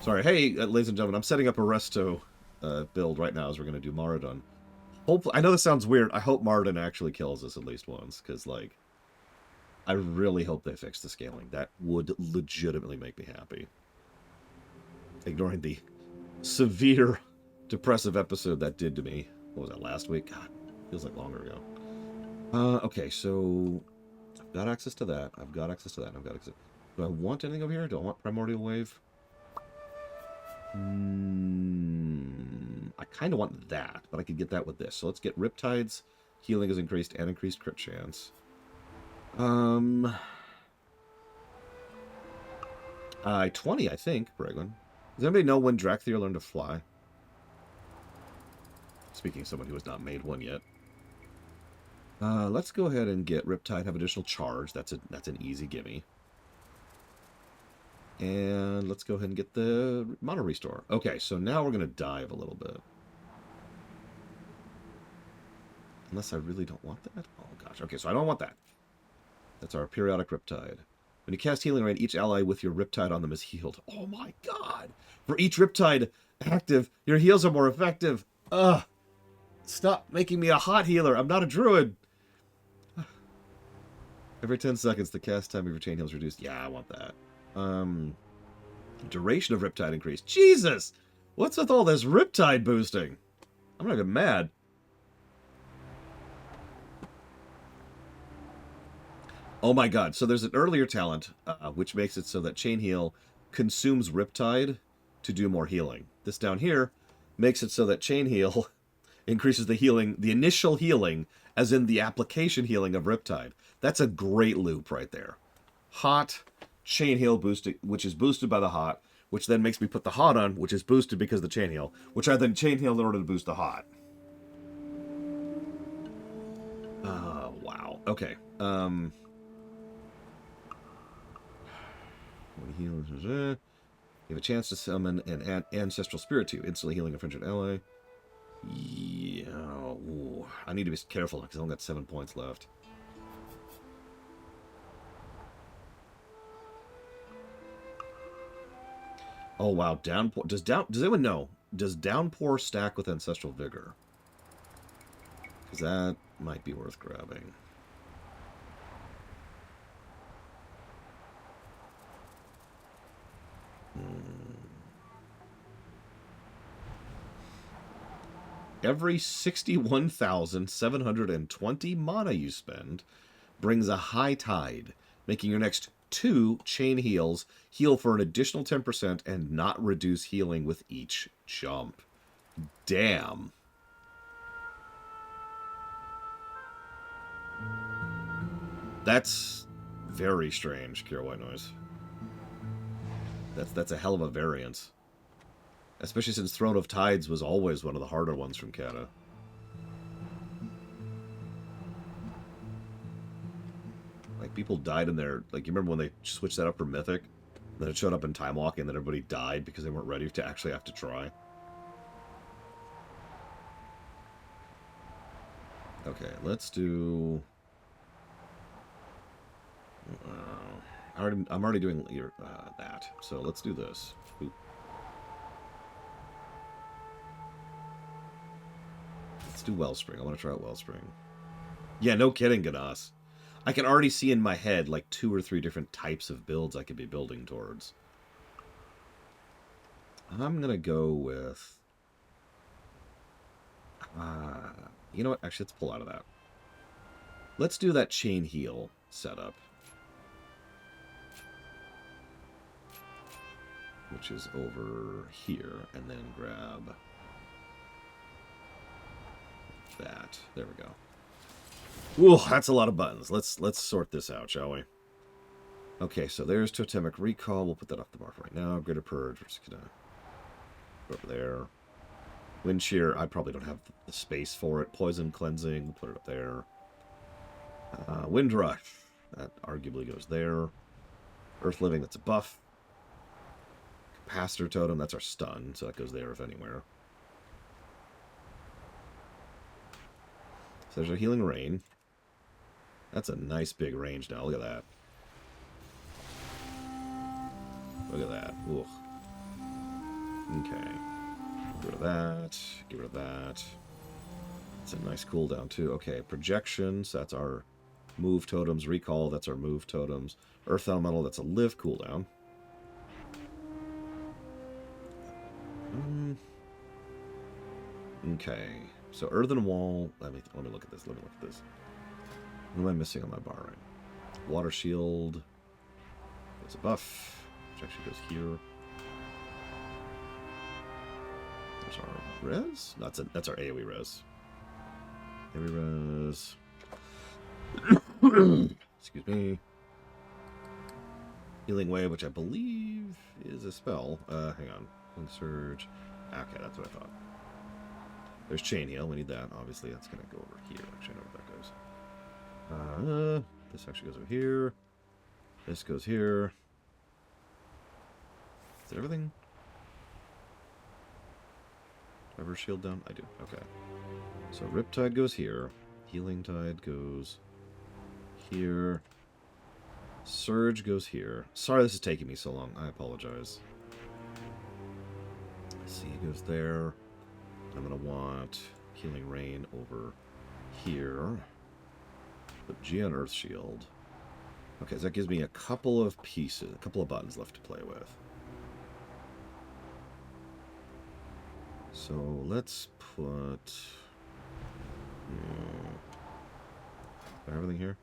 Sorry. Hey, ladies and gentlemen, I'm setting up a resto build right now as we're going to do Maraudon. Hopefully, I know this sounds weird. I hope Maraudon actually kills us at least once, because, like, I really hope they fix the scaling. That would legitimately make me happy. Ignoring the severe depressive episode that did to me. What was that, last week? God, feels like longer ago. Okay, so I've got access to that. I've got access to that. I've got access. Do I want anything over here? Do I want Primordial Wave? I kind of want that, but I could get that with this. So let's get Riptides. Healing is increased and increased crit chance. 20, I think, Breglin. Does anybody know when Drakthir learned to fly? Speaking of someone who has not made one yet. Let's go ahead and get Riptide, have additional charge. That's an easy gimme. And let's go ahead and get the Mono Restore. Okay, so now we're going to dive a little bit. Unless I really don't want that. Oh, gosh. Okay, so I don't want that. That's our Periodic Riptide. When you cast Healing Rain, each ally with your Riptide on them is healed. Oh, my God. For each Riptide active, your heals are more effective. Ugh. Stop making me a hot healer. I'm not a druid. Every 10 seconds, the cast time of your chain heal is reduced. Yeah, I want that. Duration of Riptide increased. Jesus! What's with all this Riptide boosting? I'm not even mad. Oh my god. So there's an earlier talent, which makes it so that Chain Heal consumes Riptide to do more healing. This down here makes it so that Chain Heal increases the healing, the initial healing, as in the application healing of Riptide. That's a great loop right there. Hot, Chain Heal boosted, which is boosted by the hot, which then makes me put the hot on, which is boosted because of the Chain Heal, which I then Chain Heal in order to boost the hot. Wow. Okay. When he heals, you have a chance to summon an ancestral spirit to you, instantly healing a friendship ally. Yeah. Ooh. I need to be careful because I only got 7 points left. Oh wow, downpour. Does anyone know? Does downpour stack with ancestral vigor? Because that might be worth grabbing. Every 61,720 mana you spend brings a high tide, making your next 2 chain heals heal for an additional 10% and not reduce healing with each jump. Damn. That's very strange, Cure White Noise. That's a hell of a variance. Especially since Throne of Tides was always one of the harder ones from Kata. Like, people died in there. Like, you remember when they switched that up for Mythic? Then it showed up in Time Walk, and then everybody died because they weren't ready to actually have to try. Okay, let's do... I'm already doing that, so let's do this. Oop. Let's do Wellspring. I want to try out Wellspring. Yeah, no kidding, Ganas. I can already see in my head like 2 or 3 different types of builds I could be building towards. I'm going to go with... you know what? Actually, let's pull out of that. Let's do that Chain Heal setup. Which is over here. And then grab... that. There we go. Ooh, that's a lot of buttons. Let's sort this out, shall we? Okay, so there's Totemic Recall. We'll put that off the mark right now. Greater Purge. We're just gonna go over there. Wind Shear. I probably don't have the space for it. Poison Cleansing. We'll put it up there. Wind Rush. That arguably goes there. Earth Living. That's a buff. Capacitor Totem. That's our stun, so that goes there if anywhere. So there's a Healing Rain. That's a nice big range now. Look at that. Look at that. Ooh. Okay. Get rid of that. Get rid of that. It's a nice cooldown, too. Okay, projections. That's our move totems. Recall. That's our move totems. Earth Elemental. That's a live cooldown. Okay. So Earthen Wall. Let me look at this. Let me look at this. What am I missing on my bar right? Water Shield. There's a buff, which actually goes here. There's our res? No, that's our AoE res. AoE res. Excuse me. Healing Wave, which I believe is a spell. Hang on. Healing Surge. Okay, that's what I thought. There's Chain Heal. We need that. Obviously, that's going to go over here. Actually, I know where that goes. This actually goes over here. This goes here. Is that everything? Do I have her shield down? I do. Okay. So Riptide goes here. Healing Tide goes here. Surge goes here. Sorry this is taking me so long. I apologize. Sea goes there. I'm going to want Healing Rain over here. Put G on Earth Shield. Okay, so that gives me a couple of pieces, a couple of buttons left to play with. So let's put everything here.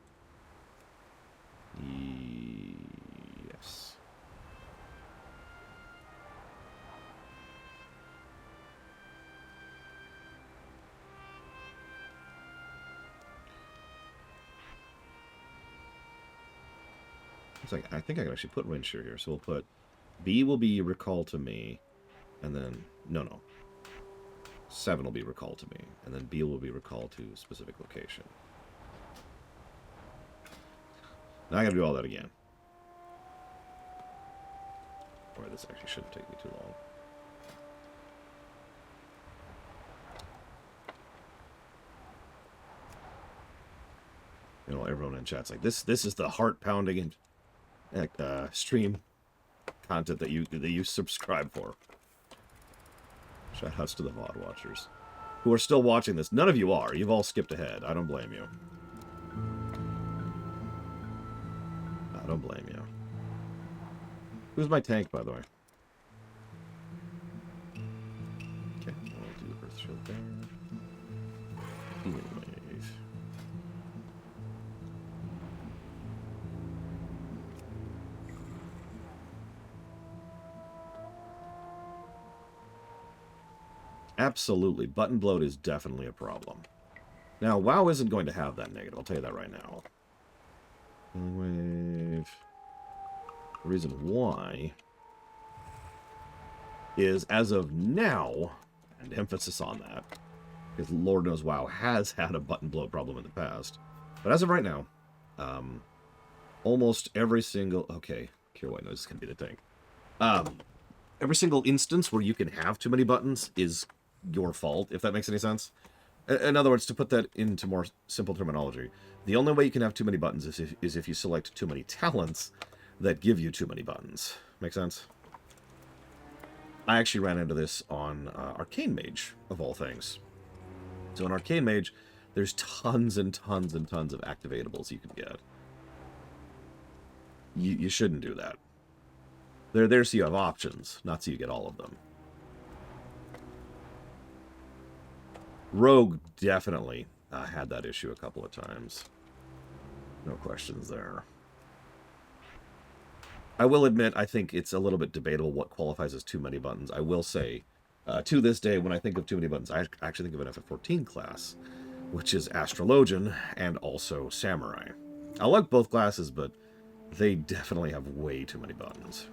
Yes. It's like, I think I can actually put Wind Shear here. So we'll put B will be Recall to me, and then no. 7 will be Recall to me, and then B will be Recall to a specific location. Now I gotta do all that again. Boy, this actually shouldn't take me too long. You know, everyone in chat's like, this is the heart-pounding stream content that you subscribe for. Shoutouts to the VOD watchers who are still watching this. None of you are. You've all skipped ahead. I don't blame you. I don't blame you. Who's my tank, by the way? Okay, I'll do Earth Shield there. Healing Wave. Absolutely. Button bloat is definitely a problem. Now, WoW isn't going to have that negative. I'll tell you that right now. Healing Wave. The reason why is, as of now, and emphasis on that, because Lord knows WoW has had a button bloat problem in the past, but as of right now, almost every single... Okay, Cure White knows this can be the tank. Every single instance where you can have too many buttons is your fault, if that makes any sense. In other words, to put that into more simple terminology, the only way you can have too many buttons is if you select too many talents that give you too many buttons. Make sense? I actually ran into this on Arcane Mage, of all things. So in Arcane Mage, there's tons and tons and tons of activatables you can get. You shouldn't do that. They're there so you have options, not so you get all of them. Rogue definitely had that issue a couple of times. No questions there. I will admit, I think it's a little bit debatable what qualifies as too many buttons. I will say, to this day, when I think of too many buttons, I actually think of an FF14 class, which is Astrologian and also Samurai. I like both classes, but they definitely have way too many buttons.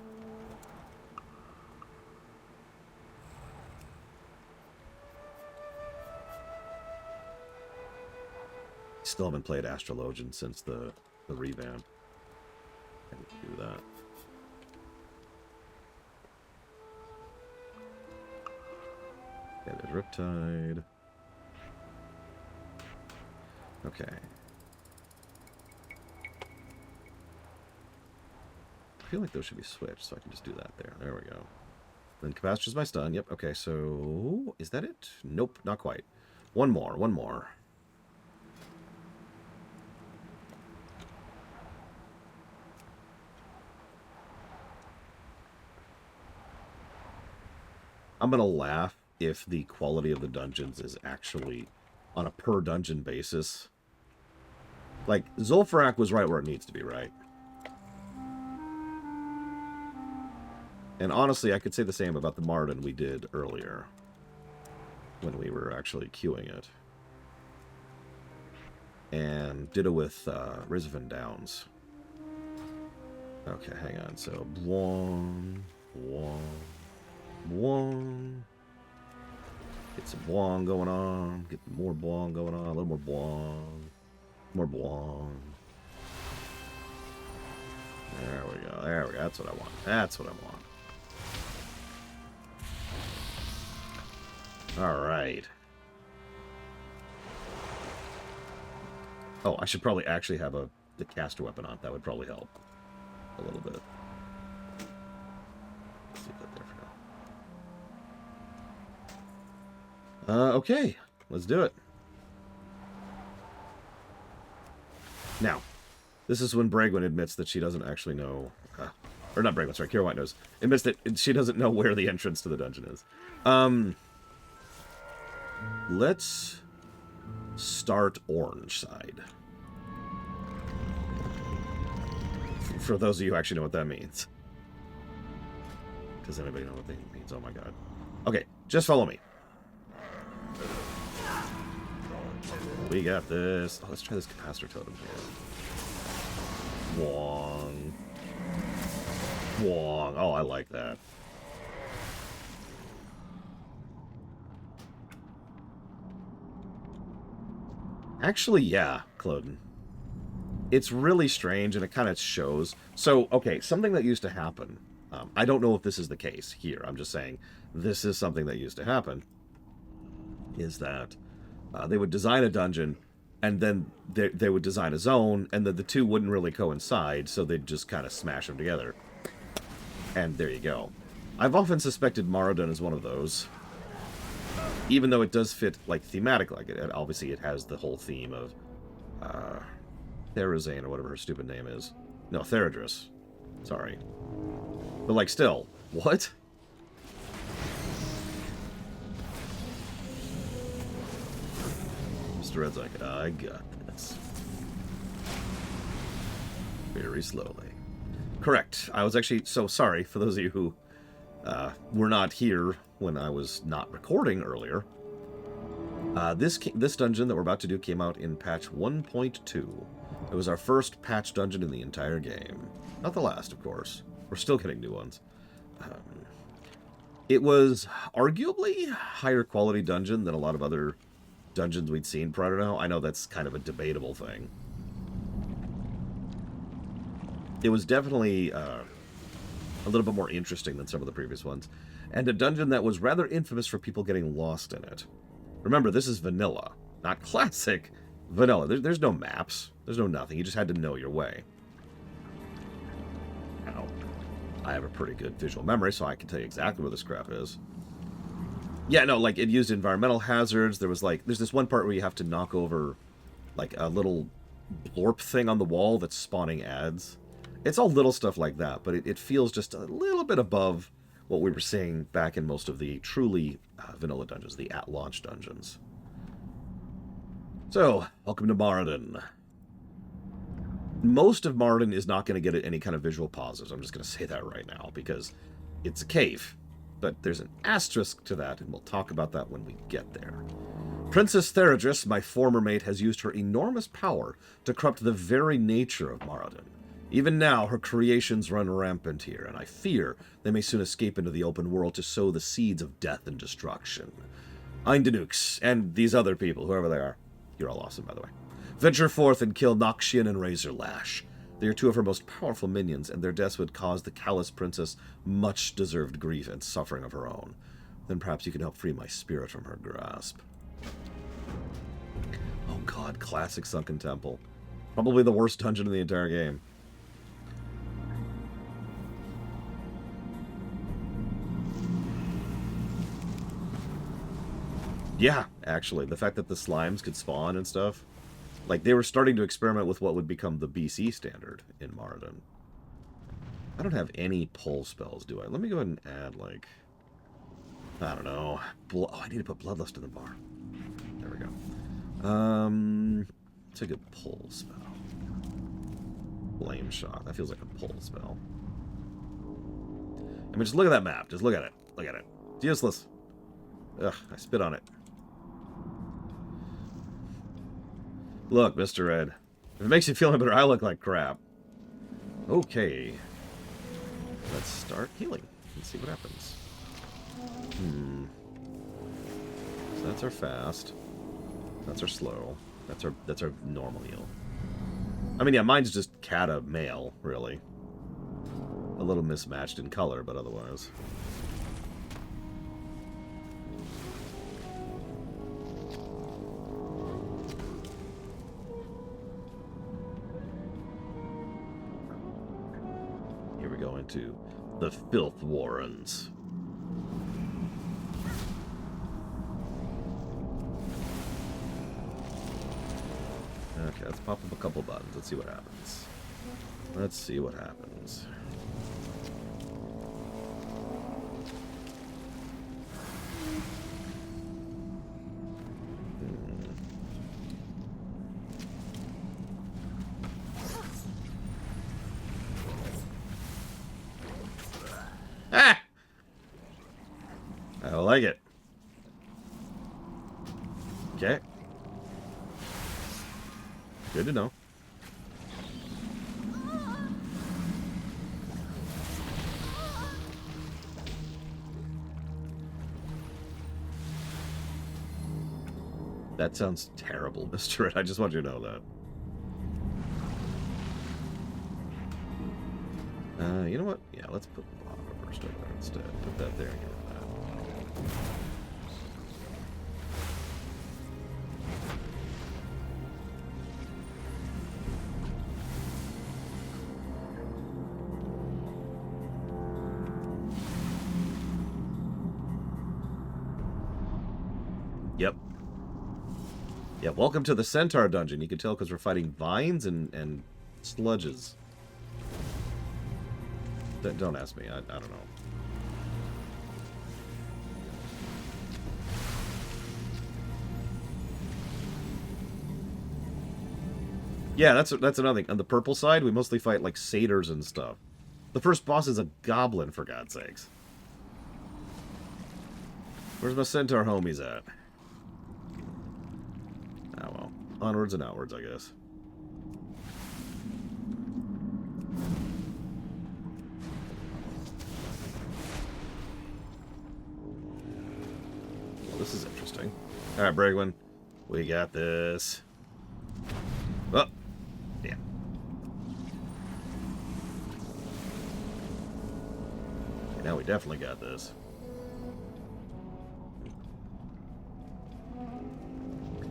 Still haven't played Astrologian since the revamp. I need to do that. Okay, there's Riptide. Okay. I feel like those should be switched, so I can just do that there. There we go. Then capacitors my stun. Yep, okay, so... Is that it? Nope, not quite. One more, one more. I'm gonna laugh if the quality of the dungeons is actually on a per dungeon basis. Like, Zul'Farrak was right where it needs to be, right? And honestly, I could say the same about the Maraudon we did earlier, when we were actually queuing it. And ditto with Rizvan Downs. Okay, hang on. So, Bwong, Bwong, Bwong. Get some Bwong going on. Get more Bwong going on. A little more Bwong. More Bwong. There we go. There we go. That's what I want. That's what I want. Alright. Oh, I should probably actually have the caster weapon on. That would probably help a little bit. Let's leave that there for now. Okay. Let's do it. Now, this is when Bragwin admits that she doesn't actually know... or not Bragwin, sorry, Kira White knows. Admits that she doesn't know where the entrance to the dungeon is. Let's start orange side. For those of you who actually know what that means. Does anybody know what that means? Oh my god. Okay, just follow me. We got this. Oh, let's try this capacitor totem here. Wong. Wong. Oh, I like that. Actually, yeah, Cloden. It's really strange, and it kind of shows. So, okay, something that used to happen. I don't know if this is the case here. I'm just saying this is something that used to happen. Is that they would design a dungeon, and then they would design a zone, and then the two wouldn't really coincide, so they'd just kind of smash them together. And there you go. I've often suspected Maraudon is one of those. Even though it does fit, like, thematic, like it obviously it has the whole theme of Therazane, or whatever her stupid name is. No, Theradris. Sorry. But, like, still, what? Mr. Red's like, I got this. Very slowly. Correct. I was actually so sorry for those of you who were not here when I was not recording earlier. This dungeon that we're about to do came out in patch 1.2. It was our first patch dungeon in the entire game. Not the last, of course. We're still getting new ones. It was arguably higher quality dungeon than a lot of other dungeons we'd seen prior to now. I know that's kind of a debatable thing. It was definitely a little bit more interesting than some of the previous ones. And a dungeon that was rather infamous for people getting lost in it. Remember, this is vanilla, not classic vanilla. There's no maps. There's no nothing. You just had to know your way. Now, I have a pretty good visual memory, so I can tell you exactly where this crap is. Yeah, no, like, it used environmental hazards. There's this one part where you have to knock over, like, a little blorp thing on the wall that's spawning ads. It's all little stuff like that, but it feels just a little bit above what we were seeing back in most of the truly vanilla dungeons, the at-launch dungeons. So, welcome to Maraudon. Most of Maraudon is not going to get any kind of visual pauses. I'm just going to say that right now, because it's a cave. But there's an asterisk to that, and we'll talk about that when we get there. Princess Theradris, my former mate, has used her enormous power to corrupt the very nature of Maraudon. Even now, her creations run rampant here, and I fear they may soon escape into the open world to sow the seeds of death and destruction. Eindenux, and these other people, whoever they are, you're all awesome, by the way, venture forth and kill Noxian and Razor Lash. They are two of her most powerful minions, and their deaths would cause the callous princess much deserved grief and suffering of her own. Then perhaps you can help free my spirit from her grasp. Oh god, classic Sunken Temple. Probably the worst dungeon in the entire game. Yeah, actually. The fact that the slimes could spawn and stuff. Like, they were starting to experiment with what would become the BC standard in Maraudon. I don't have any pull spells, do I? Let me go ahead and add, like... I don't know. Oh, I need to put Bloodlust in the bar. There we go. It's a good pull spell. Flame Shot. That feels like a pull spell. I mean, just look at that map. Just look at it. Look at it. It's useless. Ugh, I spit on it. Look, Mr. Red. If it makes you feel any better, I look like crap. Okay. Let's start healing. Let's see what happens. So that's our fast. That's our slow. That's our normal heal. I mean, yeah, mine's just Kata male, really. A little mismatched in color, but otherwise. Here we go into the Filth Warrens. Okay, let's pop up a couple buttons. Let's see what happens. Let's see what happens. Ah! I like it. Okay. Good to know. That sounds terrible, Mr. Red. I just want you to know that. You know what? Yeah, let's put the bottom first over there instead. Put that there and get rid of that. Yep. Yeah, welcome to the Centaur dungeon. You can tell because we're fighting vines and sludges. Don't ask me. I don't know. Yeah, that's another thing. On the purple side, we mostly fight like satyrs and stuff. The first boss is a goblin, for God's sakes. Where's my Centaur homies at? Oh well. Onwards and outwards, I guess. Well, this is interesting. Alright, Bragwin. We got this. Oh! Damn. Okay, now we definitely got this.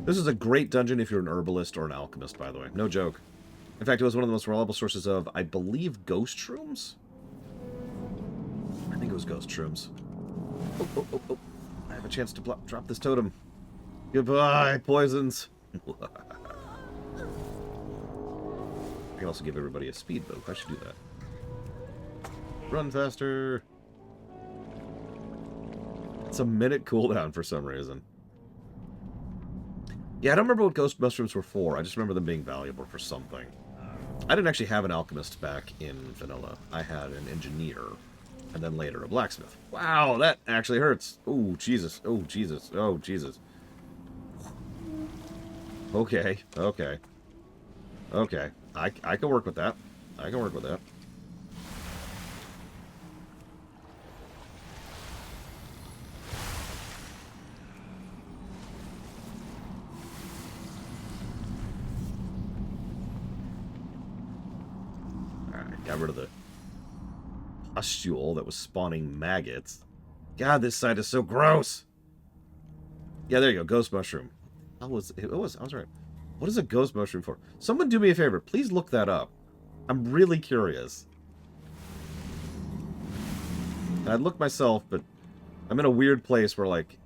This is a great dungeon if you're an herbalist or an alchemist, by the way. No joke. In fact, it was one of the most reliable sources of, I believe, ghost shrooms? I think it was ghost shrooms. Oh, oh, oh, oh. I have a chance to drop this totem. Goodbye, poisons. I can also give everybody a speed boat. I should do that. Run faster. It's a minute cooldown for some reason. Yeah, I don't remember what ghost mushrooms were for. I just remember them being valuable for something. I didn't actually have an alchemist back in vanilla. I had an engineer, and then later a blacksmith. Wow, that actually hurts. Oh, Jesus. Oh, Jesus. Oh, Jesus. Okay, okay. Okay, I can work with that. I can work with that. Got rid of the pustule that was spawning maggots. God, this side is so gross. Yeah, there you go. Ghost mushroom. I was right. What is a ghost mushroom for? Someone do me a favor. Please look that up. I'm really curious. And I'd look myself, but I'm in a weird place where, like,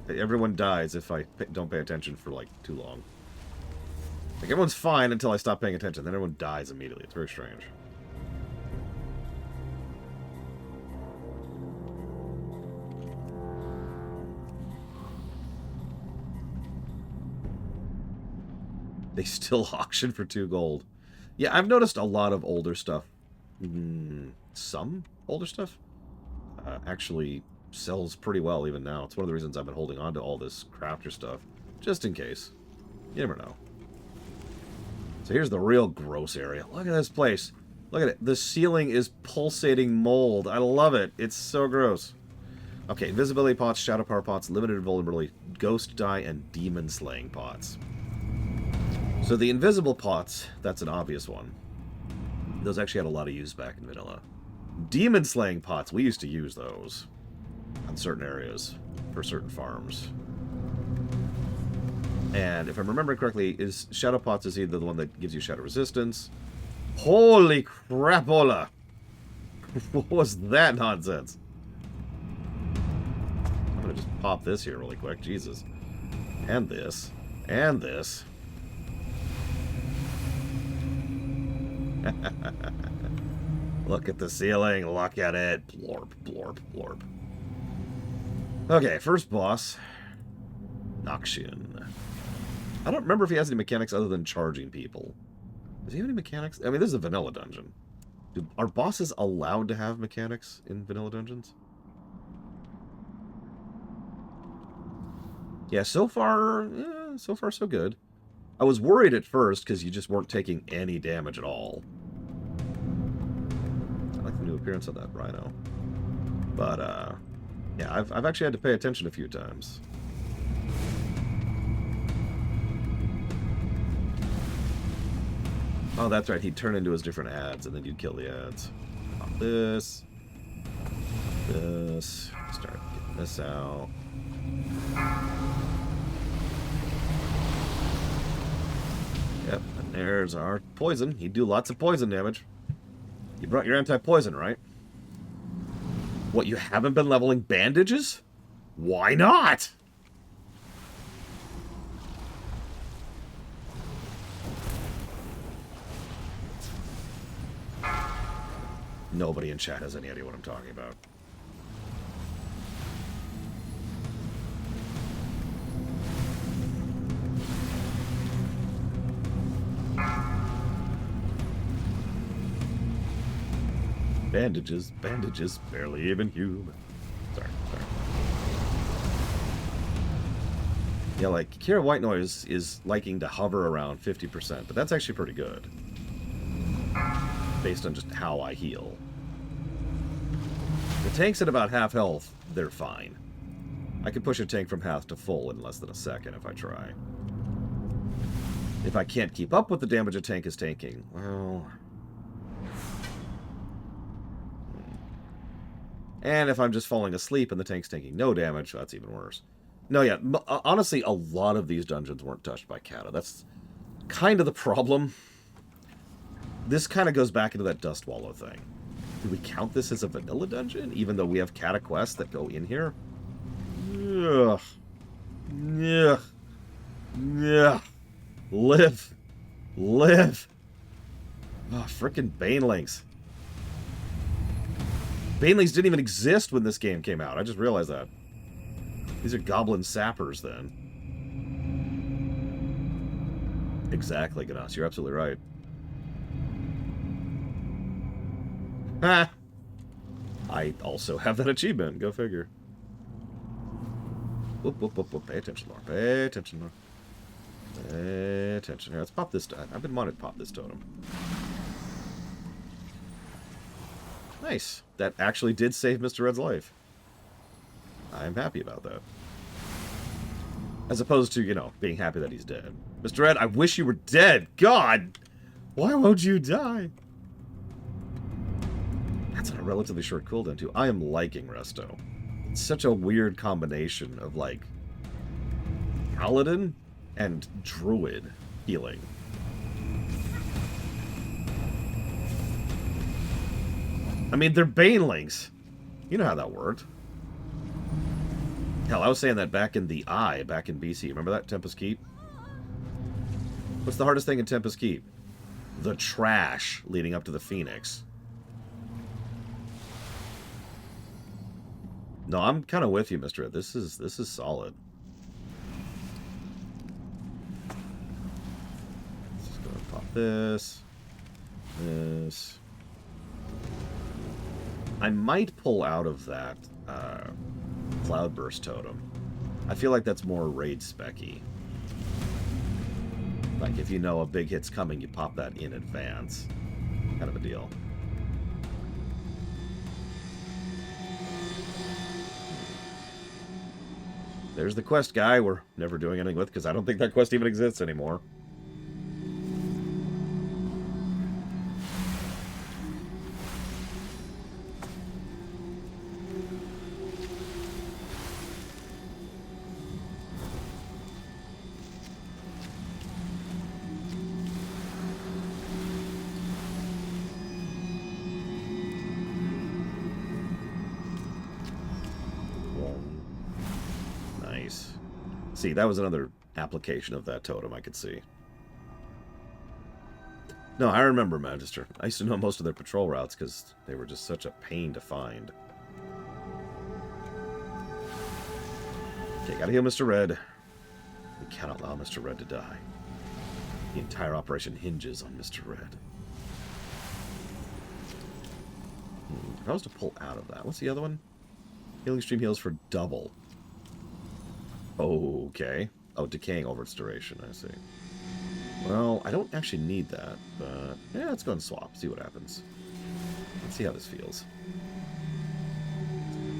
Everyone dies if I don't pay attention for, like, too long. Like, everyone's fine until I stop paying attention. Then everyone dies immediately. It's very strange. They still auction for 2 gold. Yeah, I've noticed a lot of older stuff. Some older stuff actually sells pretty well even now. It's one of the reasons I've been holding on to all this crafter stuff. Just in case. You never know. So here's the real gross area. Look at this place. Look at it. The ceiling is pulsating mold. I love it. It's so gross. Okay, invisibility pots, shadow power pots, limited vulnerability, ghost die, and demon slaying pots. So the invisible pots, that's an obvious one. Those actually had a lot of use back in vanilla. Demon slaying pots, we used to use those on certain areas for certain farms. And if I'm remembering correctly, is shadow pots is either the one that gives you shadow resistance. Holy crapola! What was that nonsense? I'm gonna just pop this here really quick. Jesus. And this. And this. Look at the ceiling. Look at it. Blorp, blorp, blorp. Okay, first boss. Noxian. I don't remember if he has any mechanics other than charging people. Does he have any mechanics? I mean, this is a vanilla dungeon. Are bosses allowed to have mechanics in vanilla dungeons? Yeah, so far so good. I was worried at first because you just weren't taking any damage at all. I like the new appearance of that rhino. But, yeah, I've actually had to pay attention a few times. Oh, that's right. He'd turn into his different ads, and then you'd kill the ads. Pop this. This. Start getting this out. Yep, and there's our poison. He'd do lots of poison damage. You brought your anti-poison, right? What, you haven't been leveling bandages? Why not? Nobody in chat has any idea what I'm talking about. Bandages, bandages, barely even human. Sorry. Yeah, like, Kira White Noise is liking to hover around 50%, but that's actually pretty good. Based on just how I heal. The tanks at about half health, they're fine. I can push a tank from half to full in less than a second if I try. If I can't keep up with the damage a tank is taking, well... And if I'm just falling asleep and the tank's taking no damage, that's even worse. No, yeah, honestly, a lot of these dungeons weren't touched by Kata. That's kind of the problem. This kind of goes back into that Dust Wallow thing. Do we count this as a vanilla dungeon, even though we have Kata quests that go in here? Ugh. Ugh. Ugh. Live. Live. Oh, frickin' Banelings. Banelings didn't even exist when this game came out. I just realized that. These are goblin sappers, then. Exactly, Ganas. You're absolutely right. Ha! I also have that achievement. Go figure. Whoop, whoop, whoop, whoop. Pay attention, Lord. Pay attention, Lord. Pay attention. Here, let's pop this. I've been wanting to pop this totem. Nice. That actually did save Mr. Red's life. I'm happy about that. As opposed to, you know, being happy that he's dead. Mr. Red, I wish you were dead. God! Why won't you die? That's on a relatively short cooldown, too. I am liking Resto. It's such a weird combination of, like, Paladin and Druid healing. I mean, they're Banelings. You know how that worked. Hell, I was saying that back in back in BC. Remember that, Tempest Keep? What's the hardest thing in Tempest Keep? The trash leading up to the Phoenix. No, I'm kind of with you, Mr. Ed. This is solid. Just gonna pop this. This. I might pull out of that Cloudburst Totem. I feel like that's more raid spec-y. Like, if you know a big hit's coming, you pop that in advance. Kind of a deal. There's the quest guy we're never doing anything with, because I don't think that quest even exists anymore. See, that was another application of that totem I could see. No, I remember Magister. I used to know most of their patrol routes because they were just such a pain to find. Okay, gotta heal Mr. Red. We cannot allow Mr. Red to die. The entire operation hinges on Mr. Red. If I was to pull out of that, what's the other one? Healing Stream heals for double. Okay. Oh, decaying over its duration, I see. Well, I don't actually need that, but yeah, let's go and swap, see what happens. Let's see how this feels.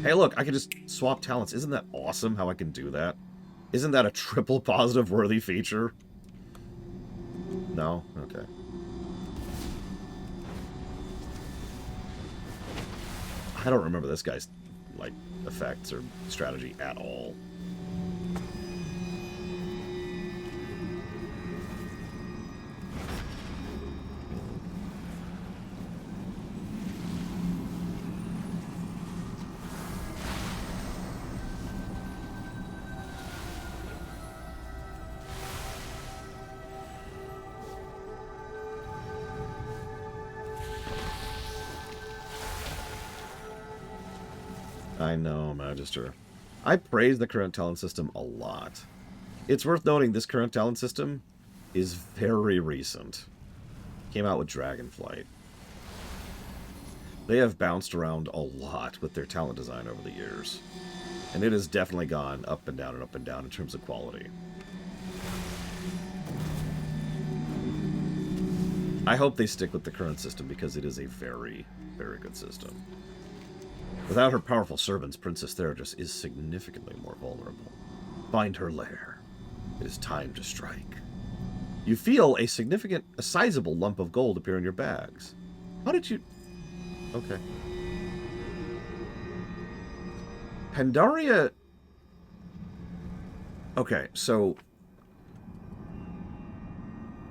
Hey, look, I can just swap talents. Isn't that awesome how I can do that? Isn't that a triple positive worthy feature? No? Okay. I don't remember this guy's, like, effects or strategy at all. I know, Magister. I praise the current talent system a lot. It's worth noting this current talent system is very recent. Came out with Dragonflight. They have bounced around a lot with their talent design over the years. And it has definitely gone up and down in terms of quality. I hope they stick with the current system because it is a very, very good system. Without her powerful servants, Princess Theragus is significantly more vulnerable. Find her lair. It is time to strike. You feel a sizable lump of gold appear in your bags. How did you... Okay. Pandaria... Okay, so...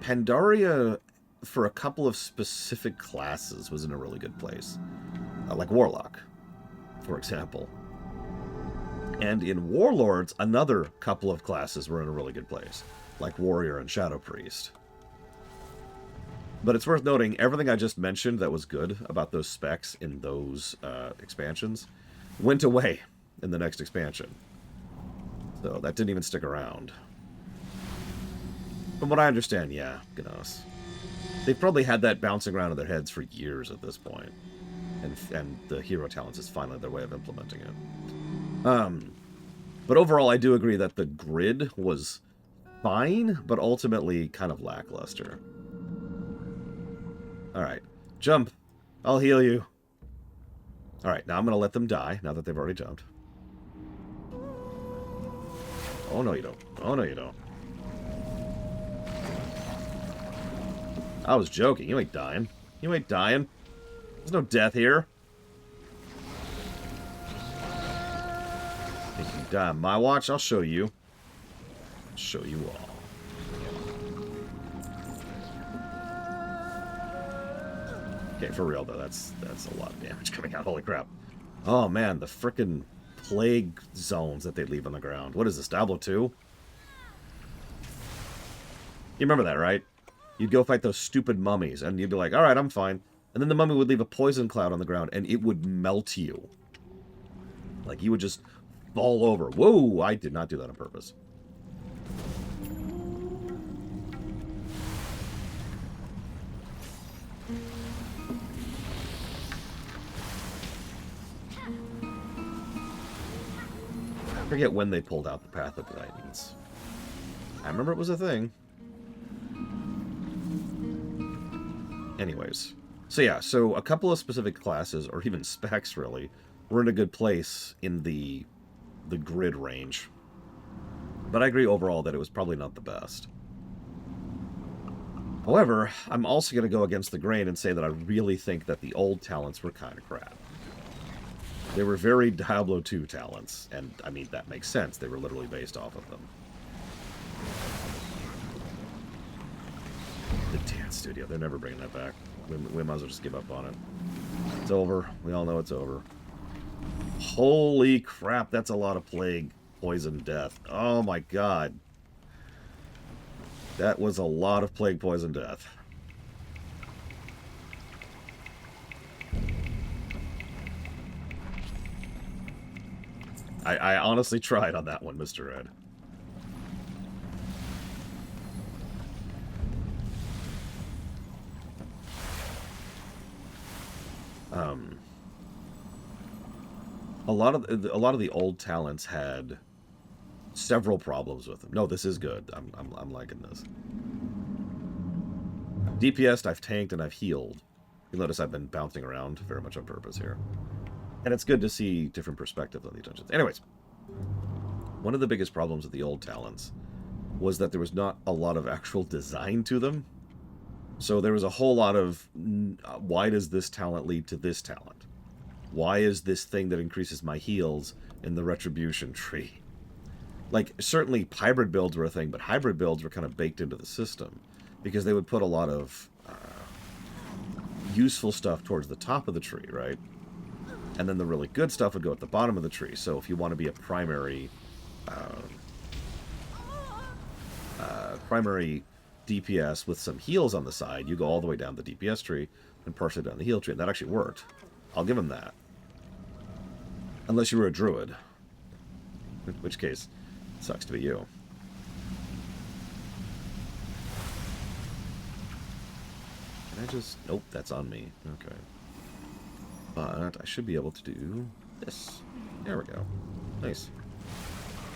Pandaria, for a couple of specific classes, was in a really good place. Like Warlock, for example. And in Warlords, another couple of classes were in a really good place, like Warrior and Shadow Priest. But it's worth noting, everything I just mentioned that was good about those specs in those expansions went away in the next expansion. So that didn't even stick around. From what I understand, yeah, Gnos. They've probably had that bouncing around in their heads for years at this point. And the hero talents is finally their way of implementing it. But overall, I do agree that the grid was fine, but ultimately kind of lackluster. Alright, jump. I'll heal you. Alright, now I'm going to let them die, now that they've already jumped. Oh, no, you don't. Oh, no, you don't. I was joking. You ain't dying. You ain't dying. There's no death here. Think you die on my watch? I'll show you. I'll show you all. Okay, for real though, that's a lot of damage coming out. Holy crap. Oh man, the frickin' plague zones that they leave on the ground. What is this, Diablo 2? You remember that, right? You'd go fight those stupid mummies, and you'd be like, alright, I'm fine. And then the mummy would leave a poison cloud on the ground, and it would melt you. Like, you would just fall over. Whoa, I did not do that on purpose. I forget when they pulled out the Path of the Titans. I remember it was a thing. Anyways. So yeah, so a couple of specific classes, or even specs really, were in a good place in the grid range. But I agree overall that it was probably not the best. However, I'm also going to go against the grain and say that I really think that the old talents were kind of crap. They were very Diablo 2 talents, and I mean, that makes sense. They were literally based off of them. The dance studio, they're never bringing that back. We might as well just give up on it. It's over. We all know it's over. Holy crap, that's a lot of plague, poison, death. Oh my god. That was a lot of plague, poison, death. I honestly tried on that one, Mr. Ed. A lot of the old talents had several problems with them. No, this is good. I'm liking this. DPS'd, I've tanked, and I've healed. You'll notice I've been bouncing around very much on purpose here. And it's good to see different perspectives on these dungeons. Anyways, one of the biggest problems with the old talents was that there was not a lot of actual design to them. So there was a whole lot of, why does this talent lead to this talent? Why is this thing that increases my heals in the retribution tree? Like, certainly hybrid builds were a thing, but hybrid builds were kind of baked into the system because they would put a lot of useful stuff towards the top of the tree, right? And then the really good stuff would go at the bottom of the tree. So if you want to be a primary DPS with some heals on the side, you go all the way down the DPS tree and partially down the heal tree. And that actually worked. I'll give him that. Unless you were a druid. In which case, it sucks to be you. Can I just... Nope, that's on me. Okay. But I should be able to do this. There we go. Nice.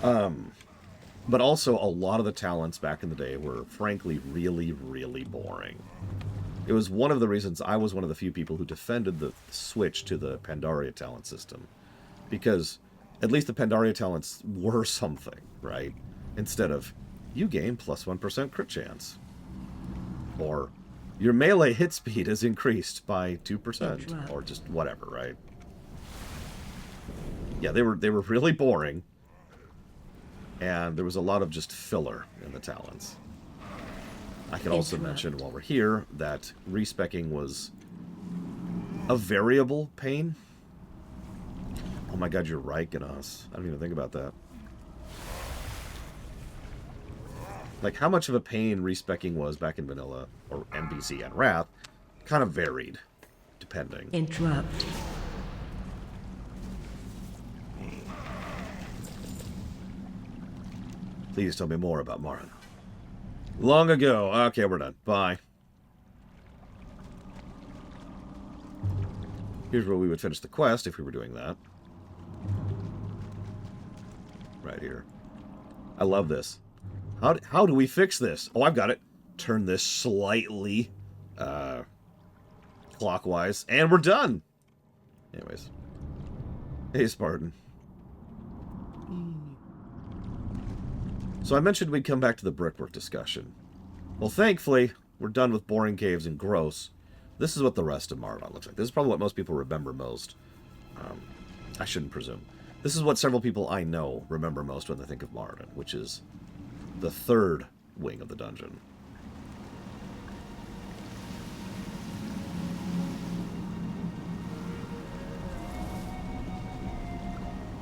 But also, a lot of the talents back in the day were, frankly, really, really boring. It was one of the reasons I was one of the few people who defended the switch to the Pandaria talent system. Because at least the Pandaria talents were something, right? Instead of, you gain plus 1% crit chance. Or, your melee hit speed is increased by 2%. Or just whatever, right? Yeah, they were really boring. And there was a lot of just filler in the talents. I can also mention while we're here that respecking was a variable pain. Oh my god, you're right, Ganas. I didn't even think about that. Like, how much of a pain respecking was back in Vanilla, or NBC and Wrath, kind of varied, depending. Interrupt. Please tell me more about Maraudon. Long ago. Okay, we're done. Bye. Here's where we would finish the quest if we were doing that. Right here. I love this. How do we fix this? Oh, I've got it. Turn this slightly clockwise, and we're done. Anyways. Hey, Spartan. So I mentioned we'd come back to the brickwork discussion. Well, thankfully, we're done with boring caves and gross. This is what the rest of Maraudon looks like. This is probably what most people remember most. I shouldn't presume. This is what several people I know remember most when they think of Maraudon, which is the third wing of the dungeon.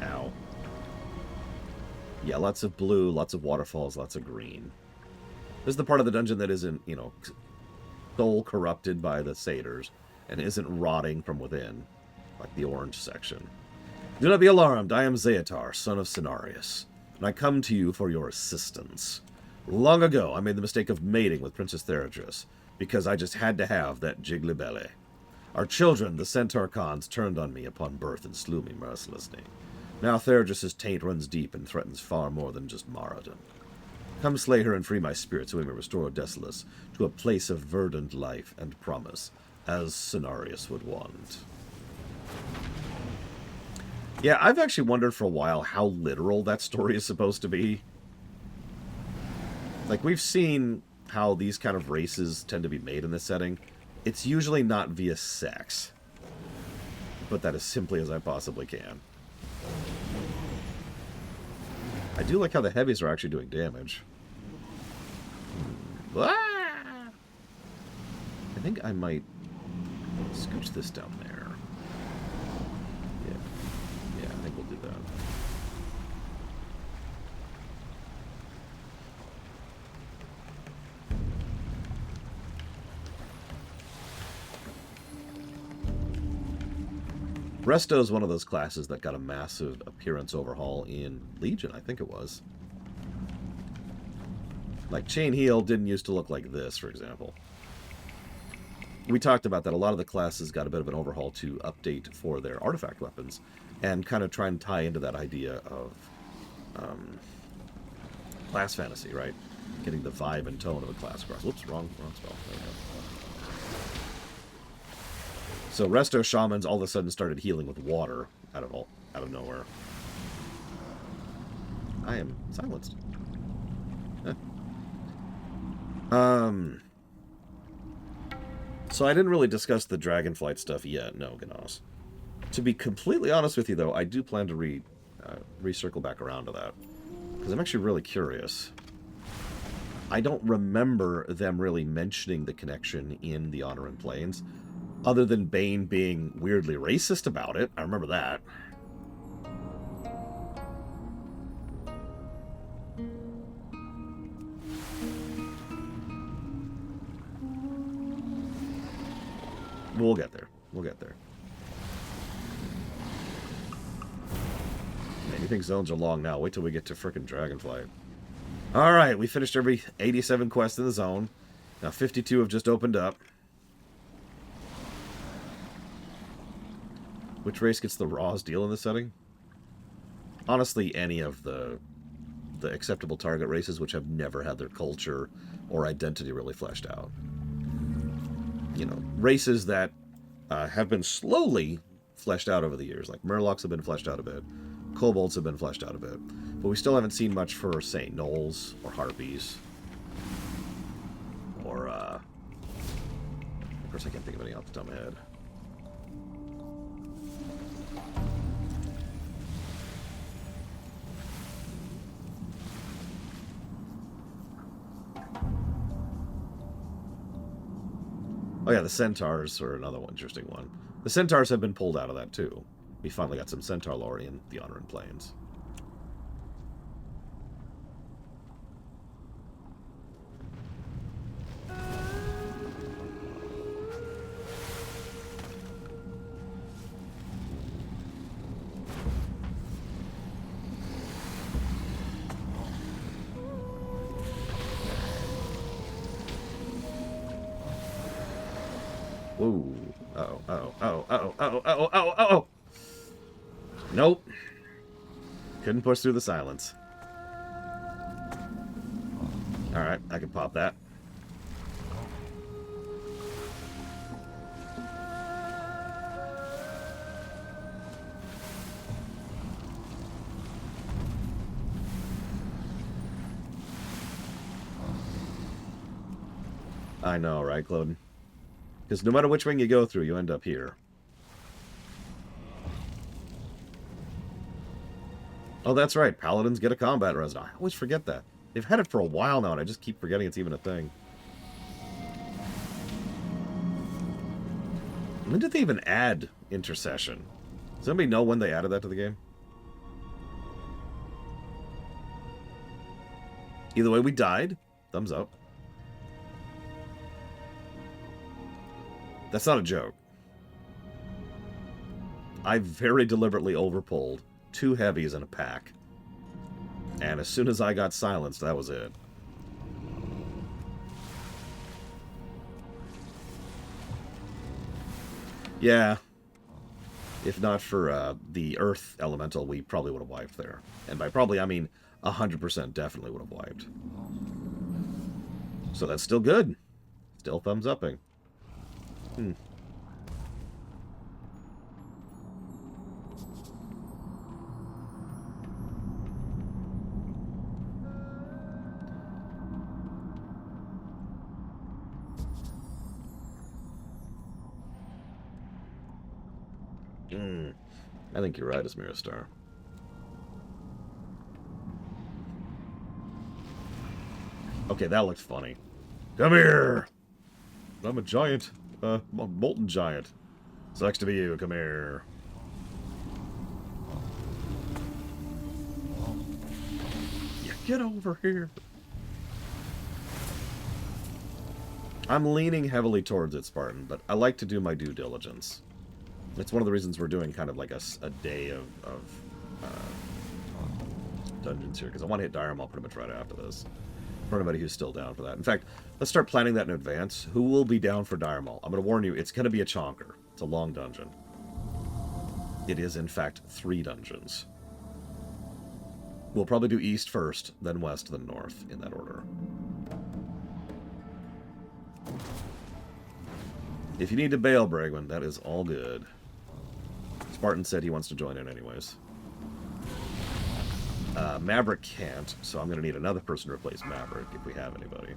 Ow. Yeah, lots of blue, lots of waterfalls, lots of green. This is the part of the dungeon that isn't, you know, soul corrupted by the satyrs and isn't rotting from within, like the orange section. Do not be alarmed. I am Zeatar, son of Cenarius, and I come to you for your assistance. Long ago, I made the mistake of mating with Princess Theradris, because I just had to have that Jiggly-Belly. Our children, the Centaur Khans, turned on me upon birth and slew me mercilessly. Now Theradris' taint runs deep and threatens far more than just Maraudon. Come slay her and free my spirit so we may restore Desolus to a place of verdant life and promise, as Cenarius would want. Yeah, I've actually wondered for a while how literal that story is supposed to be. Like, we've seen how these kind of races tend to be made in this setting. It's usually not via sex. Put that as simply as I possibly can. I do like how the heavies are actually doing damage. Ah! I think I might scooch this down there. Yeah, I think we'll do that. Resto is one of those classes that got a massive appearance overhaul in Legion, I think it was. Like, Chain Heal didn't used to look like this, for example. We talked about that. A lot of the classes got a bit of an overhaul to update for their artifact weapons and kind of try and tie into that idea of class fantasy, right? Getting the vibe and tone of a class across. Whoops, wrong spell. There we go. So Resto Shamans all of a sudden started healing with water out of nowhere. I am silenced. So I didn't really discuss the Dragonflight stuff yet, no, Gnos. To be completely honest with you, though, I do plan to recircle back around to that. Because I'm actually really curious. I don't remember them really mentioning the connection in the Honor and Plains, other than Bane being weirdly racist about it. I remember that. We'll get there. We'll get there. Man, you think zones are long now. Wait till we get to frickin' Dragonflight. Alright, we finished every 87 quests in the zone. Now 52 have just opened up. Which race gets the rawest deal in this setting? Honestly, any of the acceptable target races which have never had their culture or identity really fleshed out. You know, races that have been slowly fleshed out over the years. Like Murlocs have been fleshed out a bit. Kobolds have been fleshed out a bit. But we still haven't seen much for, say, Gnolls or Harpies. Or, of course I can't think of any off the top of my head. Oh yeah, the Centaurs are another one, interesting one. The Centaurs have been pulled out of that too. We finally got some Centaur lore in the Honor and Plains. Whoa. Oh. Nope. Couldn't push through the silence. Alright, I can pop that. I know, right, Cloden? Because no matter which wing you go through, you end up here. Oh, that's right. Paladins get a combat resident. I always forget that. They've had it for a while now, and I just keep forgetting it's even a thing. When did they even add Intercession? Does anybody know when they added that to the game? Either way, we died. Thumbs up. That's not a joke. I very deliberately overpulled 2 heavies in a pack. And as soon as I got silenced, that was it. Yeah. If not for the Earth Elemental, we probably would have wiped there. And by probably, I mean 100% definitely would have wiped. So that's still good. Still thumbs upping. Hmm. I think you're right, Asmira Star. Okay, that looked funny. Come here! I'm a giant. I'm a molten giant. Sucks to be you. Come here. Yeah, get over here. I'm leaning heavily towards it, Spartan, but I like to do my due diligence. It's one of the reasons we're doing kind of like a day of dungeons here, because I want to hit Diremaul pretty much right after this. For anybody who's still down for that. In fact, let's start planning that in advance. Who will be down for Diremaul? I'm going to warn you, it's going to be a chonker. It's a long dungeon. It is, in fact, 3 dungeons. We'll probably do east first, then west, then north, in that order. If you need to bail, Bragman, that is all good. Spartan said he wants to join in anyways. Maverick can't, so I'm going to need another person to replace Maverick if we have anybody.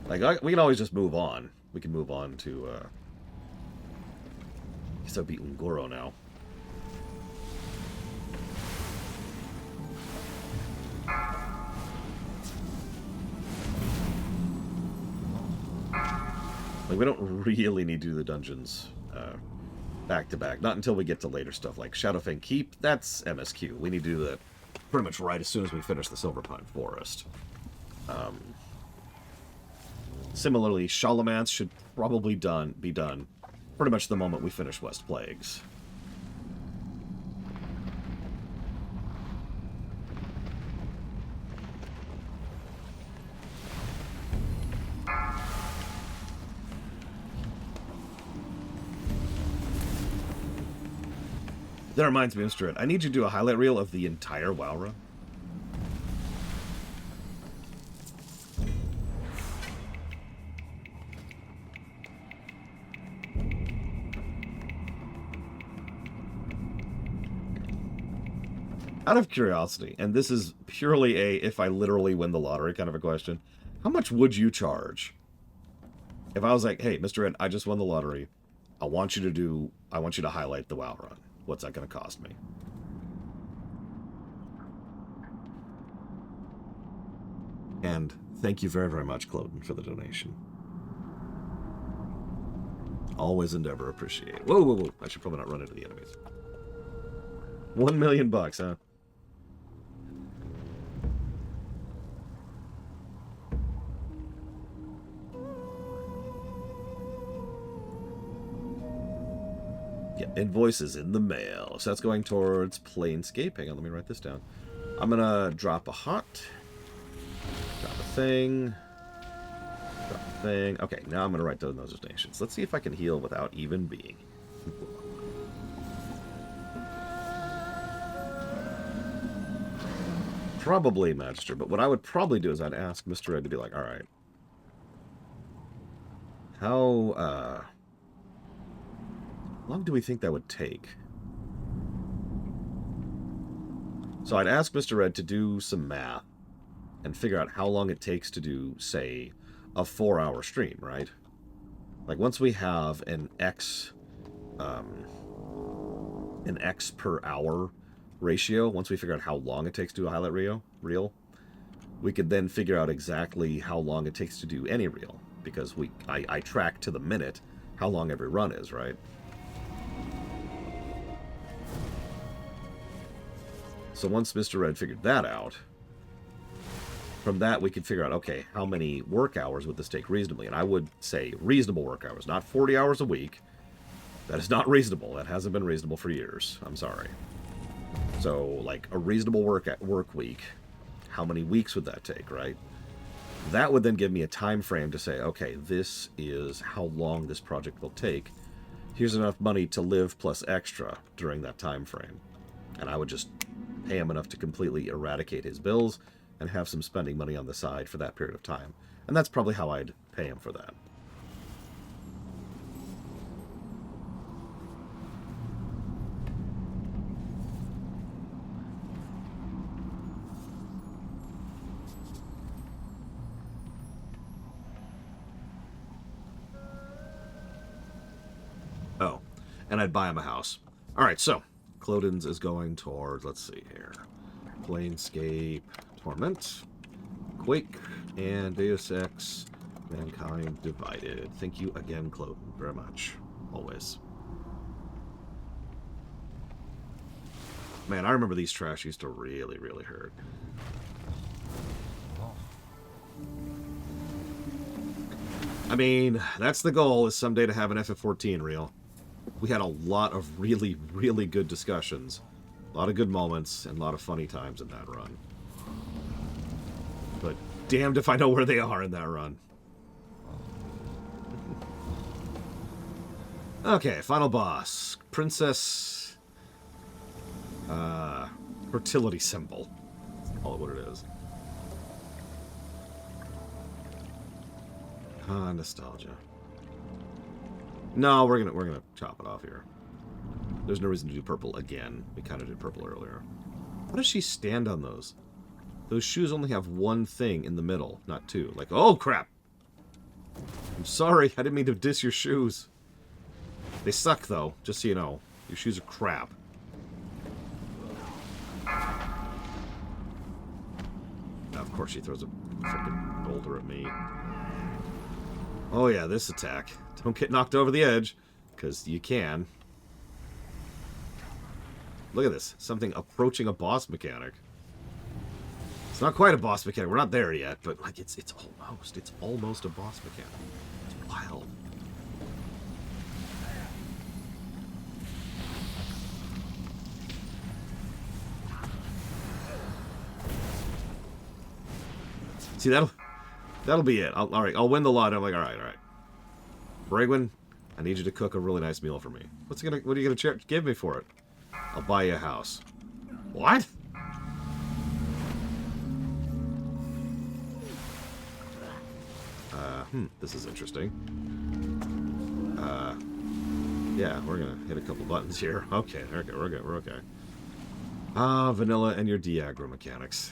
Like, we can always just move on. We can move on to, so beat Ungoro now. Like, we don't really need to do the dungeons back to back. Not until we get to later stuff like Shadowfang Keep. That's MSQ. We need to do that pretty much right as soon as we finish the Silverpine Forest. Similarly, Shalamance should probably be done pretty much the moment we finish West Plagues. That reminds me, Mr. Ed, I need you to do a highlight reel of the entire WoW run. Out of curiosity, and this is purely a if I literally win the lottery kind of a question, how much would you charge if I was like, hey, Mr. Ed, I just won the lottery. I want you to highlight the WoW run. What's that going to cost me? And thank you very, very much, Cloden, for the donation. Always and ever appreciate. Whoa, whoa, whoa. I should probably not run into the enemies. $1 million, huh? Yeah, invoices in the mail. So that's going towards Planescape. Hang on, let me write this down. I'm going to drop a hot. Drop a thing. Drop a thing. Okay, now I'm going to write those donations. Let's see if I can heal without even being. Probably Magister, but what I would probably do is I'd ask Mr. Ed to be like, alright. How long do we think that would take? So I'd ask Mr. Ed to do some math and figure out how long it takes to do, say, a 4-hour stream, right? Like, once we have an X per hour ratio, once we figure out how long it takes to do a highlight reel, we could then figure out exactly how long it takes to do any reel, because I track to the minute how long every run is, right? So once Mr. Red figured that out, from that we could figure out, okay, how many work hours would this take reasonably? And I would say reasonable work hours, not 40 hours a week. That is not reasonable. That hasn't been reasonable for years. I'm sorry. So, like, a reasonable work week, how many weeks would that take, right? That would then give me a time frame to say, okay, this is how long this project will take. Here's enough money to live plus extra during that time frame. And I would just pay him enough to completely eradicate his bills and have some spending money on the side for that period of time. And that's probably how I'd pay him for that. Oh, and I'd buy him a house. Alright, so, Clodens is going towards, let's see here, Planescape, Torment, Quake, and Deus Ex, Mankind Divided. Thank you again, Cloden, very much. Always. Man, I remember these trash used to really, really hurt. I mean, that's the goal, is someday to have an FF14 reel. We had a lot of really, really good discussions. A lot of good moments, and a lot of funny times in that run. But damned if I know where they are in that run. Okay, final boss. Princess... fertility symbol. That's call it what it is. Ah, nostalgia. No, we're gonna chop it off here. There's no reason to do purple again. We kind of did purple earlier. How does she stand on those? Those shoes only have one thing in the middle, not two. Like, oh crap! I'm sorry, I didn't mean to diss your shoes. They suck though, just so you know. Your shoes are crap. Now, of course she throws a freaking boulder at me. Oh yeah, this attack. Don't get knocked over the edge, because you can. Look at this. Something approaching a boss mechanic. It's not quite a boss mechanic. We're not there yet, but like it's almost a boss mechanic. It's wild. See, that'll be it. All right, I'll win the lot. I'm like, all right. Bragwin, I need you to cook a really nice meal for me. What are you gonna give me for it? I'll buy you a house. What? This is interesting. Yeah, we're gonna hit a couple buttons here. Okay, we're okay. Vanilla and your Diagro mechanics.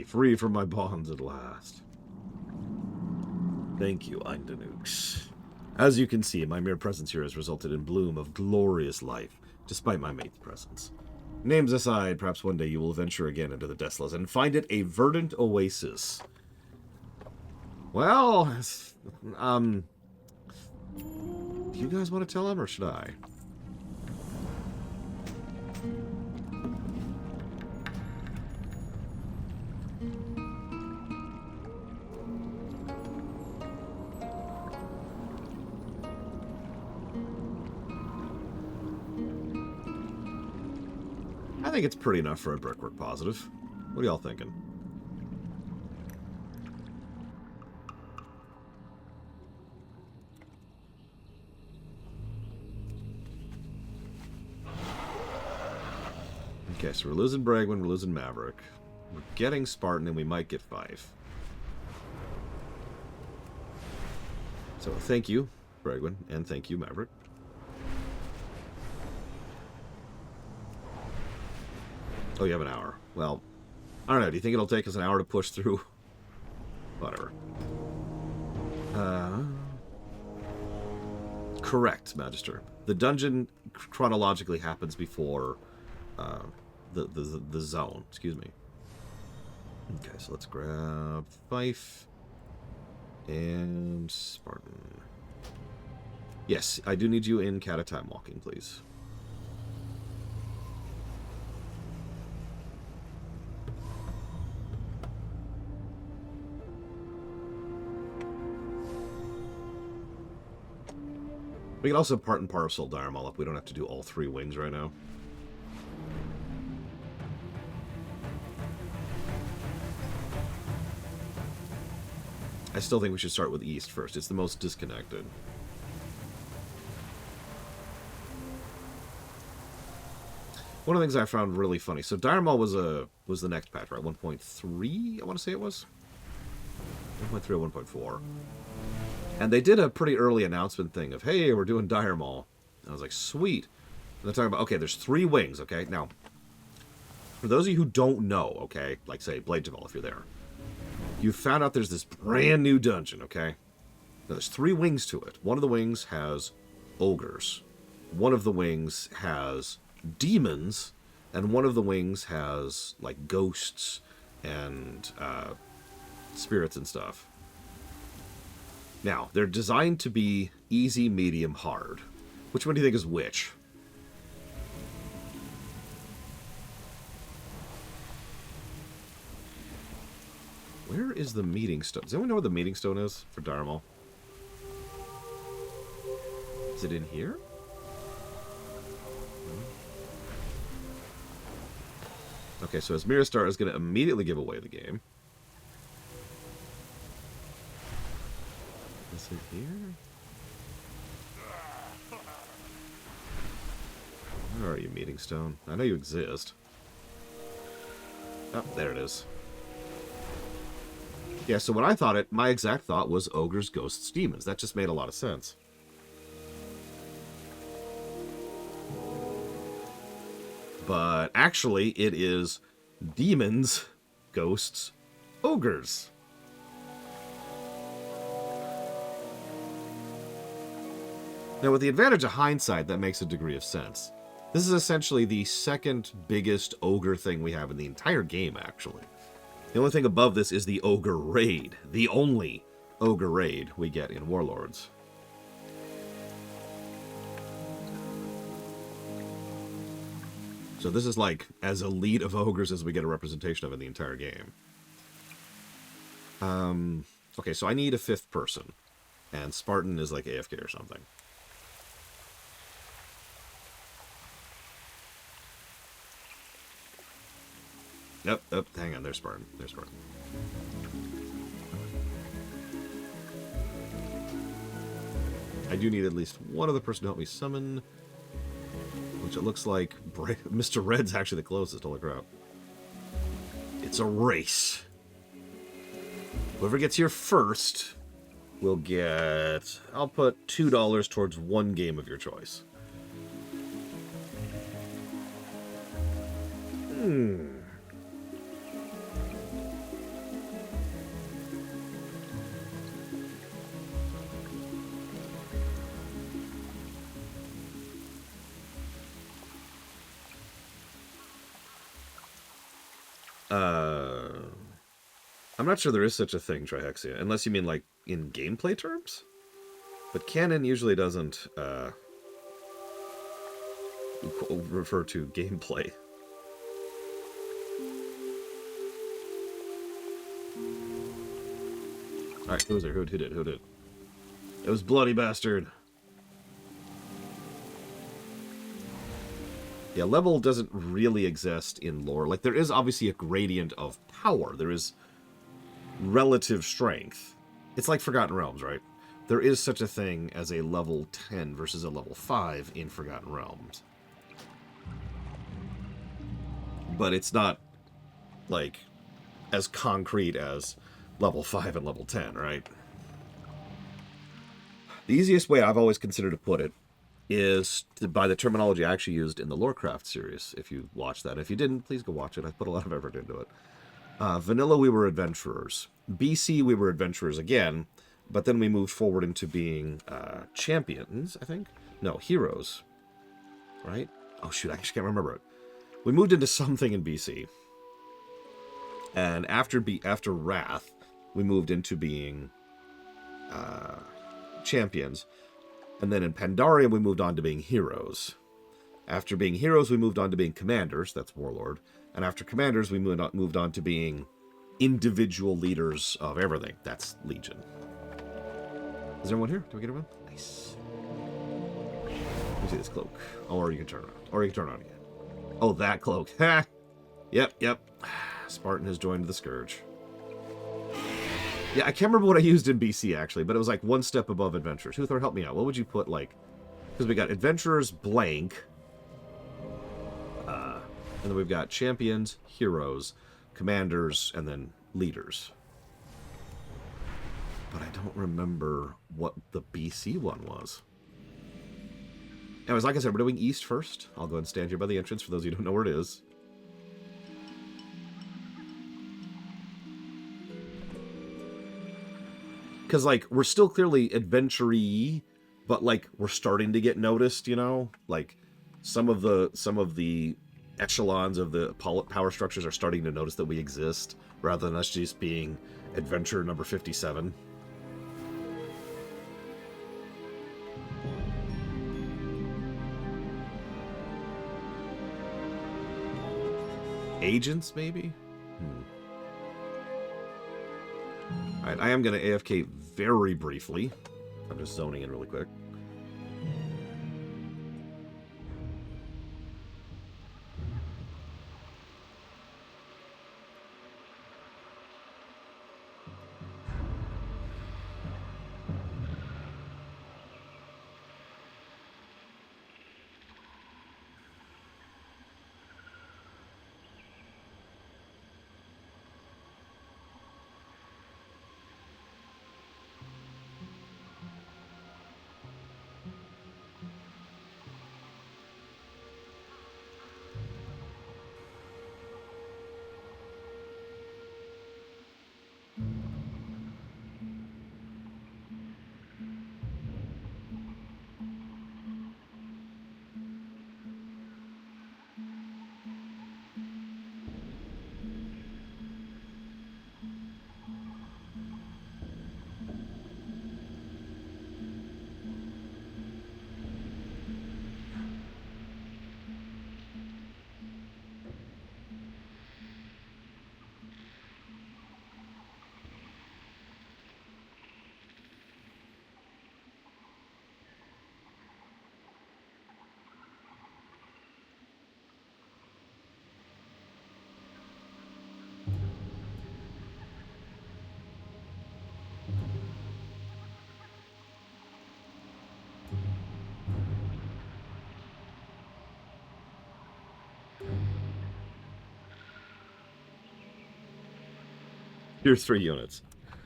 Free from my bonds at last. Thank you, Eindenukes. As you can see, my mere presence here has resulted in bloom of glorious life, despite my mate's presence. Names aside, perhaps one day you will venture again into the Desolate and find it a verdant oasis. Well, do you guys want to tell him, or should I? I think it's pretty enough for a brickwork positive. What are y'all thinking? Okay, so we're losing Bragwin, we're losing Maverick. We're getting Spartan, and we might get Fife. So thank you, Bragwin, and thank you, Maverick. Oh, you have an hour. Well, I don't know. Do you think it'll take us an hour to push through? Whatever. Correct, Magister. The dungeon chronologically happens before the zone. Excuse me. Okay, so let's grab Fife and Spartan. Yes, I do need you in Catatime Walking, please. We can also part and parcel Diremaul up. We don't have to do all 3 wings right now. I still think we should start with East first. It's the most disconnected. One of the things I found really funny. So Diremaul was the next patch, right? 1.3, I want to say it was. 1.3 or 1.4. And they did a pretty early announcement thing of, hey, we're doing Diremaul. And I was like, sweet. And they're talking about, okay, there's 3 wings, okay? Now, for those of you who don't know, okay, like, say, Blade Javal, if you're there, you found out there's this brand new dungeon, okay? Now, there's 3 wings to it. One of the wings has ogres. One of the wings has demons. And one of the wings has, like, ghosts and spirits and stuff. Now, they're designed to be easy, medium, hard. Which one do you think is which? Where is the meeting stone? Does anyone know where the meeting stone is for Diremaul? Is it in here? Okay, so as Miristar is going to immediately give away the game. Is it here? Where are you, meeting stone? I know you exist. Oh, there it is. Yeah, so when I thought it, my exact thought was ogres, ghosts, demons. That just made a lot of sense. But actually, it is demons, ghosts, ogres. Now, with the advantage of hindsight, that makes a degree of sense. This is essentially the second biggest ogre thing we have in the entire game, actually. The only thing above this is the ogre raid. The only ogre raid we get in Warlords. So this is like as elite of ogres as we get a representation of in the entire game. Okay, so I need a 5th person. And Spartan is like AFK or something. Yep, hang on, there's Spartan. There's Spartan. I do need at least one other person to help me summon. Which it looks like Mr. Red's actually the closest, holy crap. It's a race. Whoever gets here first will get... I'll put $2 towards 1 game of your choice. I'm not sure there is such a thing, Trihexia, unless you mean, like, in gameplay terms? But canon usually doesn't, refer to gameplay. Alright, who was there? Who did? Who did? It was Bloody Bastard. Yeah, level doesn't really exist in lore. Like, there is obviously a gradient of power. There is relative strength. It's like Forgotten Realms, right? There is such a thing as a level 10 versus a level 5 in Forgotten Realms. But it's not, like, as concrete as level 5 and level 10, right? The easiest way I've always considered to put it is by the terminology I actually used in the Warcraft series, if you watched that. If you didn't, please go watch it. I put a lot of effort into it. Vanilla, we were adventurers. BC, we were adventurers again, but then we moved forward into being champions, I think? No, heroes. Right? Oh, shoot, I actually can't remember it. We moved into something in BC. And after Wrath, we moved into being champions. And then in Pandaria, we moved on to being heroes. After being heroes, we moved on to being commanders. That's Warlord. And after commanders, we moved on to being individual leaders of everything. That's Legion. Is there one here? Do we get everyone? Nice. Let me see this cloak. Or you can turn around. Or you can turn on again. Oh, that cloak. Ha! Yep. Spartan has joined the Scourge. Yeah, I can't remember what I used in BC, actually, but it was like one step above Adventurers. Huthor, help me out. What would you put, like... Because we got Adventurers, blank. And then we've got Champions, Heroes, Commanders, and then Leaders. But I don't remember what the BC one was. Anyways, like I said, we're doing East first. I'll go ahead and stand here by the entrance for those of you who don't know where it is. Because, like, we're still clearly adventure-y, but, like, we're starting to get noticed, you know? Like, some of the echelons of the power structures are starting to notice that we exist, rather than us just being adventure number 57. Agents, maybe? Alright, I am going to AFK very briefly. I'm just zoning in really quick. Here's 3 units.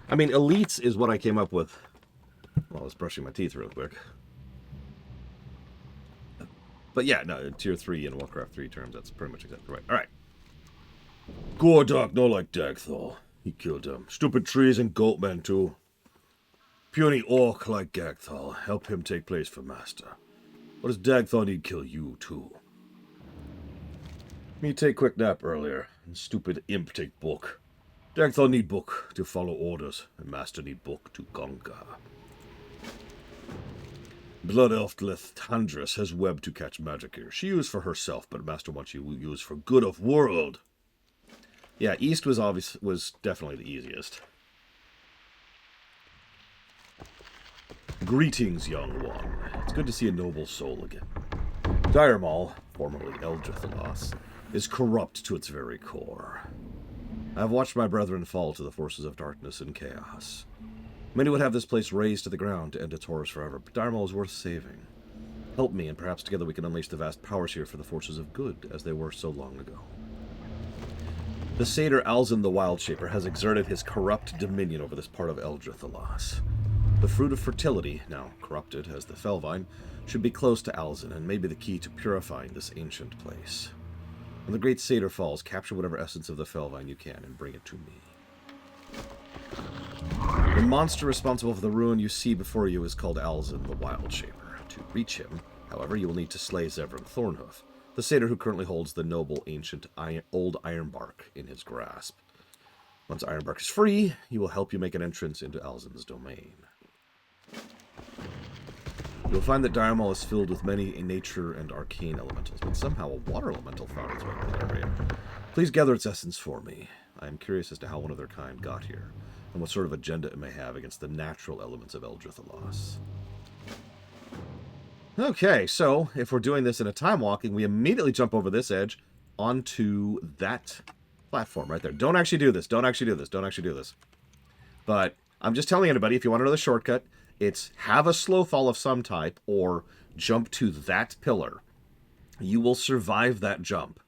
I mean, elites is what I came up with while I was brushing my teeth real quick. But yeah, no, tier 3 in Warcraft 3 terms, that's pretty much exactly right. Alright. Gordak, no like Dagthal. He killed them. Stupid trees and goatmen too. Puny orc like Dagthal. Help him take place for master. What does Dagthal need kill you too? Me take quick nap earlier, and stupid imp take book. Dagthal need book to follow orders, and master need book to conquer. Blood elf Thandris has web to catch magic here. She used for herself, but master wants you to use for good of world. Yeah, East was definitely the easiest. Greetings, young one. It's good to see a noble soul again. Diremaul, formerly Eldrithalos, is corrupt to its very core. I have watched my brethren fall to the forces of darkness and chaos. Many would have this place razed to the ground to end its horrors forever, but Diremaul is worth saving. Help me, and perhaps together we can unleash the vast powers here for the forces of good, as they were so long ago. The satyr Alzin the Wild Shaper has exerted his corrupt dominion over this part of Eldrithalos. The fruit of fertility, now corrupted as the Fellvine, should be close to Alzin, and may be the key to purifying this ancient place. When the great satyr falls, capture whatever essence of the Fellvine you can and bring it to me. The monster responsible for the ruin you see before you is called Alzin the Wild Shaper. To reach him, however, you will need to slay Zevran Thornhoof, the satyr who currently holds the noble, ancient, old Ironbark in his grasp. Once Ironbark is free, he will help you make an entrance into Alzen's domain. You'll find that Diremaul is filled with many nature and arcane elementals, but somehow a water elemental found its way into the area. Please gather its essence for me. I am curious as to how one of their kind got here, and what sort of agenda it may have against the natural elements of Eldrithalos. Okay, so if we're doing this in a time walking, we immediately jump over this edge onto that platform right there. Don't actually do this. Don't actually do this. Don't actually do this. But I'm just telling anybody, if you want another shortcut, it's have a slow fall of some type or jump to that pillar. You will survive that jump.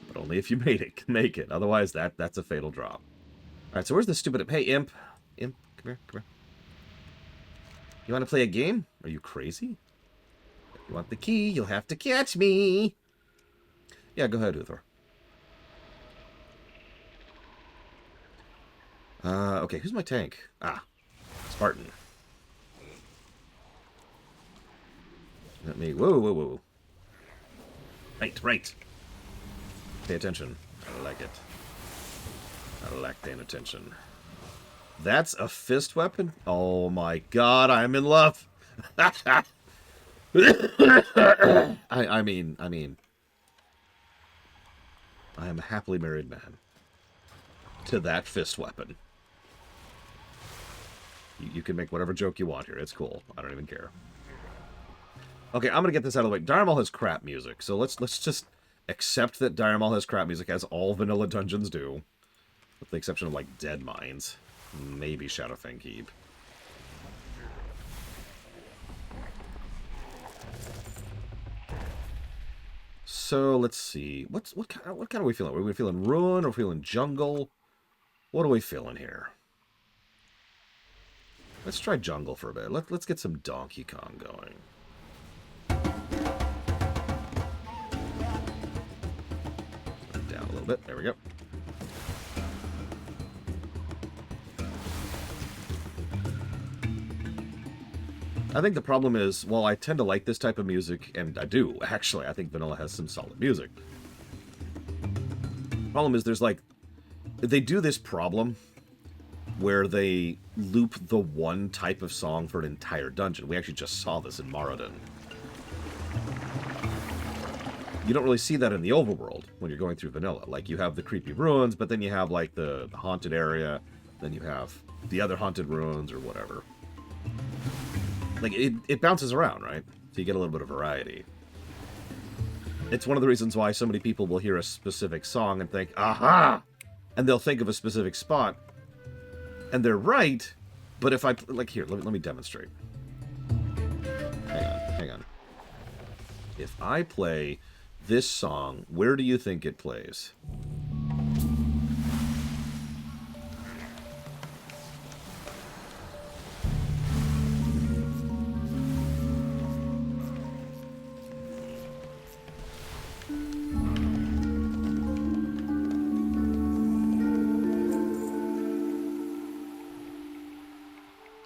But only if you make it. Otherwise, that's a fatal drop. All right, so where's the stupid... Hey, Imp. Imp, come here, come here. You want to play a game? Are you crazy? If you want the key, you'll have to catch me. Yeah, go ahead, Uthor. Okay, who's my tank? Ah, Spartan. Let me... Whoa, whoa, whoa. Right. Pay attention. I like it. I like paying attention. That's a fist weapon? Oh my god, I'm in love. I mean, I am a happily married man to that fist weapon. You can make whatever joke you want here. It's cool. I don't even care. Okay, I'm gonna get this out of the way. Diremaul has crap music, so let's just accept that Diremaul has crap music, as all vanilla dungeons do, with the exception of like Dead Mines, maybe Shadowfang Keep. So let's see. What kind are we feeling? Are we feeling ruin? Are we feeling jungle? What are we feeling here? Let's try jungle for a bit. Let's get some Donkey Kong going. Down a little bit. There we go. I think the problem is, well, I tend to like this type of music, and I do, actually. I think vanilla has some solid music. Problem is, there's like... They do this problem where they loop the one type of song for an entire dungeon. We actually just saw this in Maraudon. You don't really see that in the overworld when you're going through vanilla. Like, you have the creepy ruins, but then you have, like, the haunted area, then you have the other haunted ruins or whatever. Like, it bounces around, right? So you get a little bit of variety. It's one of the reasons why so many people will hear a specific song and think, aha! And they'll think of a specific spot. And they're right, but if I... Like, here, let me demonstrate. Hang on. If I play this song, where do you think it plays?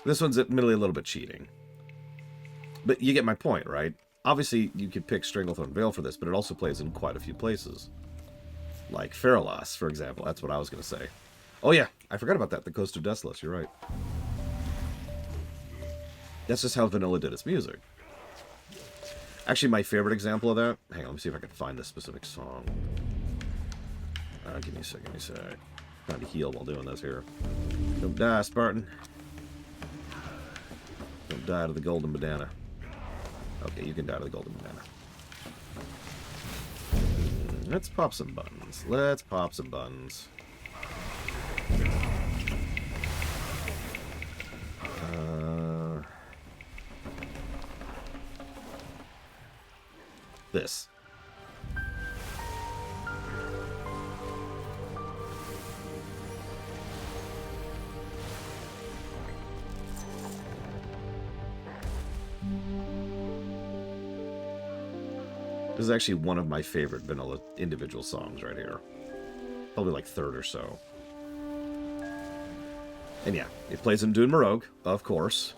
This one's admittedly a little bit cheating. But you get my point, right? Obviously, you could pick Stranglethorn Vale for this, but it also plays in quite a few places. Like Feralas, for example. That's what I was going to say. Oh yeah, I forgot about that. The Coast of Desolus, you're right. That's just how vanilla did its music. Actually, my favorite example of that... Hang on, let me see if I can find this specific song. Give me a sec. Trying to heal while doing this here. Don't die, Spartan. Don't die to the golden banana. Okay, you can die to the golden banana. Let's pop some buttons. This. This is actually one of my favorite vanilla individual songs right here. Probably like third or so. And yeah, it plays in Dune Morrogue, of course.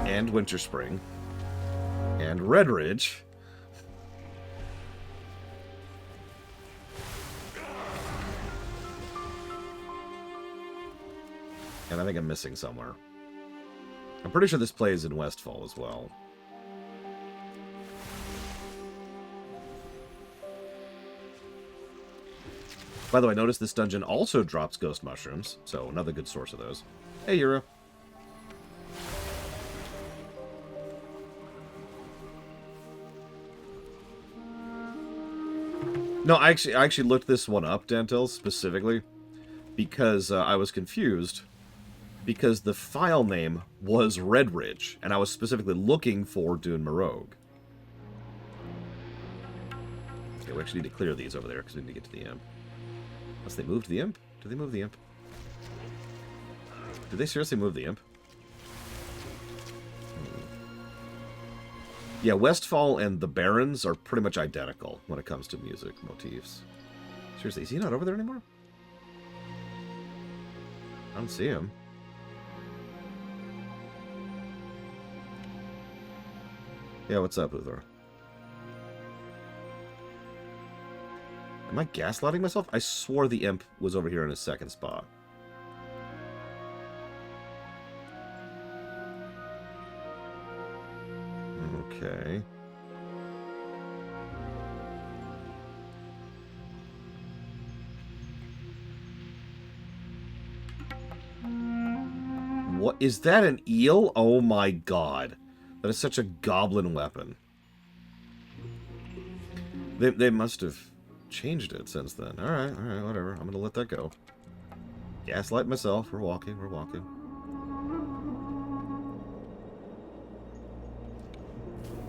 And Winter Spring. And Red Ridge. And I think I'm missing somewhere. I'm pretty sure this plays in Westfall as well. By the way, notice this dungeon also drops ghost mushrooms, so another good source of those. Hey, Yura. No, I actually looked this one up, Dantel, specifically, because I was confused, because the file name was Redridge, and I was specifically looking for Dune Marogue. Okay, we actually need to clear these over there, because we need to get to the imp. Unless they moved the imp? Did they move the imp? Did they seriously move the imp? Yeah, Westfall and the Barrens are pretty much identical when it comes to music motifs. Seriously, is he not over there anymore? I don't see him. Yeah, what's up, Uthor? Am I gaslighting myself? I swore the imp was over here in his second spot. Okay. What is that, an eel? Oh my god. That is such a goblin weapon. They must have changed it since then. Alright, whatever. I'm gonna let that go. Gaslight myself. We're walking.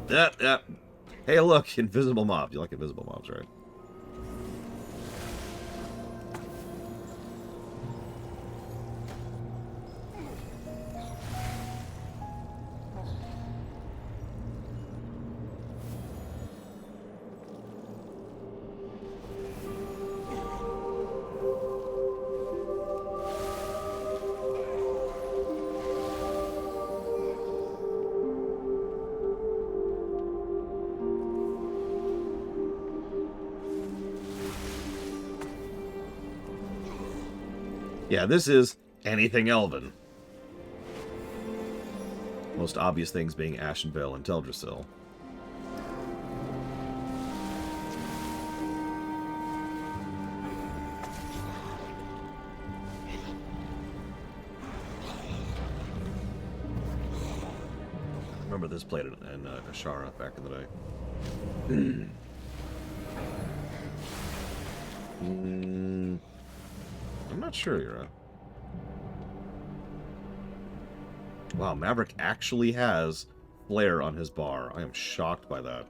Yep. Hey, look, invisible mob. You like invisible mobs, right? Yeah, this is anything elven. Most obvious things being Ashenvale and Teldrassil. I remember this played in Ashara back in the day. I'm not sure, Yura. Wow, Maverick actually has flare on his bar. I am shocked by that.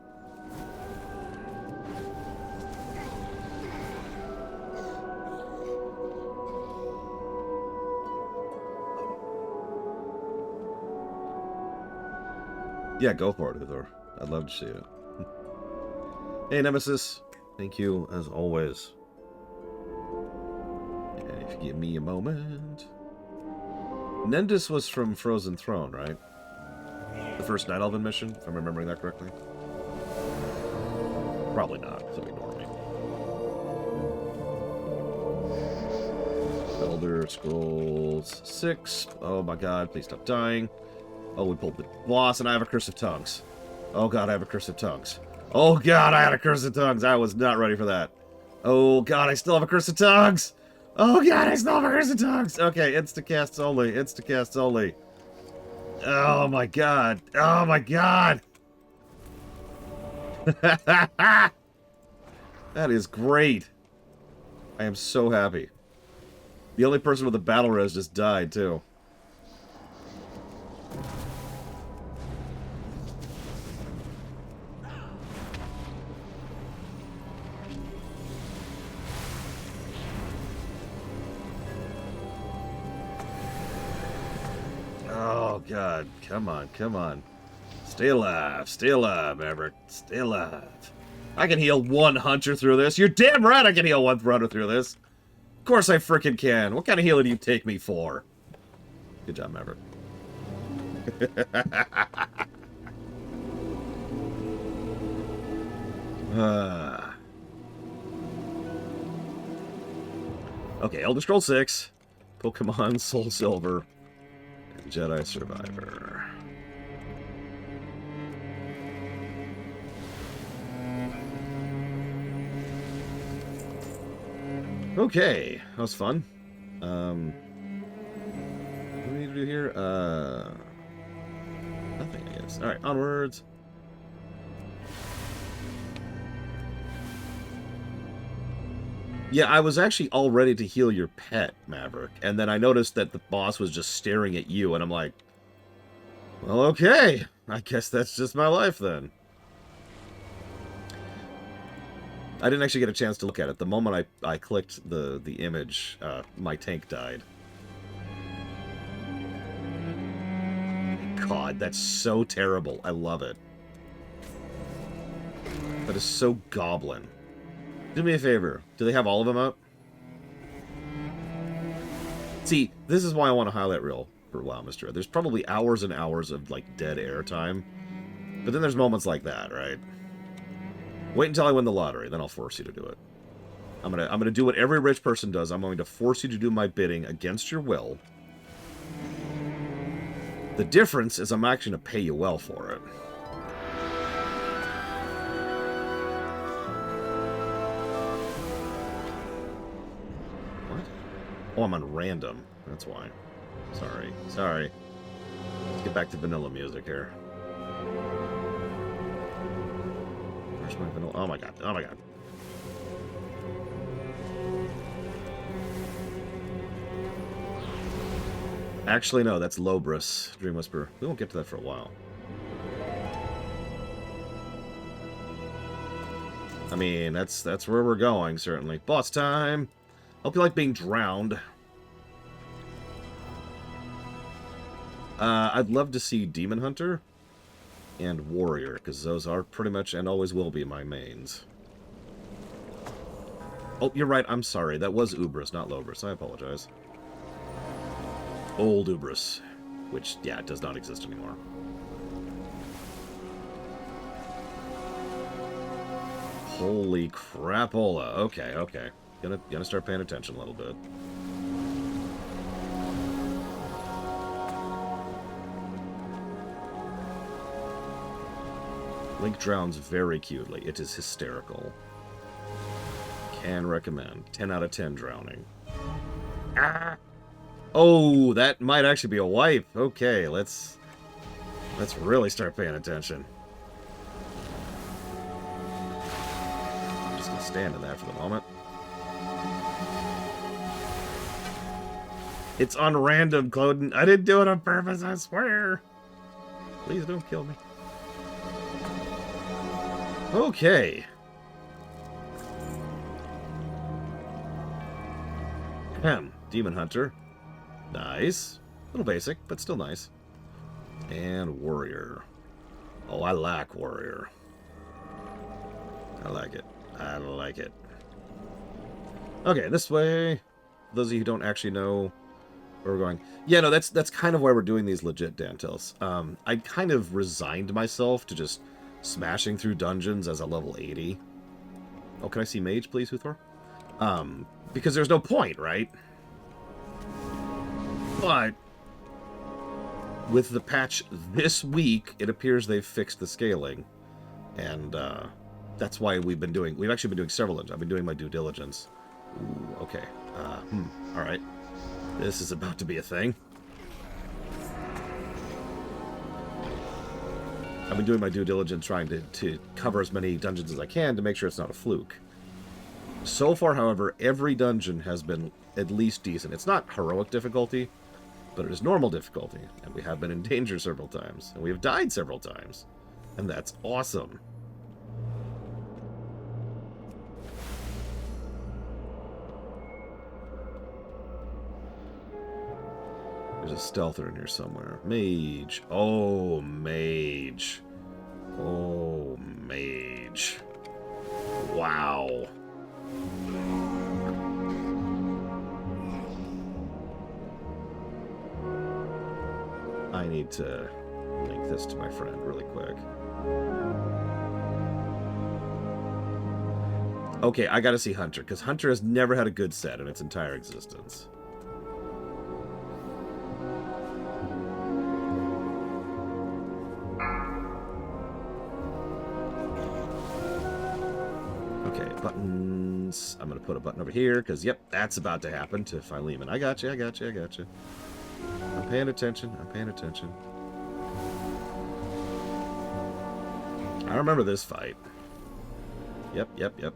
Yeah, go for it, Uthor. I'd love to see it. Hey, Nemesis. Thank you, as always. And if you give me a moment... Nendis was from Frozen Throne, right? The first Night Elven mission, if I'm remembering that correctly. Probably not, so ignore me. Elder Scrolls 6. Oh my god, please stop dying. Oh, we pulled the boss, and I have a Curse of Tongues. Oh god, I have a Curse of Tongues. Oh god, I had a Curse of Tongues. I was not ready for that. Oh god, I still have a Curse of Tongues. Oh god, I still have a Curse of Tongues. Okay, instacasts only. Instacasts only. Oh my god. Oh my god. That is great. I am so happy. The only person with a battle res just died, too. Oh, God. Come on, come on. Stay alive, Maverick. Stay alive. I can heal one hunter through this. You're damn right I can heal one hunter through this. Of course I frickin' can. What kind of healing do you take me for? Good job, Maverick. Okay, Elder Scrolls 6. Pokemon Soul Silver, and Jedi Survivor. Okay, that was fun. What do we need to do here? Nothing, I guess. Alright, onwards. Yeah, I was actually all ready to heal your pet, Maverick, and then I noticed that the boss was just staring at you, and I'm like, well, okay, I guess that's just my life then. I didn't actually get a chance to look at it. The moment I clicked the image, my tank died. God, that's so terrible. I love it. That is so goblin. Do me a favor. Do they have all of them up? See, this is why I want to highlight reel for WoW Mystery. There's probably hours and hours of, like, dead air time. But then there's moments like that, right? Wait until I win the lottery, then I'll force you to do it. I'm gonna do what every rich person does. I'm going to force you to do my bidding against your will. The difference is I'm actually going to pay you well for it. What? Oh, I'm on random. That's why. Sorry. Sorry. Let's get back to vanilla music here. Where's my vanilla? Oh my god. Oh my god. Actually, no, that's Lobris, Dream Whisper. We won't get to that for a while. I mean, that's where we're going, certainly. Boss time! Hope you like being drowned. I'd love to see Demon Hunter and Warrior, because those are pretty much and always will be my mains. Oh, you're right, I'm sorry. That was Ubris, not Lobris. I apologize. Old Ubris, which, yeah, it does not exist anymore. Holy crapola. Okay, okay. Gonna start paying attention a little bit. Link drowns very cutely. It is hysterical. Can recommend. 10 out of 10 drowning. Ah! Oh, that might actually be a wipe. Okay, let's really start paying attention. I'm just gonna stand in that for the moment. It's on random, Cloden. I didn't do it on purpose, I swear. Please don't kill me. Okay. Demon Hunter. Nice. A little basic, but still nice. And Warrior. Oh, I like Warrior. I like it. I like it. Okay, this way. For those of you who don't actually know where we're going. Yeah, no, that's kind of why we're doing these legit Dantels. I kind of resigned myself to just smashing through dungeons as a level 80. Oh, can I see Mage, please, Huthor? Because there's no point, right? But with the patch this week, it appears they've fixed the scaling. And that's why we've actually been doing several dungeons. I've been doing my due diligence. Ooh, okay. Alright. This is about to be a thing. I've been doing my due diligence trying to cover as many dungeons as I can to make sure it's not a fluke. So far, however, every dungeon has been at least decent. It's not heroic difficulty, but it is normal difficulty. And we have been in danger several times. And we have died several times. And that's awesome. There's a stealther in here somewhere. Mage. Oh, mage. Oh, mage. Wow. I need to link this to my friend really quick. Okay, I gotta see Hunter, because Hunter has never had a good set in its entire existence. Okay, buttons. I'm going to put a button over here, because, yep, that's about to happen to Philemon. I got you, I got you, I got you. I'm paying attention, I'm paying attention. I remember this fight. Yep, yep, yep.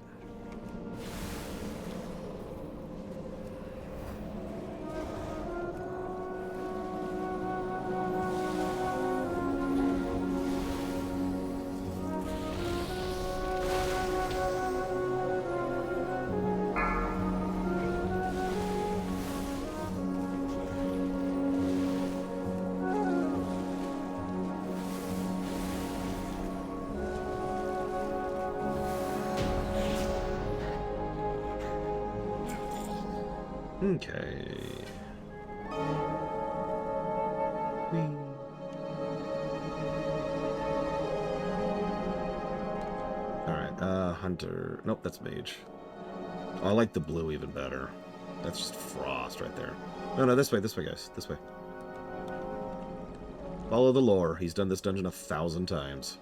Okay. Alright, Hunter. Nope, that's Mage. Oh, I like the blue even better. That's just Frost right there. No, this way, guys. This way. Follow the lore. He's done this dungeon 1,000 times.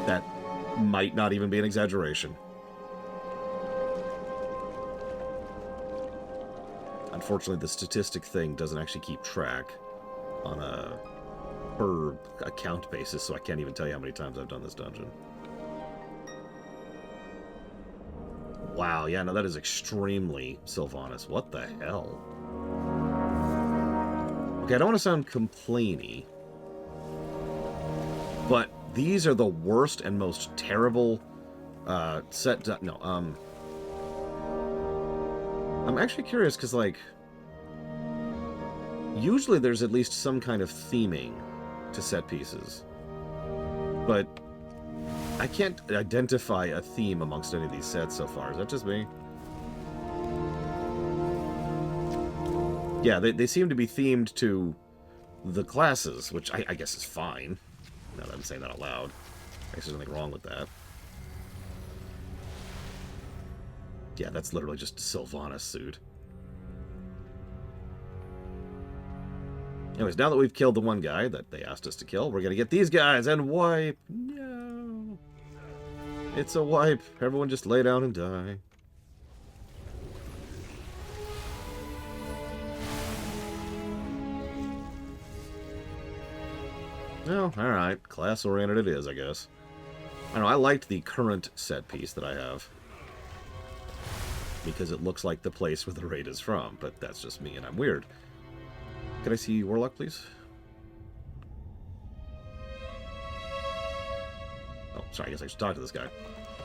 That might not even be an exaggeration. Unfortunately, the statistic thing doesn't actually keep track on a per account basis, so I can't even tell you how many times I've done this dungeon. Wow, yeah, no, that is extremely Sylvanas. What the hell? Okay, I don't want to sound complainy, but these are the worst and most terrible set... No, I'm actually curious, because, like, usually there's at least some kind of theming to set pieces. But I can't identify a theme amongst any of these sets so far. Is that just me? Yeah, they seem to be themed to the classes, which I guess is fine. Now that I'm saying that out loud. I guess there's nothing wrong with that. Yeah, that's literally just Sylvanas suit. Anyways, now that we've killed the one guy that they asked us to kill, we're gonna get these guys and wipe. No. It's a wipe. Everyone just lay down and die. Well, alright. Class-oriented it is, I guess. I don't know, I liked the current set piece that I have. Because it looks like the place where the raid is from, but that's just me and I'm weird. Can I see Warlock, please? Oh, sorry, I guess I should talk to this guy.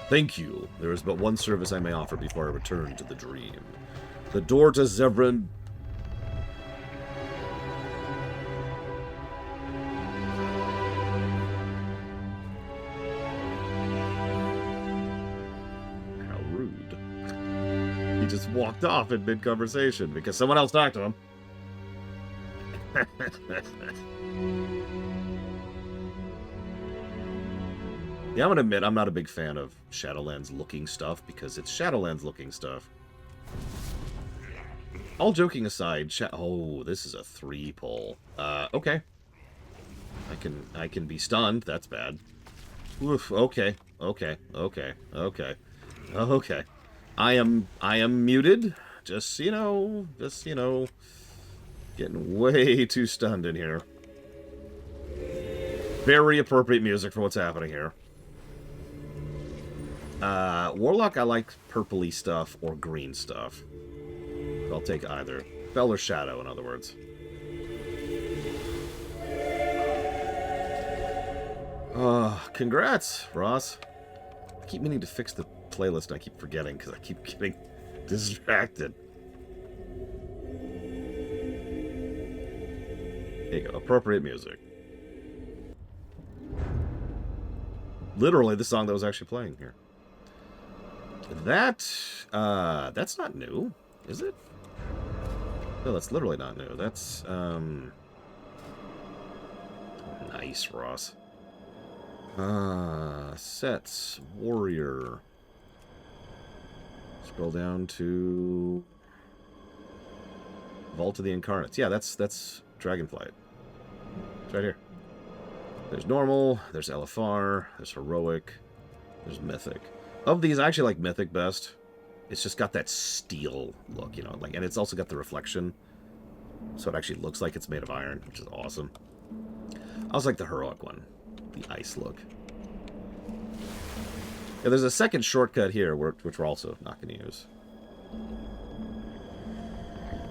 Thank you. There is but one service I may offer before I return to the dream. The door to Zevran... How rude. He just walked off in mid-conversation because someone else talked to him. Yeah, I'm gonna admit, I'm not a big fan of Shadowlands-looking stuff, because it's Shadowlands-looking stuff. All joking aside, oh, this is a 3-pull. Okay. I can be stunned, that's bad. Oof, okay. I am muted. Just, you know, getting way too stunned in here. Very appropriate music for what's happening here. Warlock, I like purpley stuff or green stuff. I'll take either. Spell or shadow, in other words. Congrats, Ross. I keep meaning to fix the playlist, and I keep forgetting because I keep getting distracted. There you go. Appropriate music. Literally the song that was actually playing here. That's not new, is it? No, that's literally not new. That's, nice, Ross. Sets. Warrior. Scroll down to... Vault of the Incarnates. Yeah, that's Dragonflight. It's right here. There's normal, there's LFR, there's heroic, There's Mythic. Of these, I actually like Mythic best. It's just got that steel look, you know, like, and it's also got the reflection, so it actually looks like it's made of iron, which is awesome. I also like the heroic one, the ice look. Yeah, there's a second shortcut here, which we're also not going to use.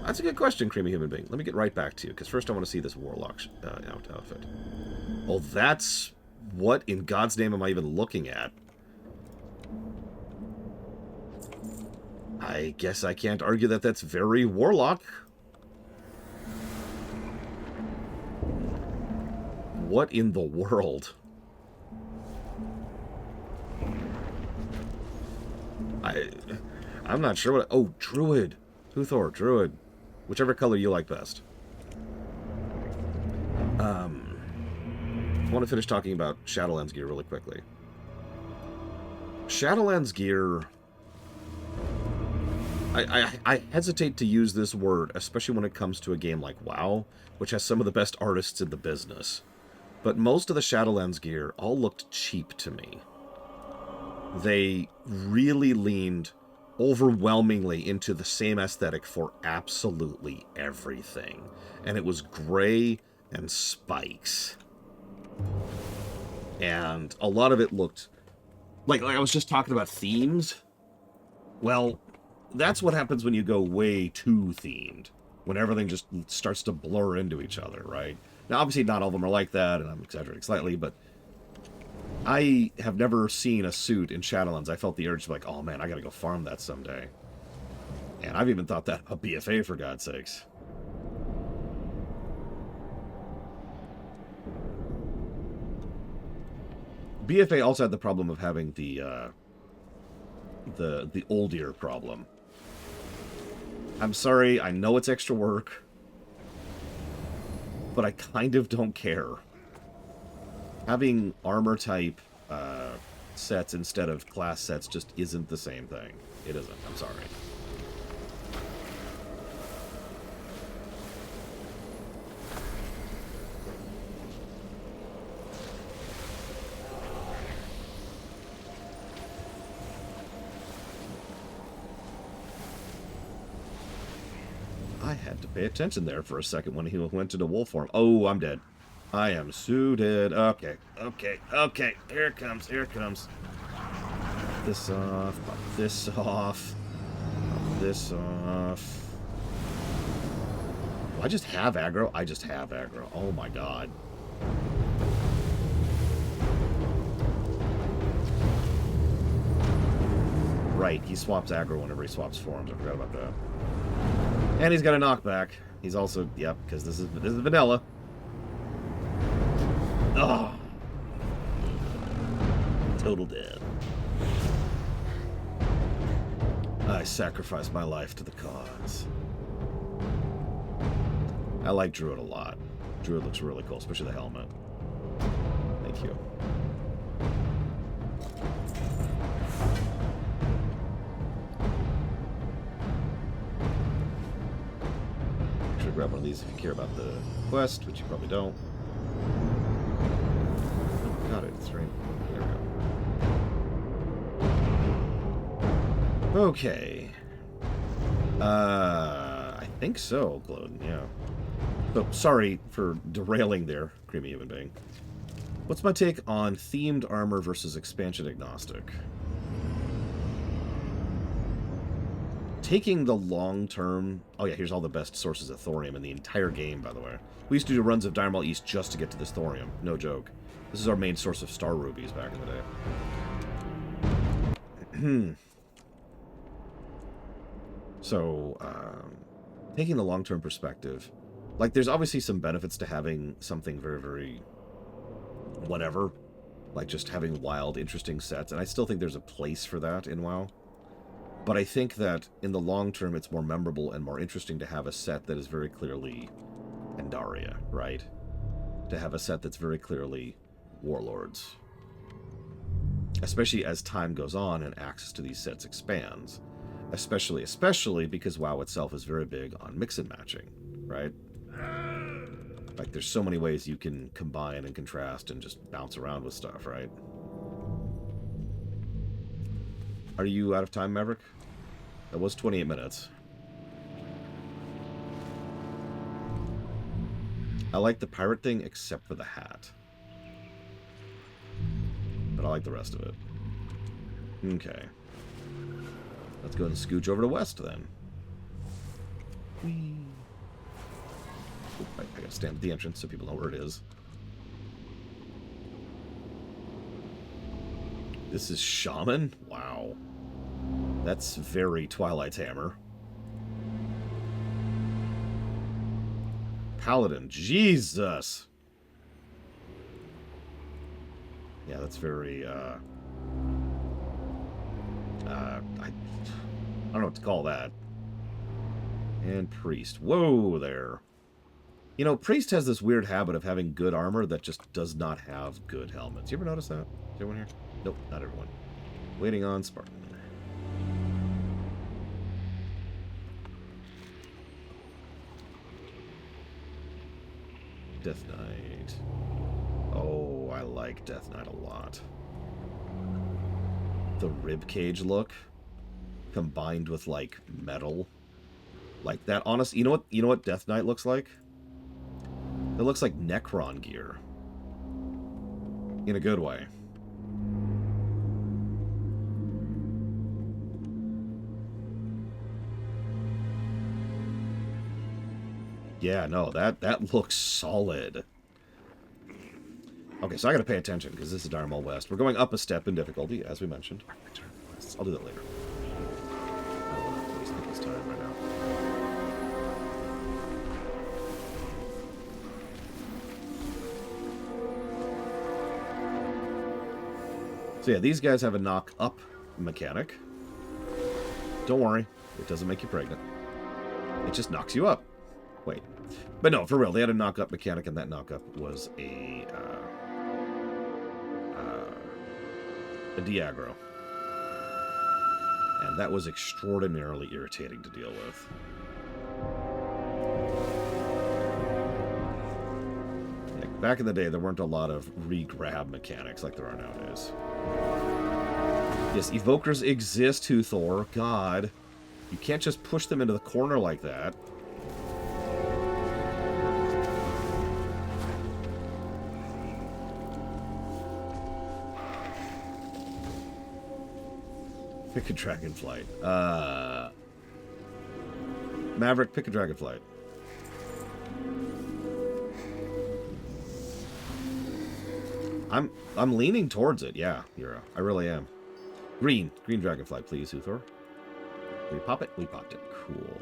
That's a good question, Creamy Human Being. Let me get right back to you, because first I want to see this Warlock outfit. Oh, that's... What in God's name am I even looking at? I guess I can't argue that that's very Warlock. What in the world? I'm not sure what... Oh, Druid. Huthor, Druid. Whichever color you like best. I want to finish talking about Shadowlands gear really quickly. Shadowlands gear... I hesitate to use this word, especially when it comes to a game like WoW, which has some of the best artists in the business. But most of the Shadowlands gear all looked cheap to me. They really leaned overwhelmingly into the same aesthetic for absolutely everything. And it was gray and spikes. And a lot of it looked... Like I was just talking about themes. Well... That's what happens when you go way too themed. When everything just starts to blur into each other, right? Now, obviously, not all of them are like that, and I'm exaggerating slightly, but I have never seen a suit in Shadowlands. I felt the urge to be like, oh man, I gotta go farm that someday. And I've even thought that about BFA, for God's sakes. BFA also had the problem of having the old ear problem. I'm sorry, I know it's extra work, but I kind of don't care. Having armor type sets instead of class sets just isn't the same thing. It isn't, I'm sorry. I had to pay attention there for a second when he went into wolf form. Oh, I'm dead. I am so dead. Okay, okay, okay. Here it comes, here it comes. Pop this off, pop this off, pop this off. Do I just have aggro? I just have aggro. Oh my god. Right, he swaps aggro whenever he swaps forms. I forgot about that. And he's got a knockback. He's also, yep, because this is vanilla. Oh. Total dead. I sacrificed my life to the cause. I like Druid a lot. Druid looks really cool, especially the helmet. Thank you. Grab one of these if you care about the quest, which you probably don't. Got it. It's right. There we go. Okay. I think so, Glowden, yeah. So, sorry for derailing there, Creamy Human Being. What's my take on themed armor versus expansion agnostic? Taking the long-term... Oh yeah, here's all the best sources of thorium in the entire game, by the way. We used to do runs of Diremaul East just to get to this thorium. No joke. This is our main source of star rubies back in the day. So, taking the long-term perspective, like, there's obviously some benefits to having something very, very... whatever. Like, just having wild, interesting sets. And I still think there's a place for that in WoW. But I think that in the long term, it's more memorable and more interesting to have a set that is very clearly Pandaria, right? To have a set that's very clearly Warlords. Especially as time goes on and access to these sets expands. Especially because WoW itself is very big on mix and matching, right? Like, there's so many ways you can combine and contrast and just bounce around with stuff, right? Are you out of time, Maverick? That was 28 minutes. I like the pirate thing, except for the hat. But I like the rest of it. Okay. Let's go and scooch over to west, then. Whee. Oop, I gotta stand at the entrance so people know where it is. This is Shaman? Wow. That's very Twilight's Hammer. Paladin. Jesus! Yeah, that's very, I don't know what to call that. And Priest. Whoa there. You know, Priest has this weird habit of having good armor that just does not have good helmets. You ever notice that? Is everyone here? Nope, not everyone. Waiting on Spartan. Death Knight. Oh, I like Death Knight a lot. The ribcage look combined with like metal. Like that honest, you know what Death Knight looks like? It looks like Necron gear. In a good way. Yeah, no, that looks solid. Okay, so I gotta pay attention, because this is Diremaul West. We're going up a step in difficulty, as we mentioned. I'll do that later. I don't want to waste people's time right now. So yeah, these guys have a knock-up mechanic. Don't worry, it doesn't make you pregnant. It just knocks you up. Wait. But no, for real, they had a knock-up mechanic, and that knock-up was a de-aggro. And that was extraordinarily irritating to deal with. Like, back in the day, there weren't a lot of re-grab mechanics like there are nowadays. Yes, evokers exist, Huthor. God. You can't just push them into the corner like that. Pick a Dragonflight. Maverick, pick a Dragonflight. I'm leaning towards it, yeah, Hero. I really am. Green Dragonflight, please, Huthor. We pop it? We popped it. Cool.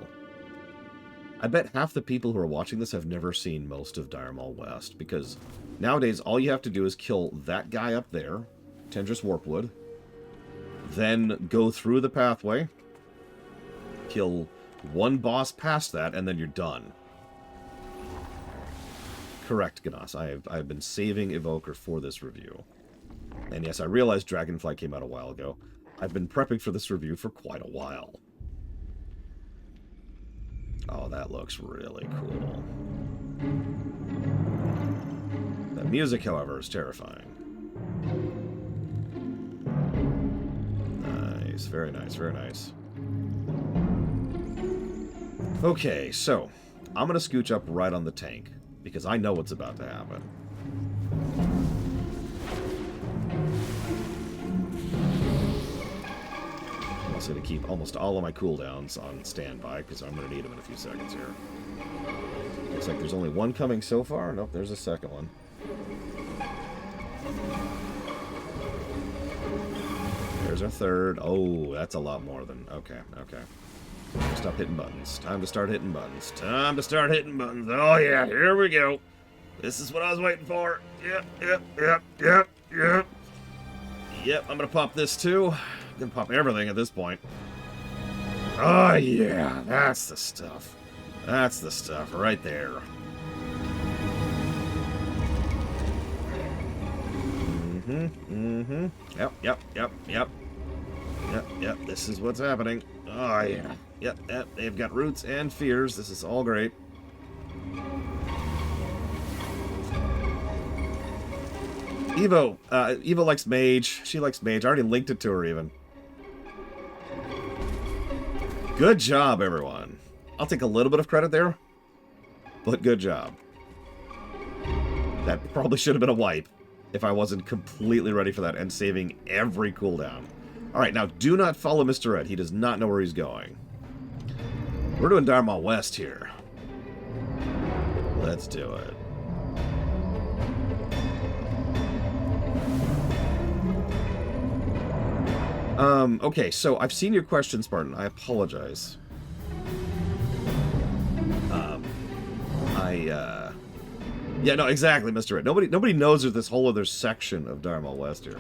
I bet half the people who are watching this have never seen most of Diremaul West, because nowadays all you have to do is kill that guy up there, Tendrous Warpwood, then go through the pathway, kill one boss past that, and then you're done. Correct, Ganas. I've been saving Evoker for this review. And yes, I realized Dragonfly came out a while ago. I've been prepping for this review for quite a while. Oh, that looks really cool. The music, however, is terrifying. Nice, very nice, very nice. Okay, so I'm going to scooch up right on the tank, because I know what's about to happen. I'm also going to keep almost all of my cooldowns on standby, because I'm going to need them in a few seconds here. Looks like there's only one coming so far. Nope, there's a second one. There's our third. Oh, that's a lot more than... Okay, okay. Stop hitting buttons. Time to start hitting buttons. Time to start hitting buttons. Oh, yeah, here we go. This is what I was waiting for. Yep. Yep, I'm going to pop this, too. I'm going to pop everything at this point. Oh, yeah, that's the stuff. That's the stuff right there. Yep, this is what's happening. Oh, yeah. Yep, they've got roots and fears. This is all great. Evo likes mage. She likes mage. I already linked it to her, even. Good job, everyone. I'll take a little bit of credit there, but good job. That probably should have been a wipe if I wasn't completely ready for that and saving every cooldown. Alright, now do not follow Mr. Red. He does not know where he's going. We're doing Diremaul West here. Let's do it. Okay, so I've seen your question, Spartan. I apologize. Yeah, no, exactly, Mr. Red. Nobody knows there's this whole other section of Diremaul West here.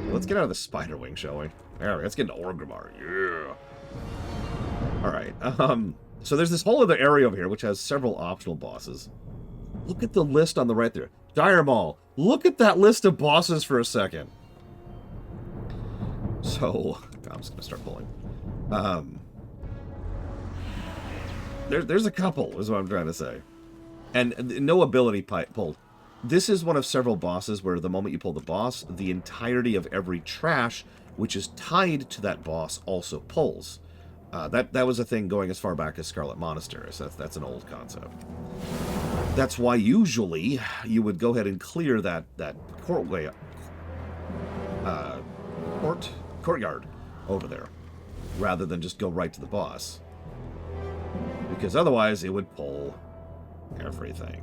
Let's get out of the spider wing, shall we? There, let's get into Orgrimmar. Yeah. Alright, so there's this whole other area over here which has several optional bosses. Look at the list on the right there. Diremaul. Look at that list of bosses for a second. So, I'm just going to start pulling. There's a couple, is what I'm trying to say. And no ability pulled. This is one of several bosses where the moment you pull the boss, the entirety of every trash, which is tied to that boss, also pulls. That was a thing going as far back as Scarlet Monastery, so that's an old concept. That's why usually you would go ahead and clear that courtyard over there, rather than just go right to the boss. Because otherwise it would pull everything.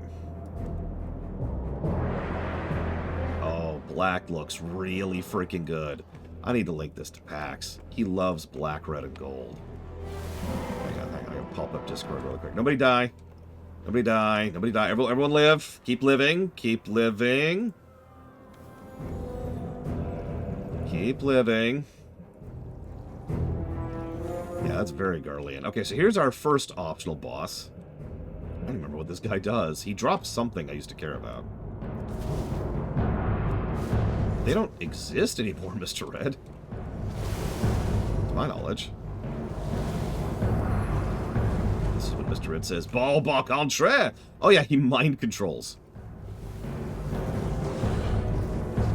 Oh, black looks really freaking good. I need to link this to Pax. He loves black, red, and gold. Hang on. I gotta pop up Discord real quick. Nobody die. Nobody die. Nobody die. Everyone live. Keep living. Keep living. Keep living. Yeah, that's very Garlean. Okay, so here's our first optional boss. I don't remember what this guy does. He drops something I used to care about. They don't exist anymore, Mr. Red. To my knowledge. This is what Mr. Red says. Ball bok entre! Oh yeah, he mind controls.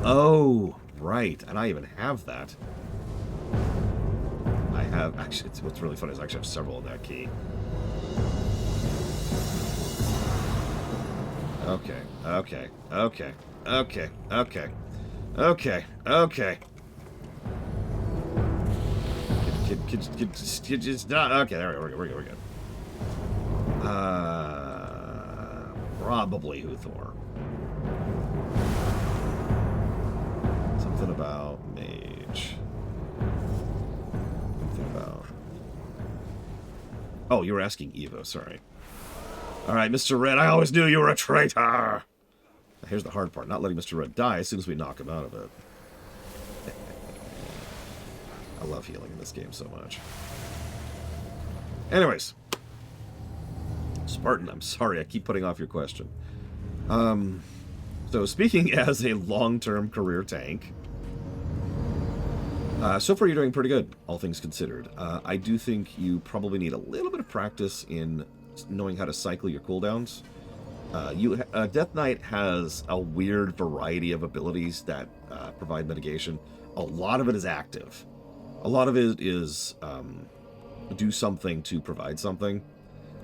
Oh, right. And I even have that. I have, actually, what's really funny is I actually have several of that key. Okay. Just not. Okay, there we're good. Probably Uthor. Something about mage. Something about. Oh, you were asking Evo. Sorry. All right, Mr. Red. I always knew you were a traitor. Here's the hard part: not letting Mr. Red die as soon as we knock him out of it. I love healing in this game so much. Anyways. Spartan, I'm sorry, I keep putting off your question. So speaking as a long-term career tank, so far you're doing pretty good, all things considered. I do think you probably need a little bit of practice in knowing how to cycle your cooldowns. Death Knight has a weird variety of abilities that provide mitigation. A lot of it is active. A lot of it is do something to provide something.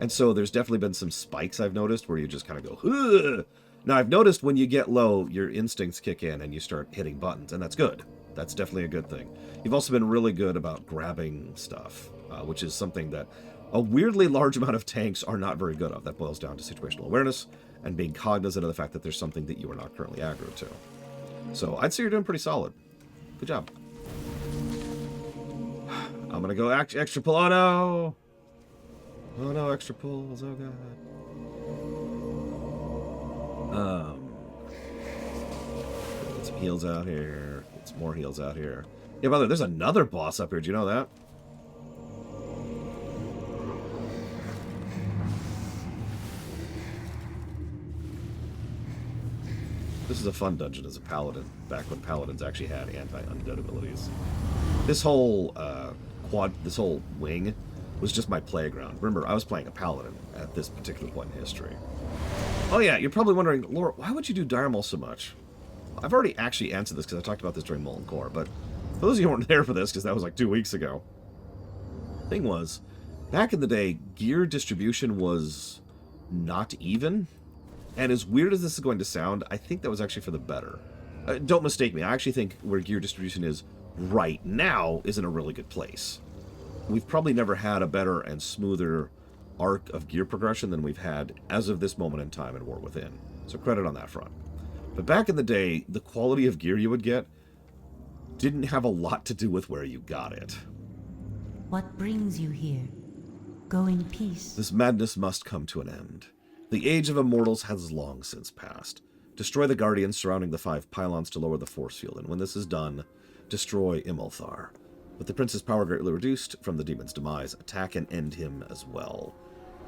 And so there's definitely been some spikes I've noticed where you just kind of go, ugh! Now I've noticed when you get low, your instincts kick in and you start hitting buttons, and that's good. That's definitely a good thing. You've also been really good about grabbing stuff, which is something that a weirdly large amount of tanks are not very good at. That boils down to situational awareness and being cognizant of the fact that there's something that you are not currently aggro to. So I'd say you're doing pretty solid. Good job. I'm gonna go extra pull. Oh no! Oh no, extra pulls. Oh god. Get some heals out here. Get some more heals out here. Yeah, by the way, there's another boss up here. Do you know that? This is a fun dungeon as a paladin, back when paladins actually had anti-undead abilities. This whole this whole wing was just my playground. Remember, I was playing a paladin at this particular point in history. Oh yeah, you're probably wondering, Laura, why would you do Diremaul so much? I've already actually answered this because I talked about this during Molten Core, but for those of you who weren't there for this, because that was like 2 weeks ago, Thing was, back in the day, gear distribution was not even. And as weird as this is going to sound, I think that was actually for the better. Don't mistake me. I actually think where gear distribution is right now is in a really good place. We've probably never had a better and smoother arc of gear progression than we've had as of this moment in time in War Within. So credit on that front. But back in the day, the quality of gear you would get didn't have a lot to do with where you got it. What brings you here? Go in peace. This madness must come to an end. The age of immortals has long since passed. Destroy the guardians surrounding the 5 pylons to lower the force field, and when this is done, destroy Imulthar. With the prince's power greatly reduced from the demon's demise, attack and end him as well.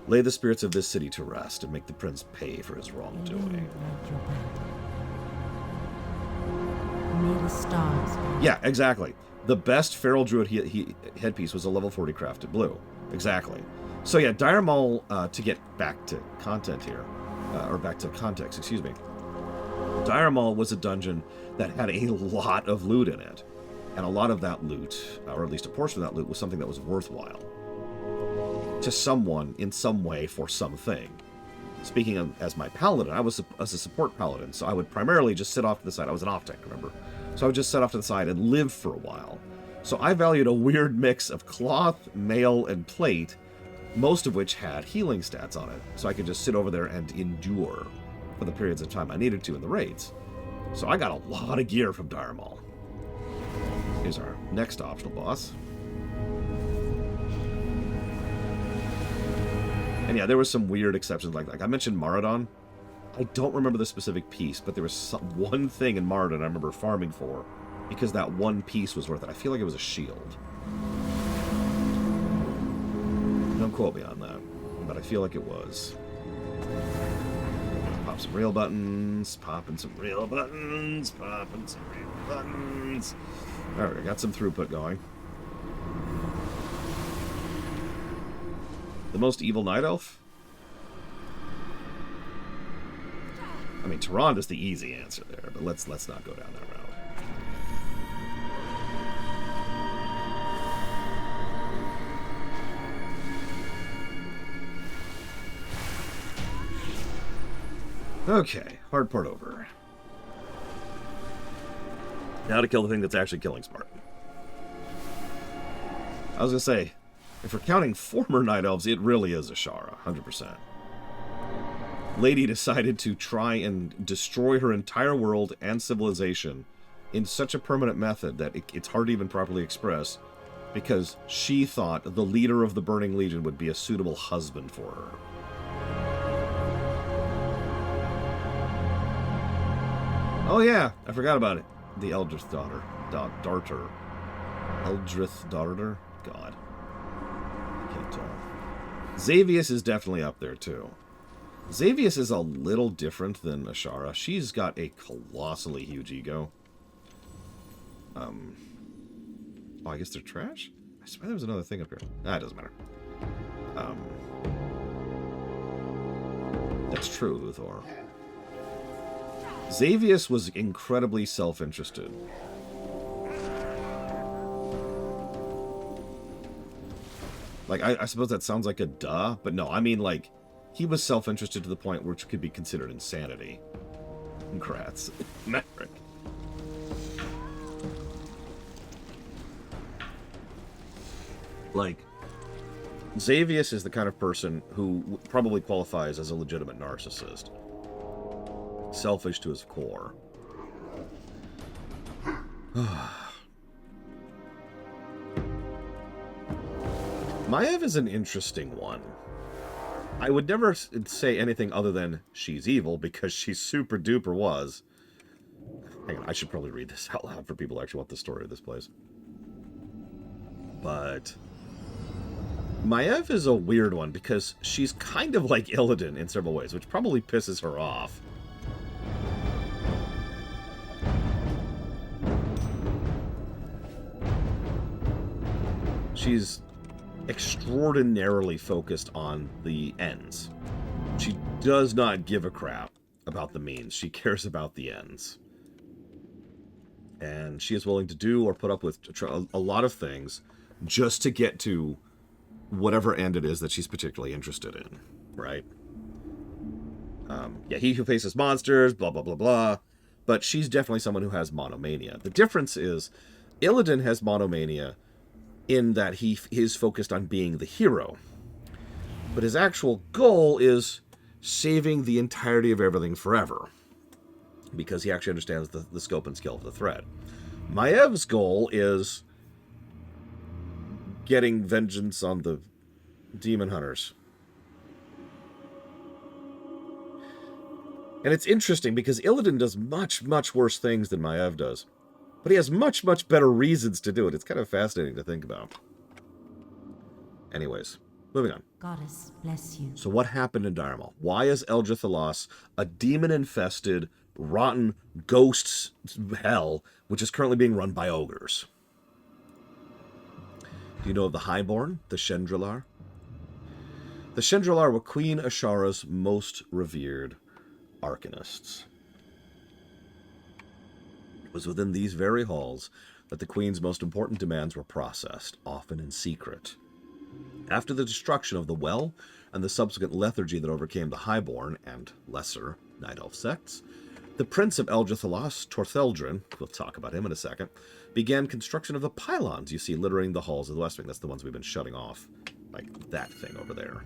Lay the spirits of this city to rest and make the prince pay for his wrongdoing. May the stars guide. Yeah, exactly. The best Feral Druid headpiece was a level 40 crafted blue. Exactly. So yeah, Diremaul, to get back to content here, or back to context, excuse me. Diremaul was a dungeon that had a lot of loot in it. And a lot of that loot, or at least a portion of that loot, was something that was worthwhile to someone in some way for something. Speaking of, as my paladin, I was as a support paladin, so I would primarily just sit off to the side. I was an off-tech, remember? So I would just sit off to the side and live for a while. So I valued a weird mix of cloth, mail, and plate, most of which had healing stats on it, so I could just sit over there and endure for the periods of time I needed to in the raids. So I got a lot of gear from Diremaul. Here's our next optional boss. And yeah, there was some weird exceptions like I mentioned Maraudon. I don't remember the specific piece, but there was one thing in Maraudon I remember farming for because that one piece was worth it. I feel like it was a shield. Don't quote me on that, but I feel like it was. Pop some real buttons, popping some real buttons, popping some real buttons. Alright, I got some throughput going. The most evil night elf? I mean, Tyrande is the easy answer there, but let's not go down that route. Okay, hard part over. Now to kill the thing that's actually killing Spartan. I was gonna say, if we're counting former Night Elves, it really is Ashara, 100%. Lady decided to try and destroy her entire world and civilization in such a permanent method that it's hard to even properly express, because she thought the leader of the Burning Legion would be a suitable husband for her. Oh yeah, I forgot about it. The Eldrith daughter. Darter. Eldrith daughter? God. I can't tell. Xavius is definitely up there too. Xavius is a little different than Ashara. She's got a colossally huge ego. Oh, I guess they're trash? I swear there was another thing up here. Ah, it doesn't matter. That's true, Luthor. Xavius was incredibly self-interested. Like, I suppose that sounds like a duh, but no, I mean, like, he was self-interested to the point which could be considered insanity. Congrats. Maverick. Like, Xavius is the kind of person who probably qualifies as a legitimate narcissist. Selfish to his core. Maiev is an interesting one. I would never say anything other than she's evil, because she super duper was. Hang on, I should probably read this out loud for people who actually want the story of this place. But Maiev is a weird one, because she's kind of like Illidan in several ways, which probably pisses her off. She's extraordinarily focused on the ends. She does not give a crap about the means. She cares about the ends. And she is willing to do or put up with a lot of things just to get to whatever end it is that she's particularly interested in, right? Yeah, he who faces monsters, blah, blah, blah, blah. But she's definitely someone who has monomania. The difference is Illidan has monomania in that he is focused on being the hero. But his actual goal is saving the entirety of everything forever, because he actually understands the scope and scale of the threat. Maev's goal is getting vengeance on the demon hunters. And it's interesting because Illidan does much, much worse things than Maev does. But he has much, much better reasons to do it. It's kind of fascinating to think about. Anyways, moving on. Goddess bless you. So what happened in Diremaul? Why is Eldrithalos a demon-infested, rotten ghost hell, which is currently being run by ogres? Do you know of the Highborn, the Shendralar? The Shendralar were Queen Ashara's most revered arcanists. It was within these very halls that the Queen's most important demands were processed, often in secret. After the destruction of the Well and the subsequent lethargy that overcame the Highborn and lesser Night Elf sects, the Prince of Eldrithalos, Tortheldrin, we'll talk about him in a second, began construction of the pylons you see littering the halls of the West Wing. That's the ones we've been shutting off, like that thing over there.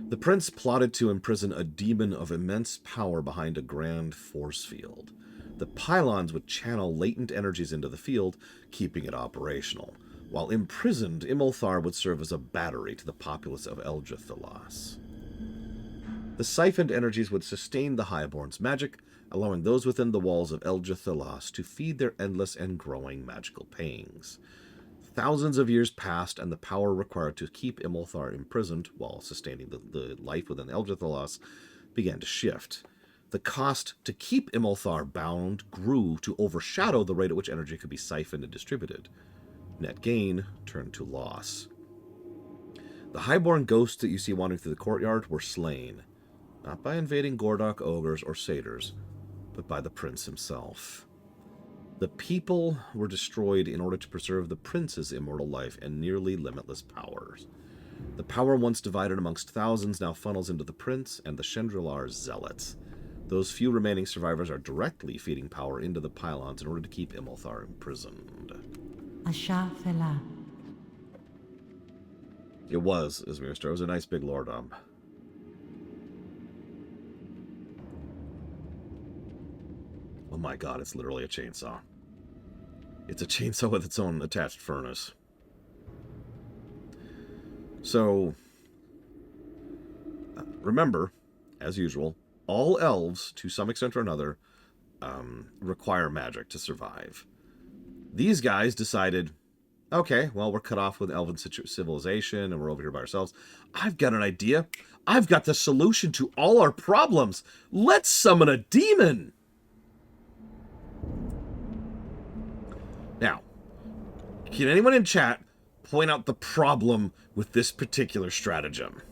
The prince plotted to imprison a demon of immense power behind a grand force field. The pylons would channel latent energies into the field, keeping it operational. While imprisoned, Imolthar would serve as a battery to the populace of Eldrithalos. The siphoned energies would sustain the Highborn's magic, allowing those within the walls of Eldrithalos to feed their endless and growing magical pangs. Thousands of years passed, and the power required to keep Imolthar imprisoned while sustaining the life within Eldrithalos began to shift. The cost to keep Imolthar bound grew to overshadow the rate at which energy could be siphoned and distributed. Net gain turned to loss. The highborn ghosts that you see wandering through the courtyard were slain, not by invading Gordok ogres or satyrs, but by the prince himself. The people were destroyed in order to preserve the prince's immortal life and nearly limitless powers. The power once divided amongst thousands now funnels into the prince and the Shendralar's zealots. Those few remaining survivors are directly feeding power into the pylons in order to keep Imolthar imprisoned. Asha Fela. It was, Ismir. It was a nice big lordom. Oh my god, it's literally a chainsaw. It's a chainsaw with its own attached furnace. So, remember, as usual, all elves, to some extent or another, require magic to survive. These guys decided, okay, well, we're cut off with elven civilization, and we're over here by ourselves. I've got an idea. I've got the solution to all our problems. Let's summon a demon! Now, can anyone in chat point out the problem with this particular stratagem?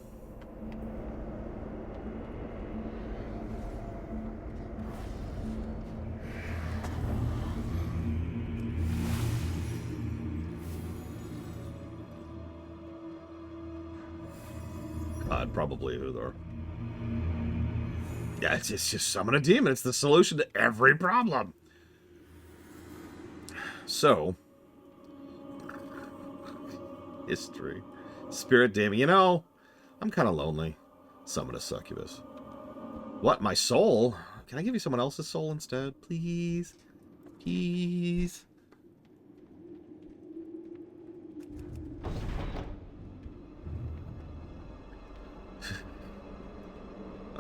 God, probably Uthor. Yeah, it's just summon a demon. It's the solution to every problem. So, history. Spirit damning. You know, I'm kind of lonely. Summon a succubus. What, my soul? Can I give you someone else's soul instead? Please? Please?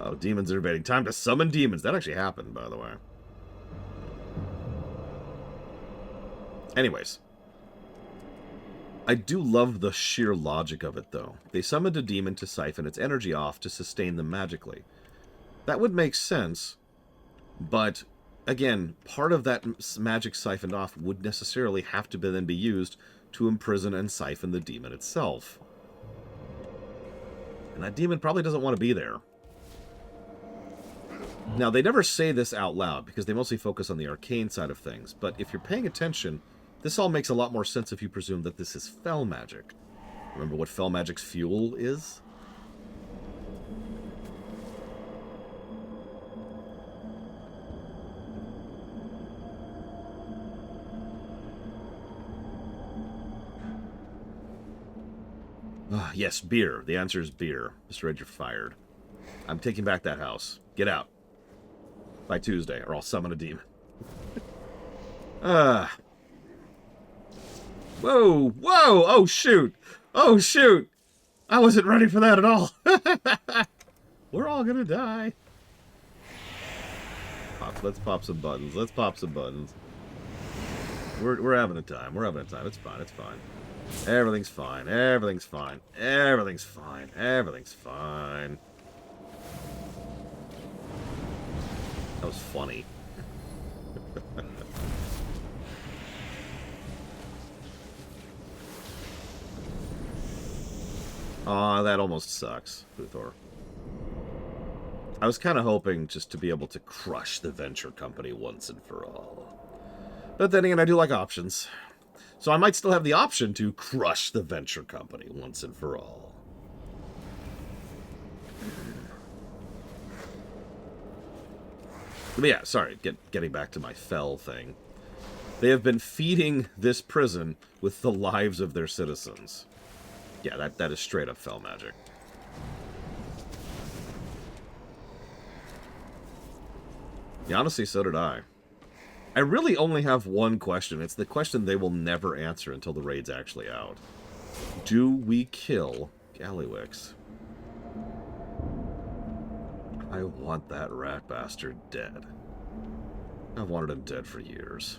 Oh, demons are invading. Time to summon demons. That actually happened, by the way. Anyways. I do love the sheer logic of it, though. They summoned a demon to siphon its energy off to sustain them magically. That would make sense, but, again, part of that magic siphoned off would necessarily have to then be used to imprison and siphon the demon itself. And that demon probably doesn't want to be there. Now, they never say this out loud, because they mostly focus on the arcane side of things, but if you're paying attention, this all makes a lot more sense if you presume that this is fel magic. Remember what Fel Magic's fuel is? Yes, beer. The answer is beer. Mr. Red, you're fired. I'm taking back that house. Get out. By Tuesday, or I'll summon a demon. Whoa! Whoa! Oh, shoot! Oh, shoot! I wasn't ready for that at all. We're all gonna die. Let's pop some buttons. Let's pop some buttons. We're having a time. We're having a time. It's fine. It's fine. Everything's fine. Everything's fine. Everything's fine. Everything's fine. That was funny. Aw, that almost sucks, Luthor. I was kind of hoping just to be able to crush the venture company once and for all. But then again, I do like options. So I might still have the option to crush the venture company once and for all. But yeah, sorry, getting back to my Fel thing. They have been feeding this prison with the lives of their citizens. Yeah, that is straight up Fel Magic. Yeah, honestly, so did I. I really only have one question. It's the question they will never answer until the raid's actually out. Do we kill Gallywix? I want that rat bastard dead. I've wanted him dead for years.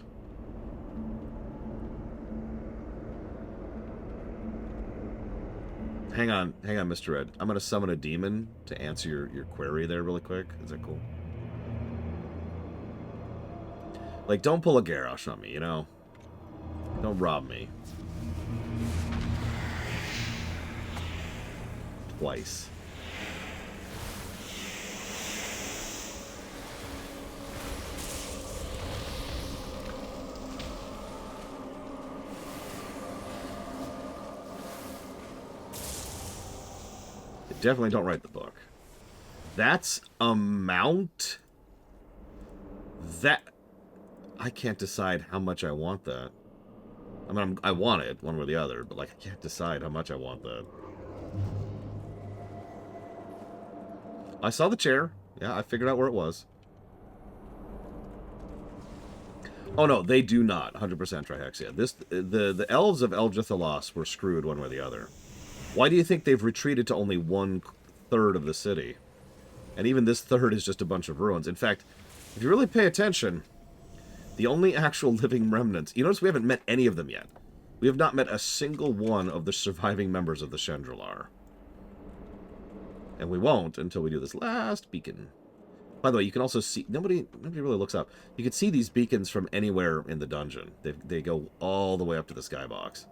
Hang on, Mr. Red. I'm going to summon a demon to answer your query there really quick. Is that cool? Like, don't pull a Garrosh on me, you know? Don't rob me. Twice. Definitely don't write the book. That's a mount? That... I can't decide how much I want that. I mean, I want it, one way or the other, but, like, I can't decide how much I want that. I saw the chair. Yeah, I figured out where it was. Oh, no, they do not 100% Trihexia. The elves of Eldrithalos were screwed one way or the other. Why do you think they've retreated to only 1/3 of the city? And even this third is just a bunch of ruins. In fact, if you really pay attention, the only actual living remnants... You notice we haven't met any of them yet. We have not met a single one of the surviving members of the Chandrilar. And we won't until we do this last beacon. By the way, you can also see... Nobody really looks up. You can see these beacons from anywhere in the dungeon. They go all the way up to the skybox.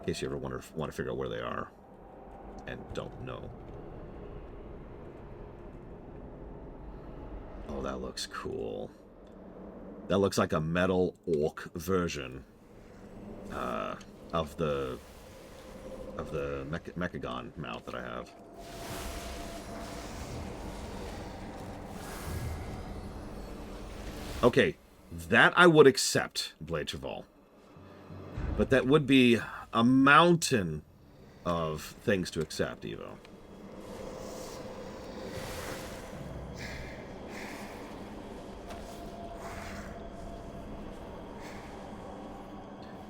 In case you ever want to figure out where they are. And don't know. Oh, that looks cool. That looks like a metal orc version of the Mechagon mount that I have. Okay, that I would accept, Blade Cheval. But that would be a mountain of things to accept, Evo.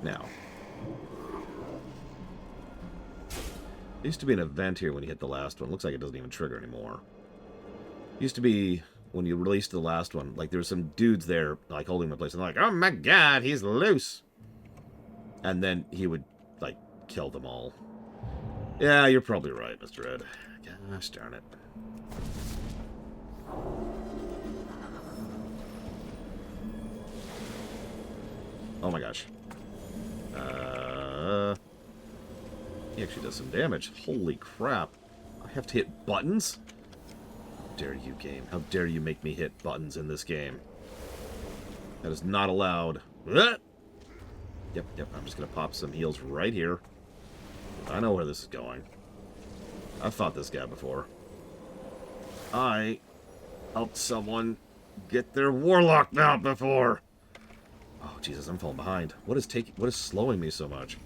Now, there used to be an event here when you hit the last one. Looks like it doesn't even trigger anymore. Used to be when you released the last one, like there were some dudes there, like holding my place, and like, oh my god, he's loose. And then he would, like, kill them all. Yeah, you're probably right, Mr. Ed. Gosh darn it. Oh my gosh. He actually does some damage. Holy crap. I have to hit buttons? How dare you, game. How dare you make me hit buttons in this game. That is not allowed. Yep, I'm just going to pop some heals right here. I know where this is going. I've fought this guy before. I helped someone get their warlock mount before. Oh Jesus, I'm falling behind. What is slowing me so much?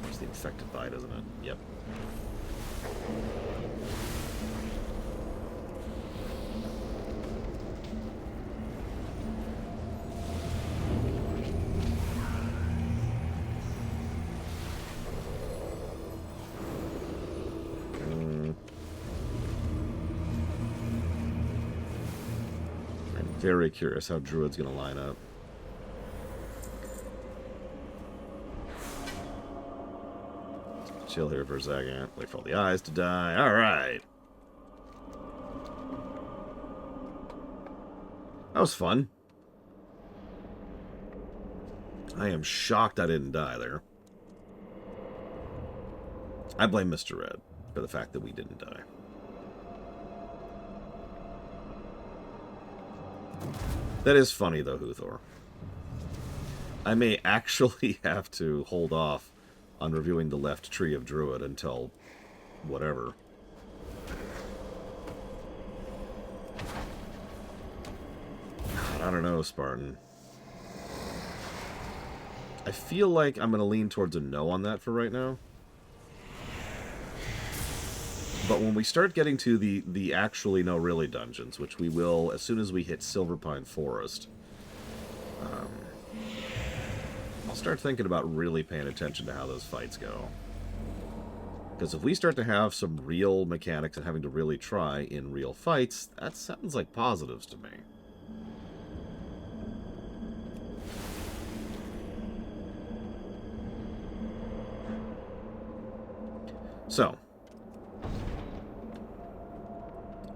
It's the infected bite, isn't it? Yep. Very curious how Druid's going to line up. Chill here for a second. Wait for all the eyes to die. Alright. That was fun. I am shocked I didn't die there. I blame Mr. Red for the fact that we didn't die. That is funny, though, Huthor. I may actually have to hold off on reviewing the left tree of Druid until whatever. God, I don't know, Spartan. I feel like I'm going to lean towards a no on that for right now. But when we start getting to the actually no really dungeons, which we will as soon as we hit Silverpine Forest, I'll start thinking about really paying attention to how those fights go. Because if we start to have some real mechanics and having to really try in real fights, that sounds like positives to me. So,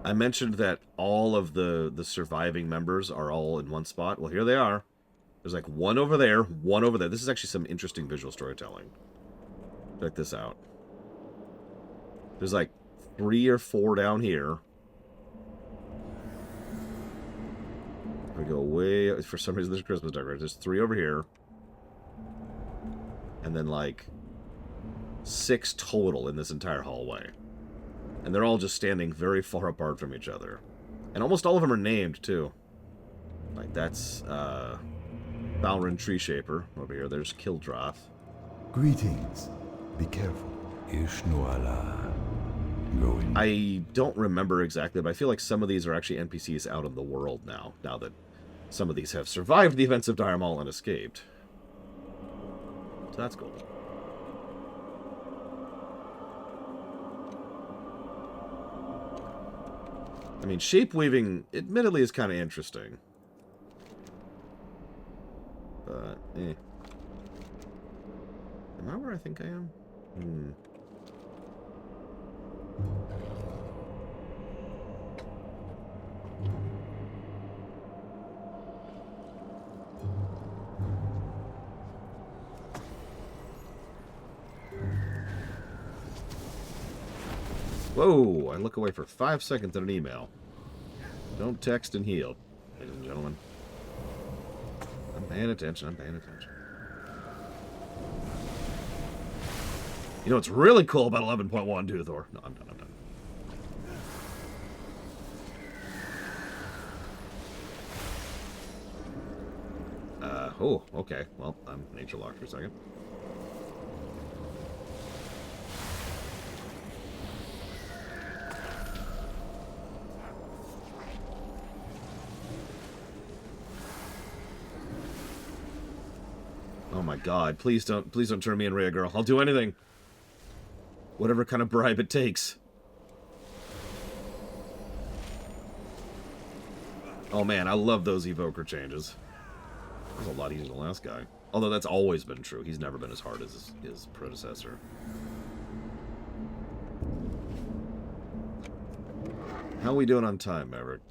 I mentioned that all of the surviving members are all in one spot. Well, here they are. There's like one over there, one over there. This is actually some interesting visual storytelling. Check this out. There's like 3 or 4 down here. We go way... For some reason, there's Christmas decorations. There's 3 over here. And then like 6 total in this entire hallway. And they're all just standing very far apart from each other. And almost all of them are named, too. Like, that's, Balrin Tree Shaper over here. There's Kildroth. Greetings. Be careful. Ishnuala. Going. I don't remember exactly, but I feel like some of these are actually NPCs out in the world now. Now that some of these have survived the events of Diremaul and escaped. So that's cool. I mean, shape weaving, admittedly, is kind of interesting. But, eh. Am I where I think I am? Whoa, I look away for 5 seconds at an email. Don't text and heal, ladies and gentlemen. I'm paying attention, I'm paying attention. You know what's really cool about 11.1, too, Thor? No, I'm done, I'm done. Oh, okay. Well, I'm nature locked for a second. Oh my god, please don't turn me in Rhea Girl. I'll do anything. Whatever kind of bribe it takes. Oh man, I love those evoker changes. That was a lot easier than the last guy. Although that's always been true. He's never been as hard as his predecessor. How are we doing on time, Maverick?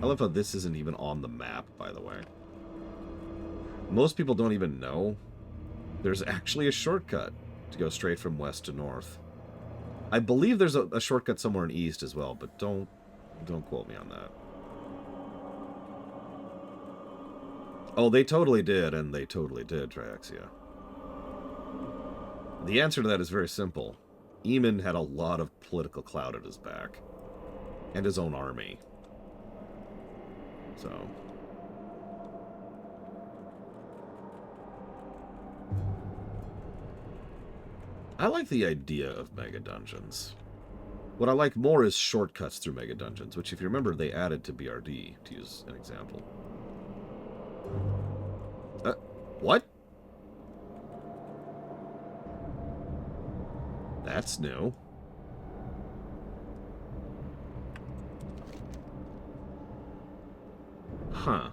I love how this isn't even on the map, by the way. Most people don't even know There's actually a shortcut to go straight from west to north. I believe there's a shortcut somewhere in east as well, but don't quote me on that. Oh, they totally did, and they totally did, Triaxia. The answer to that is very simple. Eamon had a lot of political clout at his back. And his own army. So... I like the idea of mega dungeons. What I like more is shortcuts through mega dungeons, which, if you remember, they added to BRD, to use an example. What? That's new. Huh.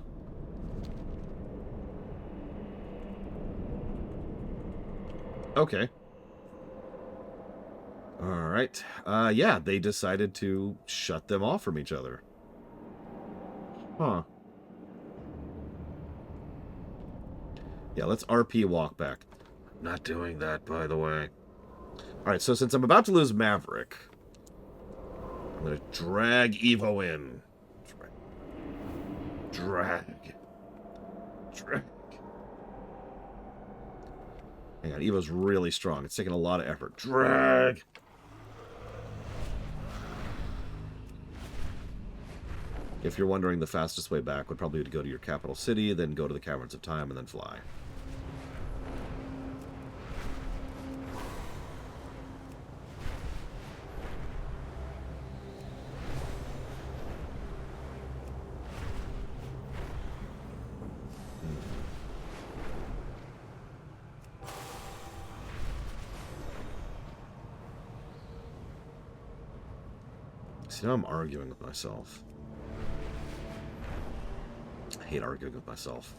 Okay. Alright. Yeah, they decided to shut them off from each other. Huh. Yeah, let's RP walk back. I'm not doing that, by the way. Alright, so since I'm about to lose Maverick, I'm going to drag Evo in. Drag. Hang on, Evo's really strong. It's taking a lot of effort. Drag! If you're wondering, the fastest way back would probably be to go to your capital city, then go to the Caverns of Time, and then fly. See, now I'm arguing with myself. I hate arguing with myself.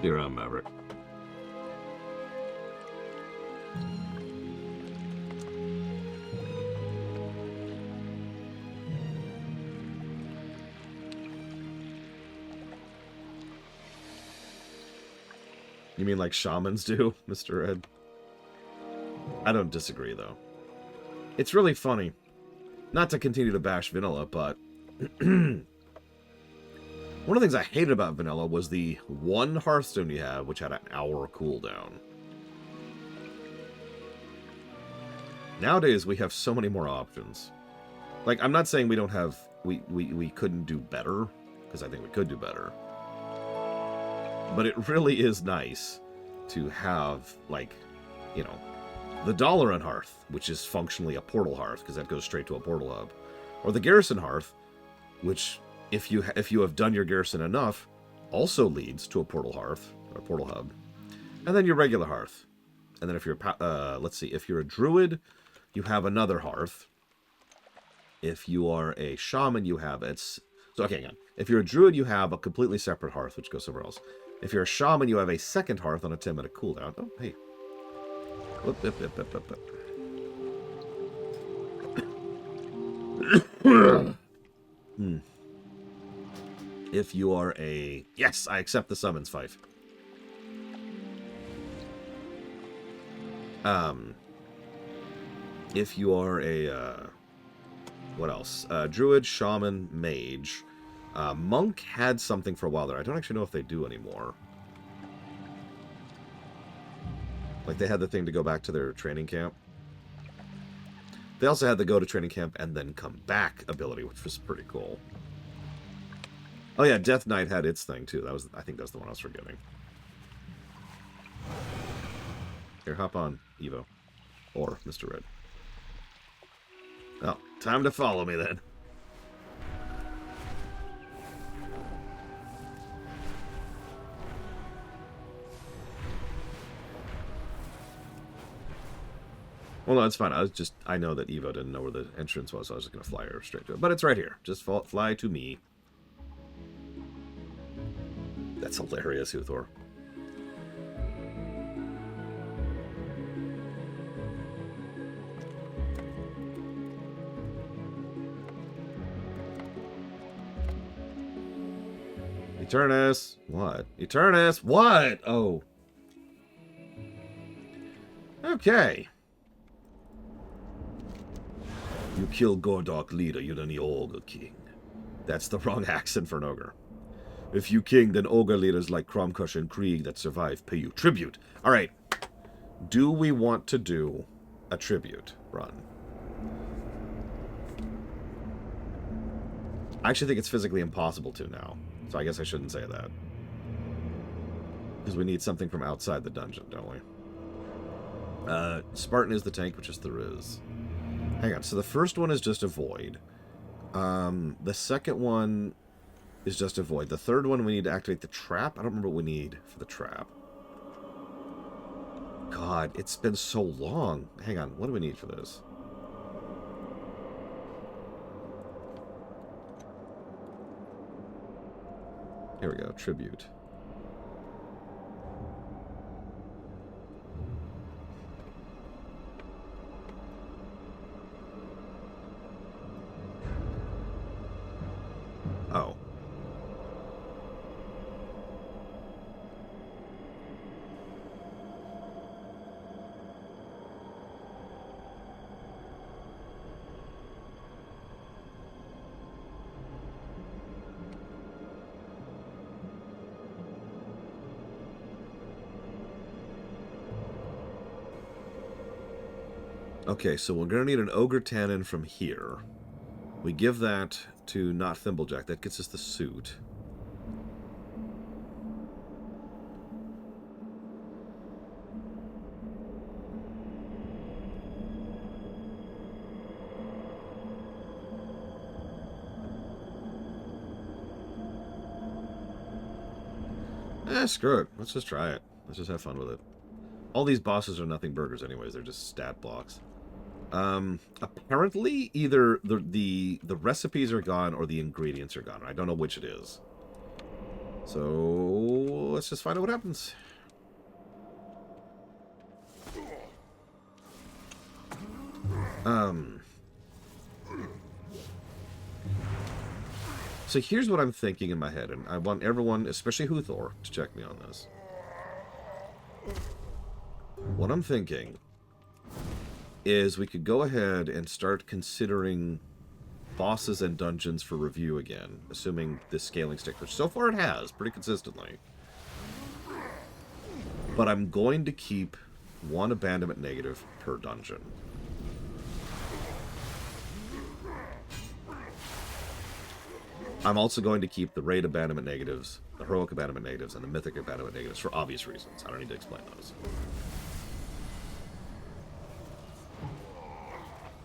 You're on, Maverick. You mean like shamans do, Mr. Ed? I don't disagree, though. It's really funny. Not to continue to bash vanilla, but... One of the things I hated about vanilla was the one Hearthstone you had, which had an hour cooldown. Nowadays, we have so many more options. Like, I'm not saying we don't have... We couldn't do better, because I think we could do better. But it really is nice to have, like, you know, the Dalaran Hearth, which is functionally a portal hearth, because that goes straight to a portal hub. Or the Garrison Hearth, which... If you have done your garrison enough, also leads to a portal hearth, or a portal hub. And then your regular hearth. And then if you're, let's see, if you're a druid, you have another hearth. If you are a shaman, you have its... So, okay, hang on. If you're a druid, you have a completely separate hearth, which goes somewhere else. If you're a shaman, you have a second hearth on a 10-minute cooldown. Oh, hey. Whoop, whoop, whoop, whoop, whoop. If you are a... Yes, I accept the summons, Fife. If you are a... what else? Druid, Shaman, Mage. Monk had something for a while there. I don't actually know if they do anymore. Like, they had the thing to go back to their training camp. They also had the go to training camp and then come back ability, which was pretty cool. Oh yeah, Death Knight had its thing too. That was, I think that's the one I was forgetting. Here, hop on, Evo. Or Mr. Red. Oh, time to follow me then. Well, no, it's fine. I know that Evo didn't know where the entrance was, so I was just going to fly her straight to it. But it's right here. Just fly to me. That's hilarious, Uthor. Eternus! What? Eternus! What? Oh. Okay. You kill Gordok leader, you're the ogre king. That's the wrong accent for an ogre. If you king, then ogre leaders like Cromcrush and Krieg that survive pay you tribute. Alright. Do we want to do a tribute run? I actually think it's physically impossible to now. So I guess I shouldn't say that. Because we need something from outside the dungeon, don't we? Spartan is the tank, which is the Riz. Hang on, so the first one is just a void. The second one is just a void. The third one, we need to activate the trap. I don't remember what we need for the trap. God, it's been so long. Hang on, what do we need for this? Here we go, tribute. Oh. Okay, so we're going to need an Ogre Tannin from here. We give that to not Thimblejack. That gets us the suit. Screw it. Let's just try it. Let's just have fun with it. All these bosses are nothing burgers anyways. They're just stat blocks. Apparently, either the recipes are gone or the ingredients are gone. I don't know which it is. So, let's just find out what happens. So here's what I'm thinking in my head, and I want everyone, especially Huthor, to check me on this. What I'm thinking is we could go ahead and start considering bosses and dungeons for review again, assuming this scaling sticks, which so far it has, pretty consistently. But I'm going to keep one abandonment negative per dungeon. I'm also going to keep the raid abandonment negatives, the heroic abandonment negatives, and the mythic abandonment negatives for obvious reasons. I don't need to explain those.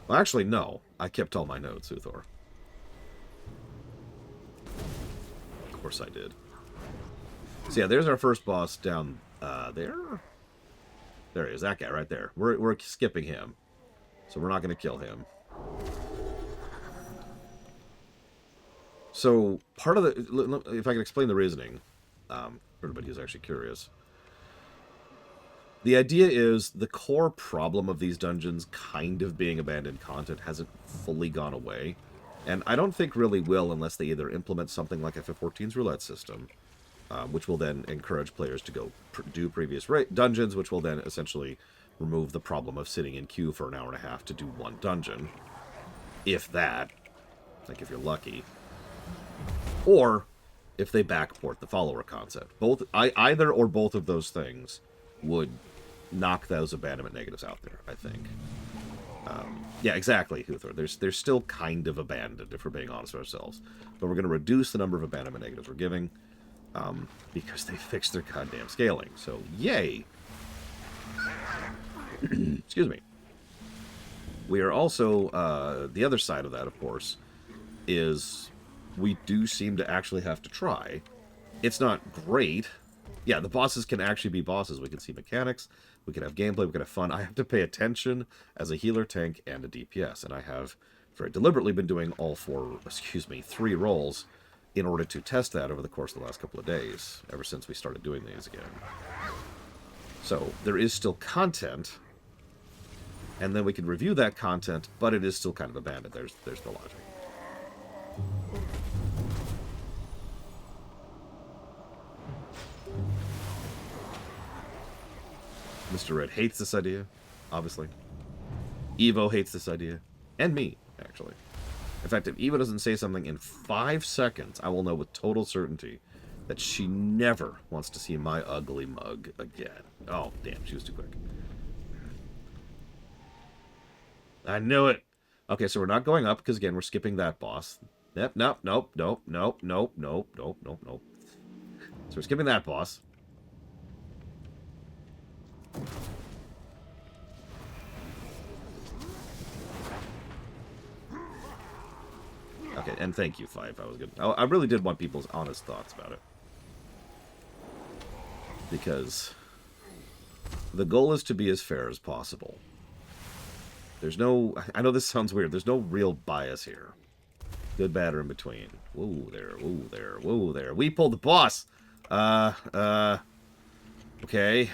Well, actually, no. I kept all my notes, Uthor. Of course I did. So yeah, there's our first boss down there. There he is, that guy right there. We're skipping him. So we're not going to kill him. So, part of the... If I can explain the reasoning, for everybody who's actually curious. The idea is the core problem of these dungeons kind of being abandoned content hasn't fully gone away. And I don't think really will unless they either implement something like FF14's roulette system, which will then encourage players to go do previous dungeons, which will then essentially remove the problem of sitting in queue for an hour and a half to do one dungeon. If that. Like, if you're lucky. Or if they backport the follower concept. Either or both of those things would knock those abandonment negatives out there, I think. Yeah, exactly, Huthor. They're still kind of abandoned, if we're being honest with ourselves. But we're going to reduce the number of abandonment negatives we're giving, because they fixed their goddamn scaling. So, yay! Excuse me. We are also, the other side of that, of course, is we do seem to actually have to try. It's not great. Yeah, the bosses can actually be bosses. We can see mechanics, we can have gameplay, we can have fun. I have to pay attention as a healer, tank, and a DPS, and I have very deliberately been doing all three roles in order to test that over the course of the last couple of days, ever since we started doing these again. So, there is still content, and then we can review that content, but it is still kind of abandoned. There's the logic. Mr. Red hates this idea, obviously. Evo hates this idea. And me, actually. In fact, if Evo doesn't say something in 5 seconds, I will know with total certainty that she never wants to see my ugly mug again. Oh, damn, she was too quick. I knew it! Okay, so we're not going up, because again, we're skipping that boss. Yep, nope. So we're skipping that boss. Okay, and thank you, Five. I was good. I really did want people's honest thoughts about it. Because the goal is to be as fair as possible. There's no... I know this sounds weird. There's no real bias here. Good, bad, or in between. Whoa there, whoa there, whoa there. We pulled the boss! Okay.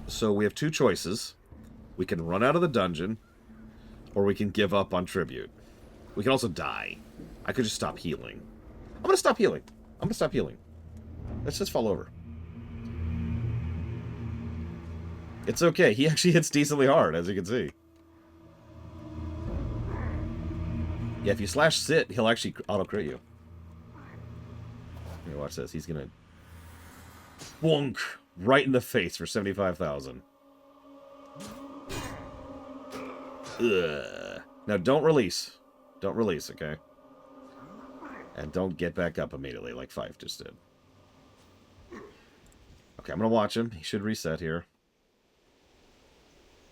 So we have two choices. We can run out of the dungeon, or we can give up on tribute. We can also die. I could just stop healing. I'm gonna stop healing. Let's just fall over. It's okay. He actually hits decently hard, as you can see. Yeah, if you slash sit, he'll actually auto-crit you. Here, watch this. He's gonna... Bonk! Right in the face for 75,000. Ugh. Now, don't release. Don't release, okay? And don't get back up immediately, like Five just did. Okay, I'm gonna watch him. He should reset here.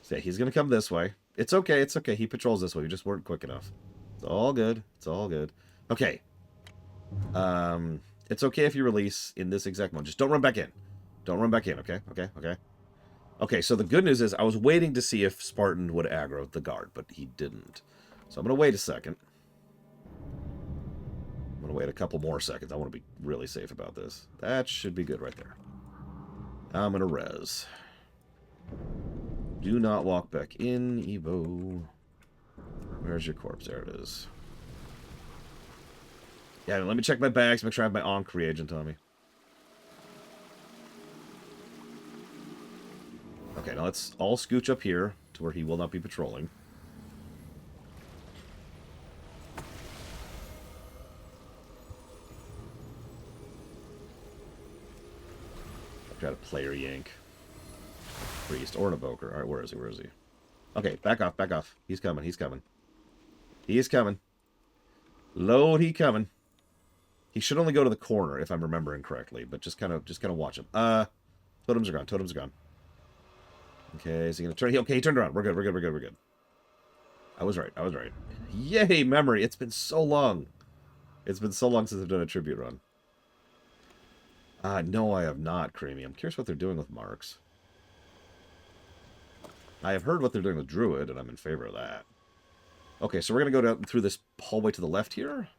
So yeah, he's gonna come this way. It's okay, it's okay. He patrols this way. We just weren't quick enough. It's all good. It's all good. Okay. It's okay if you release in this exact moment. Just don't run back in. Don't run back in, okay? Okay. Okay, so the good news is I was waiting to see if Spartan would aggro the guard, but he didn't. So I'm going to wait a second. I'm going to wait a couple more seconds. I want to be really safe about this. That should be good right there. I'm going to res. Do not walk back in, Evo. Where's your corpse? There it is. Yeah, let me check my bags, make sure I have my Ankh reagent on me. Okay, now let's all scooch up here to where he will not be patrolling. I've got a player yank. Priest or an evoker. Alright, where is he? Where is he? Okay, back off, back off. He's coming, he's coming. He is coming. Lord, he coming. He should only go to the corner, if I'm remembering correctly, but just kind of watch him. Totems are gone, totems are gone. Okay, is he gonna turn? Okay, he turned around. We're good. I was right. Yay, memory! It's been so long. It's been so long since I've done a tribute run. No, I have not, Creamy. I'm curious what they're doing with Marks. I have heard what they're doing with Druid, and I'm in favor of that. Okay, so we're gonna go down through this hallway to the left here.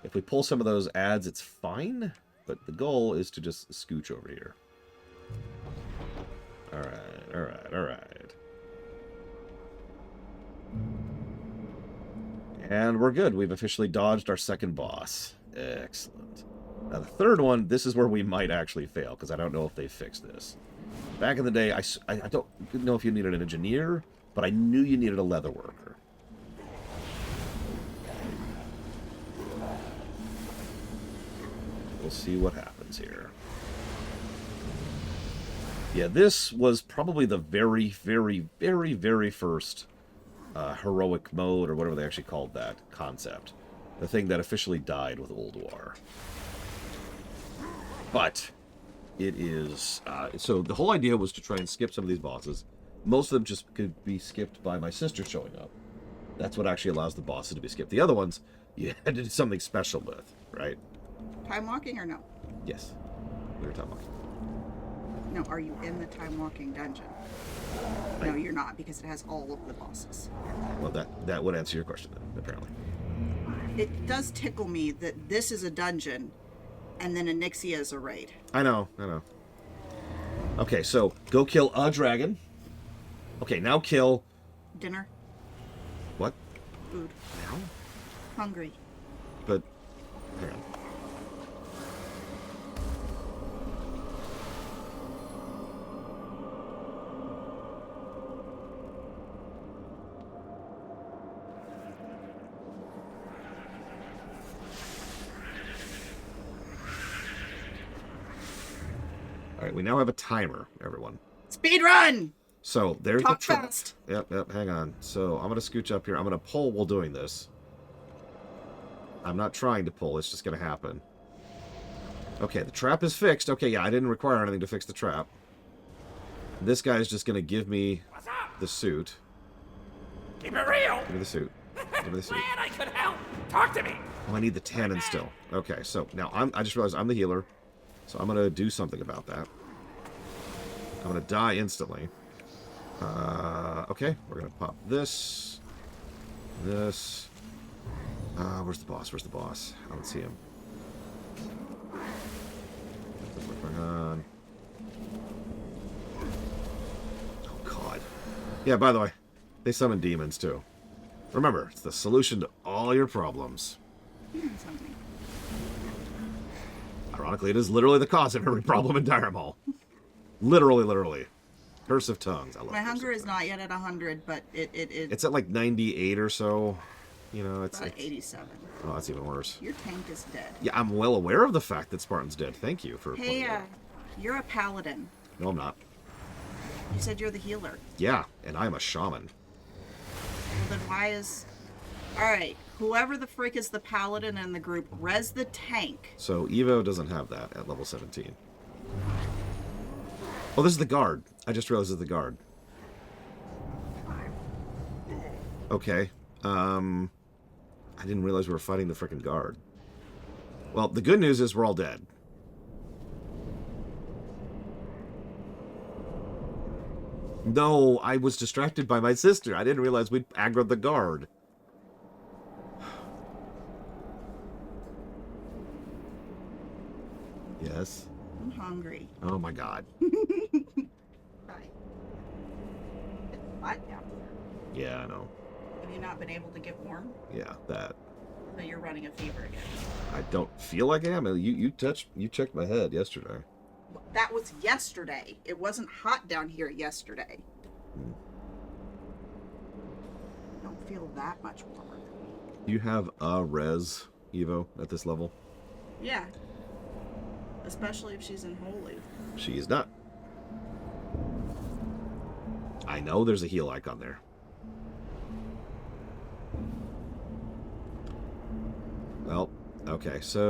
If we pull some of those ads, it's fine. But the goal is to just scooch over here. Alright. And we're good. We've officially dodged our second boss. Excellent. Now the third one, this is where we might actually fail, because I don't know if they fixed this. Back in the day, I don't know if you needed an engineer, but I knew you needed a leather worker. We'll see what happens here. Yeah, this was probably the very, very, very, very first heroic mode, or whatever they actually called that concept. The thing that officially died with Old War. But it is... so the whole idea was to try and skip some of these bosses. Most of them just could be skipped by my sister showing up. That's what actually allows the bosses to be skipped. The other ones, you had to do something special with, right? Time walking or no? Yes. We were time walking. No, are you in the time walking dungeon? No, you're not, because it has all of the bosses. Well, that would answer your question then, apparently. It does tickle me that this is a dungeon, and then Anixia is a raid. I know. Okay, so go kill a dragon. Okay, now kill... Dinner? What? Food. Now? Hungry. But... hang on. Alright, we now have a timer, everyone. Speed run! So, there's Talk the... fast. Yep, hang on. So, I'm going to scooch up here. I'm going to pull while doing this. I'm not trying to pull, it's just going to happen. Okay, the trap is fixed. Okay, yeah, I didn't require anything to fix the trap. This guy is just going to give me the suit. Keep it real. Give me the suit. Give me the suit. Man, I could help. Talk to me. Oh, I need the tannin still. Okay, so now I just realized I'm the healer. So I'm going to do something about that. I'm going to die instantly. Okay, we're going to pop this. This. Where's the boss? Where's the boss? I don't see him. What's going on? Oh, God. Yeah, by the way, they summon demons, too. Remember, it's the solution to all your problems. Something. Ironically, it is literally the cause of every problem in Diremaul. Literally. Curse of tongues. I love My hunger Curse is of not yet at 100, but It's at like 98 or so. You know, it's about 87. Oh, that's even worse. Your tank is dead. Yeah, I'm well aware of the fact that Spartan's dead. Thank you for Hey, pointing it out. you're a paladin. No, I'm not. You said you're the healer. Yeah, and I'm a shaman. Well, then why is... Alright, whoever the frick is the paladin in the group, res the tank. So Evo doesn't have that at level 17. Oh, this is the guard. I just realized it's the guard. Okay. I didn't realize we were fighting the frickin' guard. Well, the good news is we're all dead. No, I was distracted by my sister. I didn't realize we'd aggroed the guard. Yes. I'm hungry. Oh my God. Bye. It's hot down here. Yeah, I know. Have you not been able to get warm? Yeah, that. So you're running a fever again. I don't feel like I am. You checked my head yesterday. That was yesterday. It wasn't hot down here yesterday. Don't feel that much warmer than me. Do you have a res, Evo, at this level? Yeah. Especially if she's in holy. She is not. I know there's a heal icon there. Well, okay, so...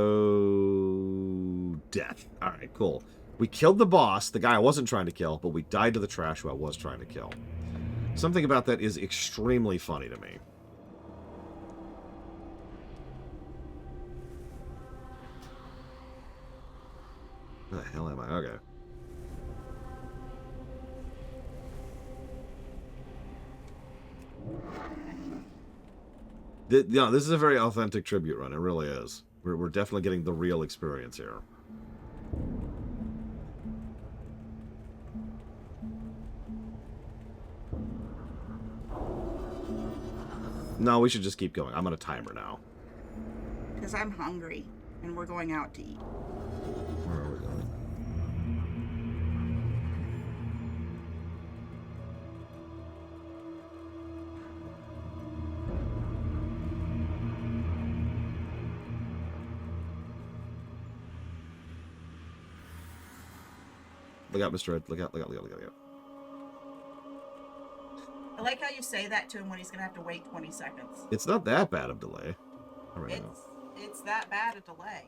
death. Alright, cool. We killed the boss, the guy I wasn't trying to kill, but we died to the trash who I was trying to kill. Something about that is extremely funny to me. Where the hell am I? Okay. No, this is a very authentic tribute run. It really is. We're definitely getting the real experience here. No, we should just keep going. I'm on a timer now. Because I'm hungry, and we're going out to eat. Where are we going? Look out, Mr. Ed. Look out, look out, look out, look out, look out. I like how you say that to him when he's going to have to wait 20 seconds. It's not that bad of delay. All right, It's that bad a delay.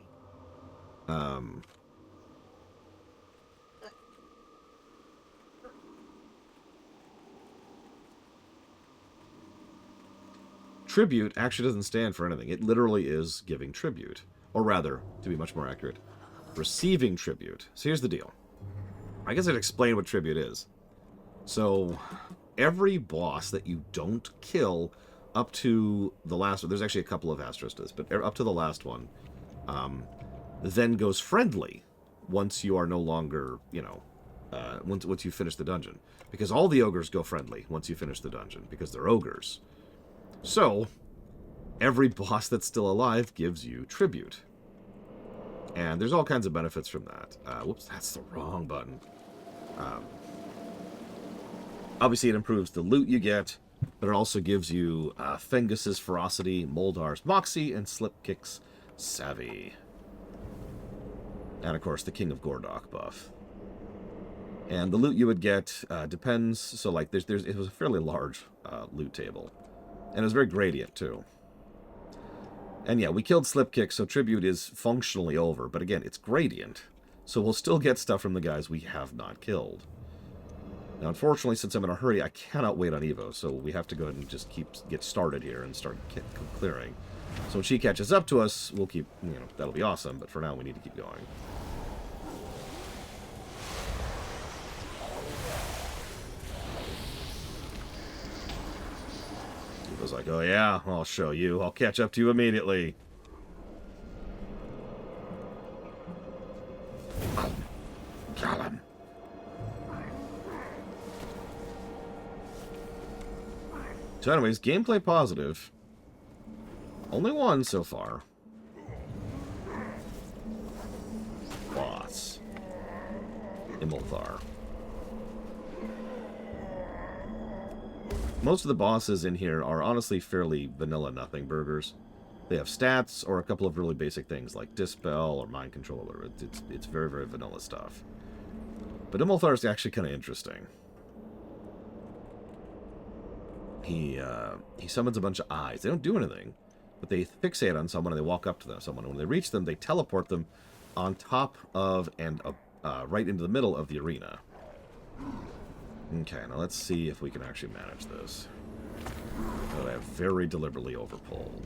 Tribute actually doesn't stand for anything. It literally is giving tribute. Or rather, to be much more accurate, receiving tribute. So here's the deal. I guess I'd explain what tribute is. So, every boss that you don't kill up to the last one, there's actually a couple of asterisks to this, but up to the last one, then goes friendly once you are no longer, you know, once you finish the dungeon. Because all the ogres go friendly once you finish the dungeon, because they're ogres. So, every boss that's still alive gives you tribute. And there's all kinds of benefits from that. Whoops, that's the wrong button. Obviously, it improves the loot you get, but it also gives you Fengus's Ferocity, Moldar's Moxie, and Slipkick's Savvy. And, of course, the King of Gordok buff. And the loot you would get depends. So, like, it was a fairly large loot table. And it was very gradient, too. And yeah, we killed Slipkick, so tribute is functionally over. But again, it's gradient. So we'll still get stuff from the guys we have not killed. Now, unfortunately, since I'm in a hurry, I cannot wait on Evo. So we have to go ahead and just get started here and start clearing. So when she catches up to us, we'll keep, you know, that'll be awesome. But for now, we need to keep going. Evo's like, oh yeah, I'll show you. I'll catch up to you immediately. Kill him. So anyways, gameplay positive. Only one so far. Boss. Imulthar. Most of the bosses in here are honestly fairly vanilla nothing burgers. They have stats or a couple of really basic things like Dispel or Mind Control. Or it's very, very vanilla stuff. But Imulthar is actually kind of interesting. He summons a bunch of eyes. They don't do anything, but they fixate on someone and they walk up to someone. And when they reach them, they teleport them on top of and right into the middle of the arena. Okay, now let's see if we can actually manage this. That I have very deliberately overpulled.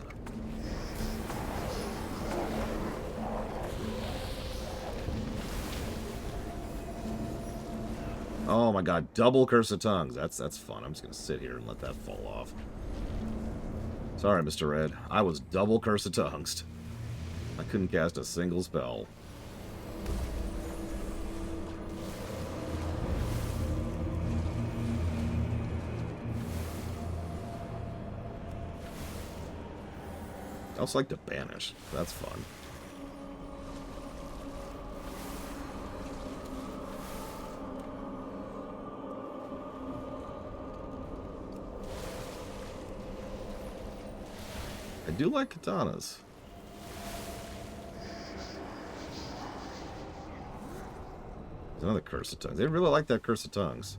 Oh my god, double Curse of Tongues. That's fun. I'm just going to sit here and let that fall off. Sorry, Mr. Red. I was double Curse of Tongues. I couldn't cast a single spell. I also like to banish. That's fun. I do like katanas. There's another Curse of Tongues. They really like that Curse of Tongues.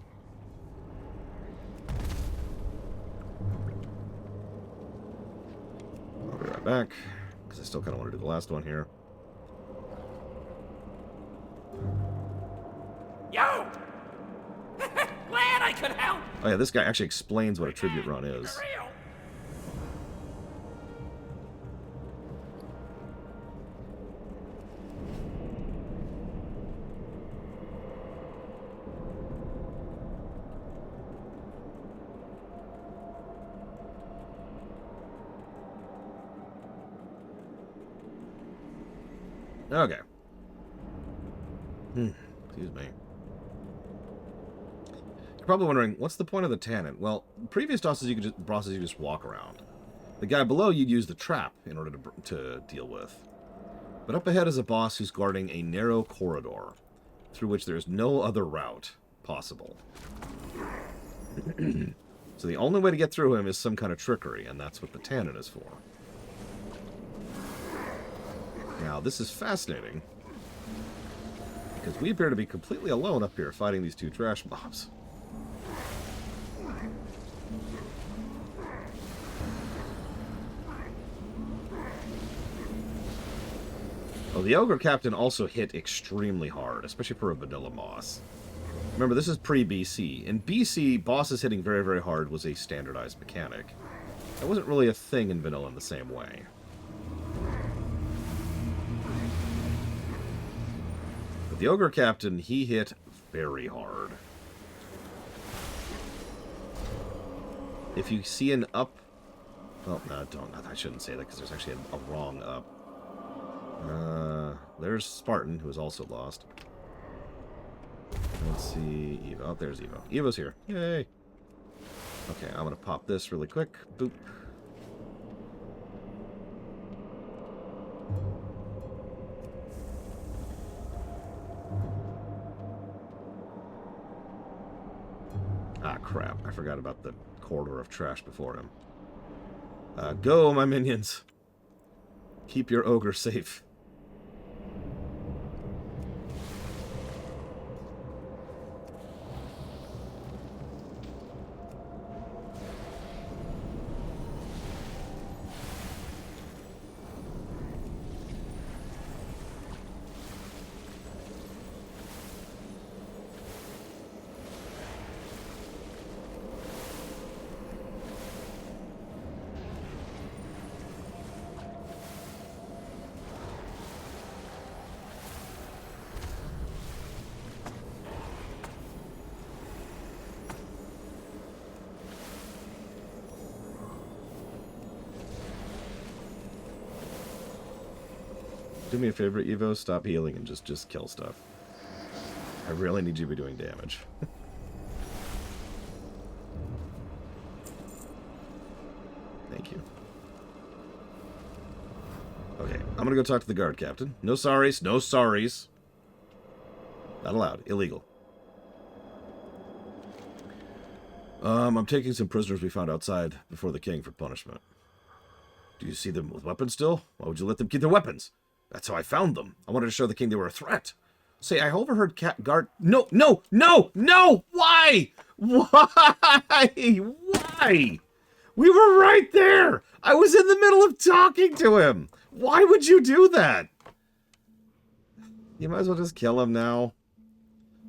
I'll be right back, because I still kind of want to do the last one here. Yo! Glad I could help! Oh yeah, this guy actually explains what a tribute run is. For real! Okay. Excuse me. You're probably wondering, what's the point of the Tannin? Well, previous bosses you could just walk around. The guy below you'd use the trap in order to deal with. But up ahead is a boss who's guarding a narrow corridor, through which there is no other route possible. So the only way to get through him is some kind of trickery, and that's what the tannin is for. Now, this is fascinating, because we appear to be completely alone up here fighting these two trash mobs. Oh, the Ogre Captain also hit extremely hard, especially for a vanilla boss. Remember, this is pre-BC. In BC, bosses hitting very, very hard was a standardized mechanic. That wasn't really a thing in vanilla in the same way. But the Ogre Captain, he hit very hard. If you see an up... Oh, no, don't. I shouldn't say that, because there's actually a wrong up. There's Spartan, who is also lost. Let's see... Evo. Oh, there's Evo. Evo's here. Yay! Okay, I'm gonna pop this really quick. Boop. Ah, crap. I forgot about the corridor of trash before him. Go, my minions! Keep your ogre safe. Do me a favor, Evo. Stop healing and just kill stuff. I really need you to be doing damage. Thank you. Okay, I'm gonna go talk to the guard captain. No sorries, no sorries. Not allowed. Illegal. I'm taking some prisoners we found outside before the king for punishment. Do you see them with weapons still? Why would you let them keep their weapons? That's how I found them. I wanted to show the king they were a threat. Say, I overheard guard... No, no, no, no! Why? Why? Why? We were right there! I was in the middle of talking to him! Why would you do that? You might as well just kill him now.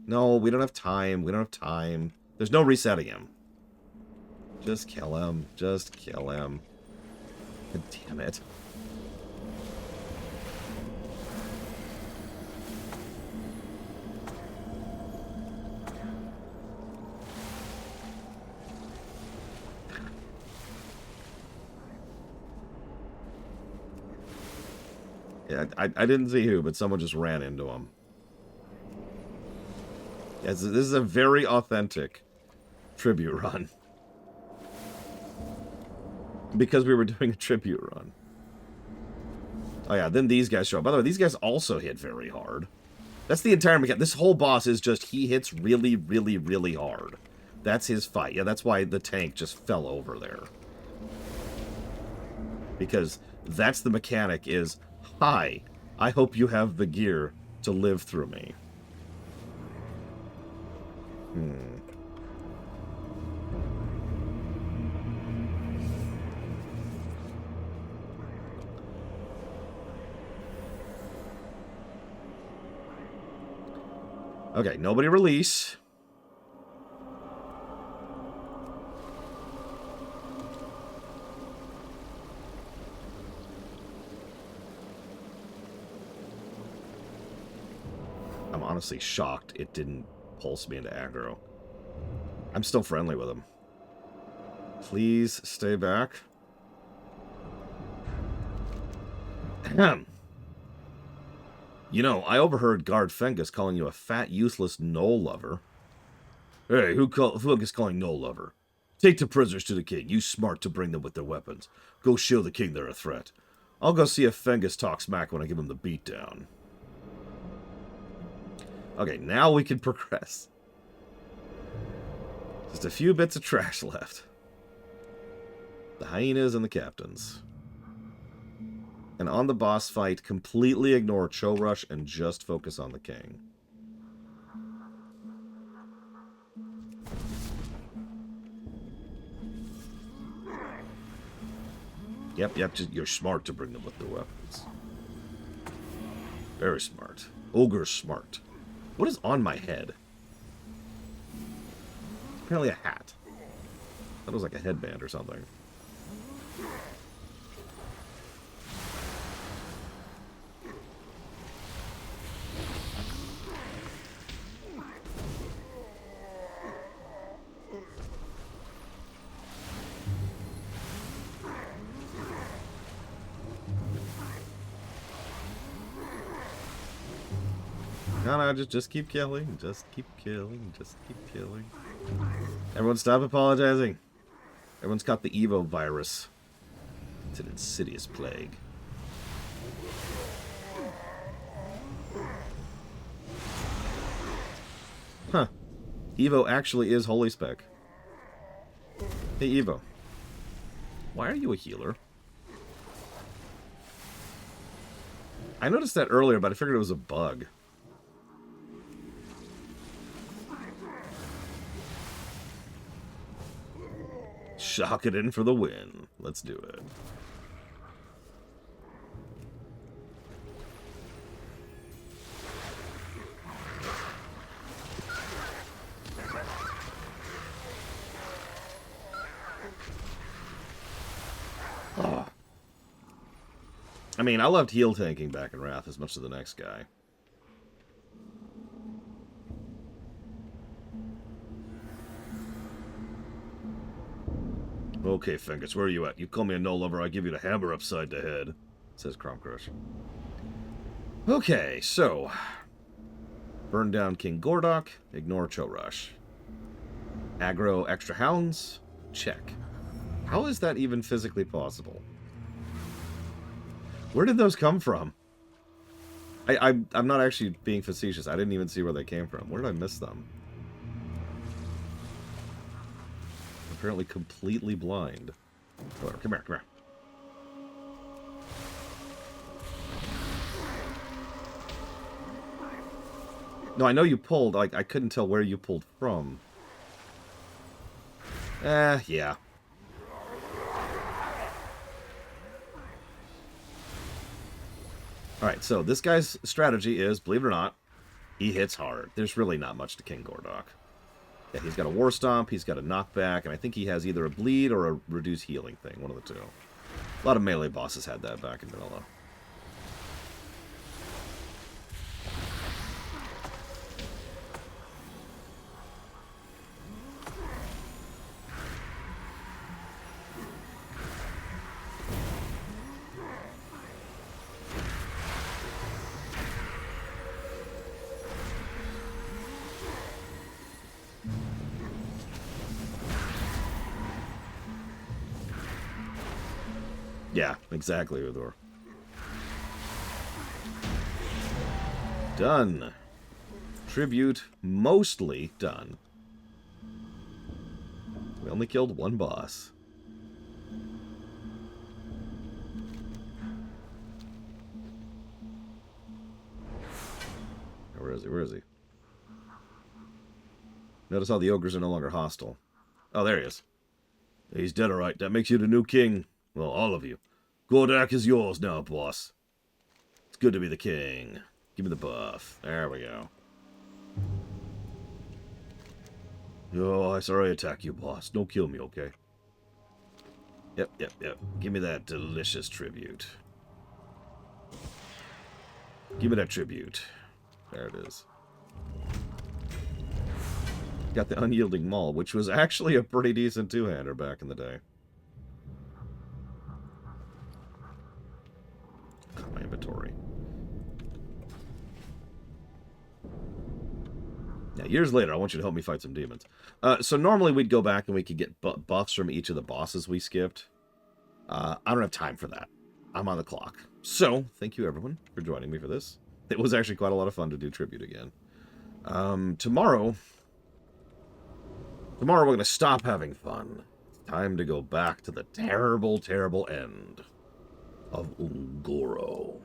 No, we don't have time. We don't have time. There's no resetting him. Just kill him. Just kill him. God damn it. Yeah, I didn't see who, but someone just ran into him. Yes, this is a very authentic tribute run. Because we were doing a tribute run. Oh yeah, then these guys show up. By the way, these guys also hit very hard. That's the entire mechanic. This whole boss is just, he hits really, really, really hard. That's his fight. Yeah, that's why the tank just fell over there. Because that's the mechanic is... Hi, I hope you have the gear to live through me. Okay, nobody release. I'm honestly shocked it didn't pulse me into aggro. I'm still friendly with him. Please stay back. Ahem. You know, I overheard Guard Fengus calling you a fat, useless knoll lover. Hey, who is calling knoll lover? Take the prisoners to the king. You smart to bring them with their weapons. Go show the king they're a threat. I'll go see if Fengus talks smack when I give him the beatdown. Okay, now we can progress. Just a few bits of trash left. The hyenas and the captains. And on the boss fight, completely ignore Cho Rush and just focus on the king. Yep, you're smart to bring them with their weapons. Very smart. Ogre smart. What is on my head? Apparently a hat. That was like a headband or something. No, just keep killing. Just keep killing. Just keep killing. Everyone stop apologizing. Everyone's caught the Evo virus. It's an insidious plague. Huh. Evo actually is holy spec. Hey, Evo. Why are you a healer? I noticed that earlier, but I figured it was a bug. Shock it in for the win. Let's do it. Oh. I mean, I loved heal tanking back in Wrath as much as the next guy. Okay, Fengus, where are you at? You call me a no-lover, I give you the hammer upside the head, says Cromcrush. Okay, so... burn down King Gordok, ignore Cho Rush. Aggro extra hounds, check. How is that even physically possible? Where did those come from? I'm not actually being facetious. I didn't even see where they came from. Where did I miss them? Apparently completely blind. Whatever. Come here, come here. No, I know you pulled. Like, I couldn't tell where you pulled from. Yeah. Alright, so this guy's strategy is, believe it or not, he hits hard. There's really not much to King Gordok. Yeah, he's got a War Stomp, he's got a Knockback, and I think he has either a Bleed or a Reduce Healing thing, one of the two. A lot of melee bosses had that back in vanilla. Yeah, exactly, Udor. Done. Tribute mostly done. We only killed one boss. Where is he? Where is he? Notice how the ogres are no longer hostile. Oh, there he is. He's dead, alright. That makes you the new king. Well, all of you. Gordok is yours now, boss. It's good to be the king. Give me the buff. There we go. Oh, I sorry I attack you, boss. Don't kill me, okay? Yep. Give me that delicious tribute. Give me that tribute. There it is. Got the Unyielding Maul, which was actually a pretty decent two-hander back in the day. My inventory. Yeah, years later, I want you to help me fight some demons. So normally we'd go back and we could get buffs from each of the bosses we skipped. I don't have time for that. I'm on the clock. So, thank you everyone for joining me for this. It was actually quite a lot of fun to do Tribute again. Tomorrow we're going to stop having fun. It's time to go back to the terrible, terrible end of Ungoro.